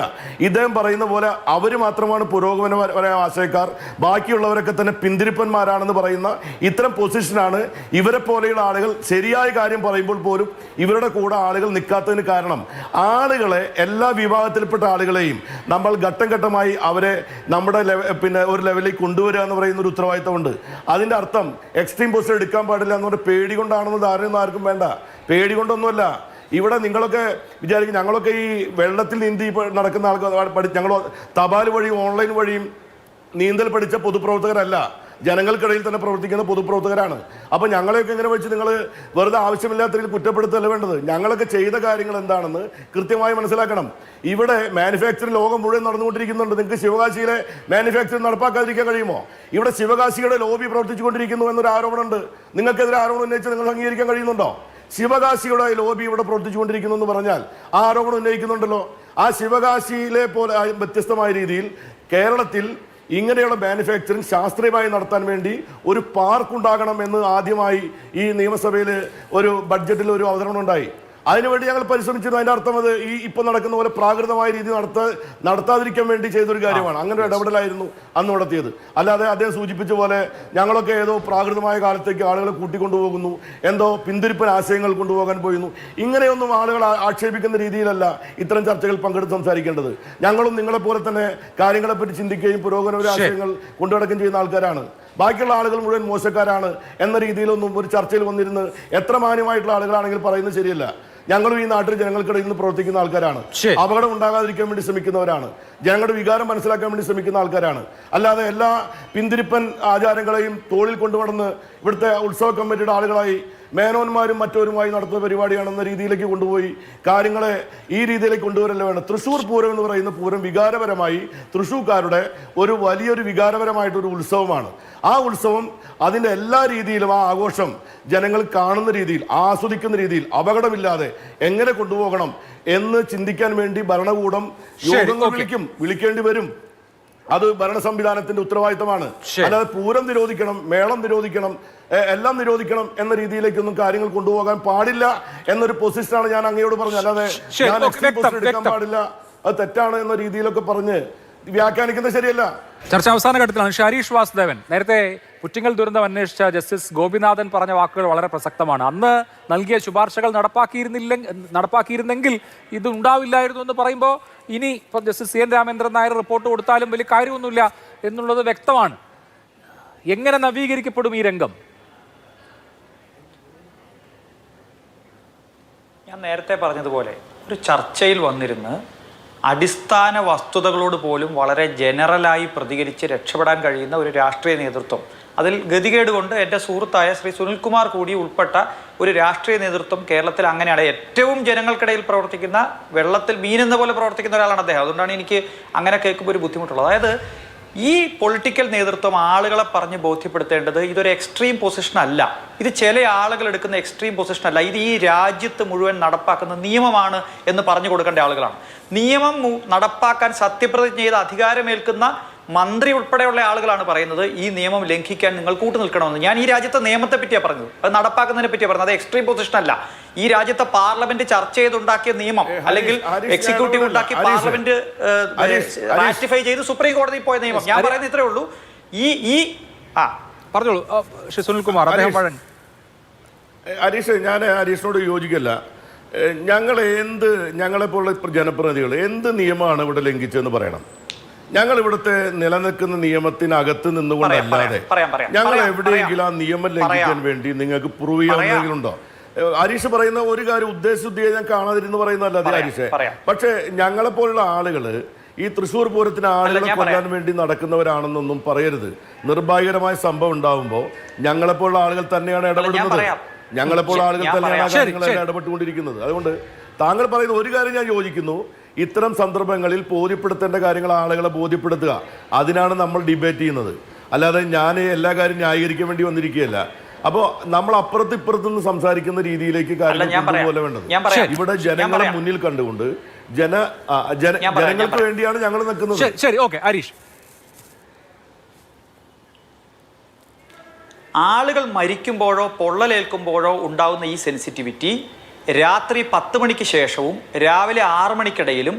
Speaker 6: ഇദ്ദേഹം പറയുന്ന പോലെ അവർ മാത്രമാണ് പുരോഗമനപരമായ ആശയക്കാർ, ബാക്കിയുള്ളവരൊക്കെ തന്നെ പിന്തിരിപ്പന്മാരാണെന്ന് പറയുന്ന ഇത്തരം പൊസിഷനാണ് ഇവരെ പോലെയുള്ള ആളുകൾ ശരിയായ കാര്യം പറയുമ്പോൾ പോലും ഇവരുടെ കൂടെ ആളുകൾ നിൽക്കാത്തതിന് കാരണം. ആളുകളെ എല്ലാ വിഭാഗത്തിൽപ്പെട്ട ആളുകളെയും നമ്മൾ ഘട്ടം ഘട്ടമായി അവരെ നമ്മുടെ ഒരു ലെവലിലേക്ക് കൊണ്ടുവരിക എന്ന് പറയുന്ന ഒരു ഉത്തരവാദിത്തമുണ്ട്. അതിൻ്റെ അർത്ഥം എക്സ്ട്രീം പൊസിഷൻ എടുക്കാൻ പാടില്ല എന്ന് പറഞ്ഞാൽ പേടി കൊണ്ടാണെന്ന് ധാരണയൊന്നും ആർക്കും വേണ്ട. പേടി കൊണ്ടൊന്നുമല്ല. ഇവിടെ നിങ്ങളൊക്കെ വിചാരിക്കും ഞങ്ങളൊക്കെ ഈ വെള്ളത്തിൽ നീന്തി നടക്കുന്ന ആൾക്കാർ ഞങ്ങൾ തപാൽ വഴിയും ഓൺലൈൻ വഴിയും നീന്തൽ പഠിച്ച പൊതുപ്രവർത്തകരല്ല, ജനങ്ങൾക്കിടയിൽ തന്നെ പ്രവർത്തിക്കുന്ന പൊതുപ്രവർത്തകരാണ്. അപ്പോൾ ഞങ്ങളെയൊക്കെ എങ്ങനെ വെച്ച് നിങ്ങൾ വെറുതെ ആവശ്യമില്ലാത്ത രീതിയിൽ കുറ്റപ്പെടുത്തല്ല വേണ്ടത്. ഞങ്ങളൊക്കെ ചെയ്ത കാര്യങ്ങൾ എന്താണെന്ന് കൃത്യമായി മനസ്സിലാക്കണം. ഇവിടെ മാനുഫാക്ചറിംഗ് ലോകം മുഴുവൻ നടന്നുകൊണ്ടിരിക്കുന്നുണ്ട്. നിങ്ങൾക്ക് ശിവകാശിയിലെ മാനുഫാക്ചറിംഗ് നടപ്പാക്കാതിരിക്കാൻ കഴിയുമോ? ഇവിടെ ശിവകാശിയുടെ ലോബി പ്രവർത്തിച്ചുകൊണ്ടിരിക്കുന്നു എന്നൊരു ആരോപണമുണ്ട്. നിങ്ങൾക്കെതിരെ ആരോപണം ഉന്നയിച്ച് നിങ്ങൾ അംഗീകരിക്കാൻ കഴിയുന്നുണ്ടോ? ശിവകാശിയുടെ ലോബി ഇവിടെ പ്രവർത്തിച്ചുകൊണ്ടിരിക്കുന്നു എന്ന് പറഞ്ഞാൽ ആ ആരോപണം ഉന്നയിക്കുന്നുണ്ടല്ലോ. ആ ശിവകാശിയിലെ പോലെ വ്യത്യസ്തമായ രീതിയിൽ കേരളത്തിൽ ഇങ്ങനെയുള്ള മാനുഫാക്ചറിങ് ശാസ്ത്രീയമായി നടത്താൻ വേണ്ടി ഒരു പാർക്ക് ഉണ്ടാകണം എന്ന് ആദ്യമായി ഈ നിയമസഭയിൽ ഒരു ബഡ്ജറ്റിൽ ഒരു അവതരണം ഉണ്ടായി. അതിനുവേണ്ടി ഞങ്ങൾ പരിശ്രമിച്ചിരുന്നു. അതിൻ്റെ അർത്ഥം അത് ഈ ഇപ്പോൾ നടക്കുന്ന പോലെ പ്രാകൃതമായ രീതി നടത്താതിരിക്കാൻ വേണ്ടി ചെയ്തൊരു കാര്യമാണ്. അങ്ങനെ ഒരു ഇടപെടലായിരുന്നു അന്ന് നടത്തിയത്. അല്ലാതെ അദ്ദേഹം സൂചിപ്പിച്ച പോലെ ഞങ്ങളൊക്കെ ഏതോ പ്രാകൃതമായ കാലത്തേക്ക് ആളുകളെ കൂട്ടിക്കൊണ്ടുപോകുന്നു, എന്തോ പിന്തിരിപ്പൻ ആശയങ്ങൾ കൊണ്ടുപോകാൻ പോയിരുന്നു, ഇങ്ങനെയൊന്നും ആളുകൾ ആക്ഷേപിക്കുന്ന രീതിയിലല്ല ഇത്തരം ചർച്ചകൾ പങ്കെടുത്ത് സംസാരിക്കേണ്ടത്. ഞങ്ങളും നിങ്ങളെപ്പോലെ തന്നെ കാര്യങ്ങളെപ്പറ്റി ചിന്തിക്കുകയും പുരോഗമന ആശയങ്ങൾ കൊണ്ടുനടക്കുകയും ചെയ്യുന്ന ആൾക്കാരാണ്. ബാക്കിയുള്ള ആളുകൾ മുഴുവൻ മോശക്കാരാണ് എന്ന രീതിയിലൊന്നും ഒരു ചർച്ചയിൽ വന്നിരുന്ന് എത്ര മാന്യമായിട്ടുള്ള ആളുകളാണെങ്കിൽ പറയുന്നത് ശരിയല്ല. ഞങ്ങളും ഈ നാട്ടിൽ ജനങ്ങൾക്കിടയിൽ നിന്ന് പ്രവർത്തിക്കുന്ന ആൾക്കാരാണ്. അപകടം ഉണ്ടാകാതിരിക്കാൻ വേണ്ടി ശ്രമിക്കുന്നവരാണ്. ജനങ്ങളുടെ വികാരം മനസ്സിലാക്കാൻ വേണ്ടി ശ്രമിക്കുന്ന ആൾക്കാരാണ്. അല്ലാതെ എല്ലാ പിന്തിരിപ്പൻ ആചാരങ്ങളെയും തോളിൽ കൊണ്ടുവന്ന് ഇവിടുത്തെ ഉത്സവ കമ്മിറ്റിയുടെ ആളുകളായി മേനോന്മാരും മറ്റവരുമായി നടത്തുന്ന പരിപാടിയാണെന്ന രീതിയിലേക്ക് കൊണ്ടുപോയി കാര്യങ്ങളെ ഈ രീതിയിലേക്ക് കൊണ്ടുവരല്ല വേണം. തൃശ്ശൂർ പൂരം എന്ന് പറയുന്ന പൂരം വികാരപരമായി തൃശ്ശൂർക്കാരുടെ ഒരു വലിയൊരു വികാരപരമായിട്ടൊരു ഉത്സവമാണ്. ആ ഉത്സവം അതിൻ്റെ എല്ലാ രീതിയിലും ആ ആഘോഷം ജനങ്ങൾ കാണുന്ന രീതിയിൽ, ആസ്വദിക്കുന്ന രീതിയിൽ അപകടമില്ലാതെ എങ്ങനെ കൊണ്ടുപോകണം എന്ന് ചിന്തിക്കാൻ വേണ്ടി ഭരണകൂടം യോഗങ്ങൾ വിളിക്കേണ്ടി വരും. അത് ഭരണ സംവിധാനത്തിന്റെ ഉത്തരവാദിത്തമാണ്. അല്ലാതെ പൂരം നിരോധിക്കണം, മേളം നിരോധിക്കണം, എല്ലാം നിരോധിക്കണം എന്ന രീതിയിലേക്കൊന്നും കാര്യങ്ങൾ കൊണ്ടുപോകാൻ പാടില്ല എന്നൊരു പൊസിഷനാണ് ഞാൻ അങ്ങയോട് പറഞ്ഞത്. അല്ലാതെ ഞാൻ എടുക്കാൻ പാടില്ല, അത് തെറ്റാണ് എന്ന രീതിയിലൊക്കെ പറഞ്ഞ് വ്യാഖ്യാനിക്കുന്നത് ശരിയല്ല.
Speaker 1: ചർച്ച അവസാന ഘട്ടത്തിലാണ്. ഹരീഷ് വാസുദേവൻ, നേരത്തെ പുറ്റിങ്ങൽ ദുരന്തം അന്വേഷിച്ച ജസ്റ്റിസ് ഗോപിനാഥൻ പറഞ്ഞ വാക്കുകൾ വളരെ പ്രസക്തമാണ്. അന്ന് നൽകിയ ശുപാർശകൾ നടപ്പാക്കിയിരുന്നെങ്കിൽ ഇത് ഉണ്ടാവില്ലായിരുന്നു എന്ന് പറയുമ്പോൾ ഇനി ഇപ്പം justice CN Ramendran Nair report കൊടുത്താലും വലിയ കാര്യമൊന്നുമില്ല എന്നുള്ളത് വ്യക്തമാണ്. എങ്ങനെ നവീകരിക്കപ്പെടും ഈ രംഗം?
Speaker 5: ഞാൻ നേരത്തെ പറഞ്ഞതുപോലെ ഒരു ചർച്ചയിൽ വന്നിരുന്ന് അടിസ്ഥാന വസ്തുതകളോട് പോലും വളരെ ജനറലായി പ്രതികരിച്ച് രക്ഷപ്പെടാൻ കഴിയുന്ന ഒരു രാഷ്ട്രീയ നേതൃത്വം, അതിൽ ഗതികേട് കൊണ്ട് എൻ്റെ സുഹൃത്തായ ശ്രീ സുനിൽകുമാർ കൂടി ഉൾപ്പെട്ട ഒരു രാഷ്ട്രീയ നേതൃത്വം കേരളത്തിൽ അങ്ങനെയാണ്. ഏറ്റവും ജനങ്ങൾക്കിടയിൽ പ്രവർത്തിക്കുന്ന, വെള്ളത്തിൽ മീനെന്ന പോലെ പ്രവർത്തിക്കുന്ന ഒരാളാണ് അദ്ദേഹം. അതുകൊണ്ടാണ് എനിക്ക് അങ്ങനെ കേൾക്കുമ്പോൾ ഒരു ബുദ്ധിമുട്ടുള്ളത്. അതായത് ഈ പൊളിറ്റിക്കൽ നേതൃത്വം ആളുകളെ പറഞ്ഞ് ബോധ്യപ്പെടുത്തേണ്ടത് ഇതൊരു എക്സ്ട്രീം പൊസിഷൻ അല്ല, ഇത് ചില ആളുകൾ എടുക്കുന്ന എക്സ്ട്രീം പൊസിഷൻ അല്ല, ഇത് ഈ രാജ്യത്ത് മുഴുവൻ നടപ്പാക്കുന്ന നിയമമാണ് എന്ന് പറഞ്ഞു കൊടുക്കേണ്ട ആളുകളാണ്. നിയമം നടപ്പാക്കാൻ സത്യപ്രതിജ്ഞ ചെയ്ത് അധികാരമേൽക്കുന്ന മന്ത്രി ഉൾപ്പെടെയുള്ള ആളുകളാണ് പറയുന്നത് ഈ നിയമം ലംഘിക്കാൻ നിങ്ങൾ കൂട്ടു നിൽക്കണമെന്ന്. ഞാൻ ഈ രാജ്യത്തെ നിയമത്തെ പറ്റിയാണ് പറഞ്ഞത്, അത് നടപ്പാക്കുന്നതിനെ പറ്റിയാണ് പറഞ്ഞത്. അത് എക്സ്ട്രീം പൊസിഷൻ അല്ല. ഈ രാജ്യത്തെ പാർലമെന്റ് ചർച്ച ചെയ്തുണ്ടാക്കിയ നിയമം, അല്ലെങ്കിൽ എക്സിക്യൂട്ടീവ് ഉണ്ടാക്കി പാർലമെന്റ് റാറ്റിഫൈ ചെയ്ത് സുപ്രീം കോടതിയിൽ പോയ നിയമം, ഞാൻ പറയുന്നത് ഇത്രേ ഉള്ളൂ.
Speaker 1: പറഞ്ഞോളൂ ശ്രീ സുനിൽകുമാർ.
Speaker 6: ഹരീഷ്, ഞാൻ ഹരീഷിനോട് യോജിക്കല്ല. ഞങ്ങളെപ്പോലുള്ള ജനപ്രതിനിധികൾ എന്ത് നിയമമാണ് ഇവിടെ ലംഘിച്ചതെന്ന് പറയണം. ഞങ്ങൾ ഇവിടുത്തെ നിലനിൽക്കുന്ന നിയമത്തിനകത്ത് നിന്നുകൊണ്ടല്ലാതെ ഞങ്ങൾ എവിടെയെങ്കിലും ആ നിയമം ലംഘിക്കാൻ വേണ്ടി നിങ്ങൾക്ക് പ്രൂവ് ചെയ്യാവുന്നതെങ്കിലുണ്ടോ? ഹരീഷ് പറയുന്ന ഒരു കാര്യം ഉദ്ദേശശുദ്ധിയെ ഞാൻ കാണാതിരുന്ന് പറയുന്നതല്ല ഹരീഷ്. പക്ഷെ ഞങ്ങളെപ്പോലുള്ള ആളുകള് ഈ തൃശ്ശൂർ പൂരത്തിന് ആളുകളെ കൊല്ലാൻ വേണ്ടി നടക്കുന്നവരാണെന്നൊന്നും പറയരുത്. നിർഭാഗ്യകരമായ സംഭവം ഉണ്ടാകുമ്പോൾ ഞങ്ങളെപ്പോലുള്ള ആളുകൾ തന്നെയാണ് ഇടപെടുന്നത്. ഞങ്ങളെപ്പോലുള്ള ആളുകൾ തന്നെയാണ് ആ കാര്യങ്ങളെല്ലാം ഇടപെട്ടുകൊണ്ടിരിക്കുന്നത്. അതുകൊണ്ട് താങ്കൾ പറയുന്ന ഒരു കാര്യം ഞാൻ യോജിക്കുന്നു. ഇത്തരം സന്ദർഭങ്ങളിൽ ബോധ്യപ്പെടുത്തേണ്ട കാര്യങ്ങൾ ആളുകളെ ബോധ്യപ്പെടുത്തുക, അതിനാണ് നമ്മൾ ഡിബേറ്റ് ചെയ്യുന്നത്. അല്ലാതെ ഞാൻ എല്ലാ കാര്യം ന്യായീകരിക്കാൻ വേണ്ടി വന്നിരിക്കുകയല്ല. അപ്പോൾ നമ്മൾ അപ്പുറത്ത് ഇപ്പുറത്തുനിന്ന് സംസാരിക്കുന്ന രീതിയിലേക്ക് കാര്യങ്ങൾ കൊണ്ടുപോലെ വേണ്ടത്. ഇവിടെ ജനങ്ങളെ മുന്നിൽ കണ്ടുകൊണ്ട് ജനങ്ങൾക്ക് വേണ്ടിയാണ് ഞങ്ങൾ നിൽക്കുന്നത്.
Speaker 1: ശരി, ഓക്കെ. ഹരീഷ്,
Speaker 5: ആളുകൾ മരിക്കുമ്പോഴോ പൊള്ളലേൽക്കുമ്പോഴോ ഉണ്ടാകുന്ന ഈ സെൻസിറ്റിവിറ്റി രാത്രി 10 മണിക്ക് ശേഷവും രാവിലെ 6 മണിക്കിടയിലും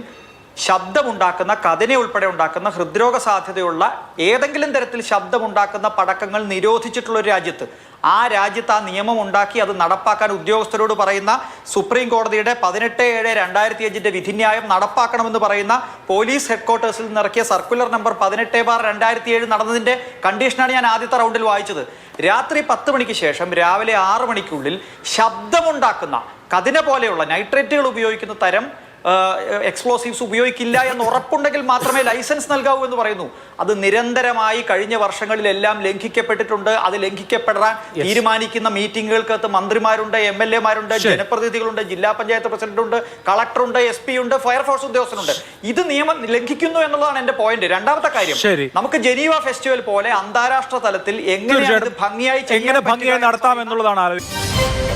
Speaker 5: ശബ്ദമുണ്ടാക്കുന്ന, കഥന ഉൾപ്പെടെ ഉണ്ടാക്കുന്ന, ഹൃദ്രോഗ സാധ്യതയുള്ള ഏതെങ്കിലും തരത്തിൽ ശബ്ദമുണ്ടാക്കുന്ന പടക്കങ്ങൾ നിരോധിച്ചിട്ടുള്ള ഒരു രാജ്യത്ത്, ആ രാജ്യത്ത് ആ നിയമം ഉണ്ടാക്കി അത് നടപ്പാക്കാൻ ഉദ്യോഗസ്ഥരോട് പറയുന്ന സുപ്രീം കോടതിയുടെ 18/7/2005 വിധിന്യായം നടപ്പാക്കണമെന്ന് പറയുന്ന പോലീസ് ഹെഡ്ക്വാർട്ടേഴ്സിൽ നിന്നിറക്കിയ സർക്കുലർ നമ്പർ 18/2007 നടന്നതിന്റെ കണ്ടീഷനാണ് ഞാൻ ആദ്യത്തെ റൗണ്ടിൽ വായിച്ചത്. രാത്രി 10 മണിക്ക് ശേഷം രാവിലെ 6 മണിക്കുള്ളിൽ ശബ്ദമുണ്ടാക്കുന്ന, കഥന പോലെയുള്ള നൈട്രേറ്റുകൾ ഉപയോഗിക്കുന്ന തരം എക്സ്പ്ലോസീവ്സ് ഉപയോഗിക്കില്ല എന്ന് ഉറപ്പുണ്ടെങ്കിൽ മാത്രമേ ലൈസൻസ് നൽകാവൂ എന്ന് പറയുന്നു. അത് നിരന്തരമായി കഴിഞ്ഞ വർഷങ്ങളിലെല്ലാം ലംഘിക്കപ്പെട്ടിട്ടുണ്ട്. അത് ലംഘിക്കപ്പെടാൻ തീരുമാനിക്കുന്ന മീറ്റിങ്ങുകൾക്കകത്ത് മന്ത്രിമാരുണ്ട്, MLA-മാരുണ്ട്, ജനപ്രതിനിധികളുണ്ട്, ജില്ലാ പഞ്ചായത്ത് പ്രസിഡന്റുണ്ട്, കളക്ടറുണ്ട്, SP ഉണ്ട്, ഫയർഫോഴ്സ് ഉദ്യോഗസ്ഥരുണ്ട്. ഇത് നിയമം ലംഘിക്കുന്നു എന്നുള്ളതാണ് എന്റെ പോയിന്റ്. രണ്ടാമത്തെ കാര്യം, നമുക്ക് ജനീവ ഫെസ്റ്റിവൽ പോലെ അന്താരാഷ്ട്ര തലത്തിൽ എങ്ങനെ ഭംഗിയായി
Speaker 1: നടത്താം എന്നുള്ളതാണ് ആലോചന.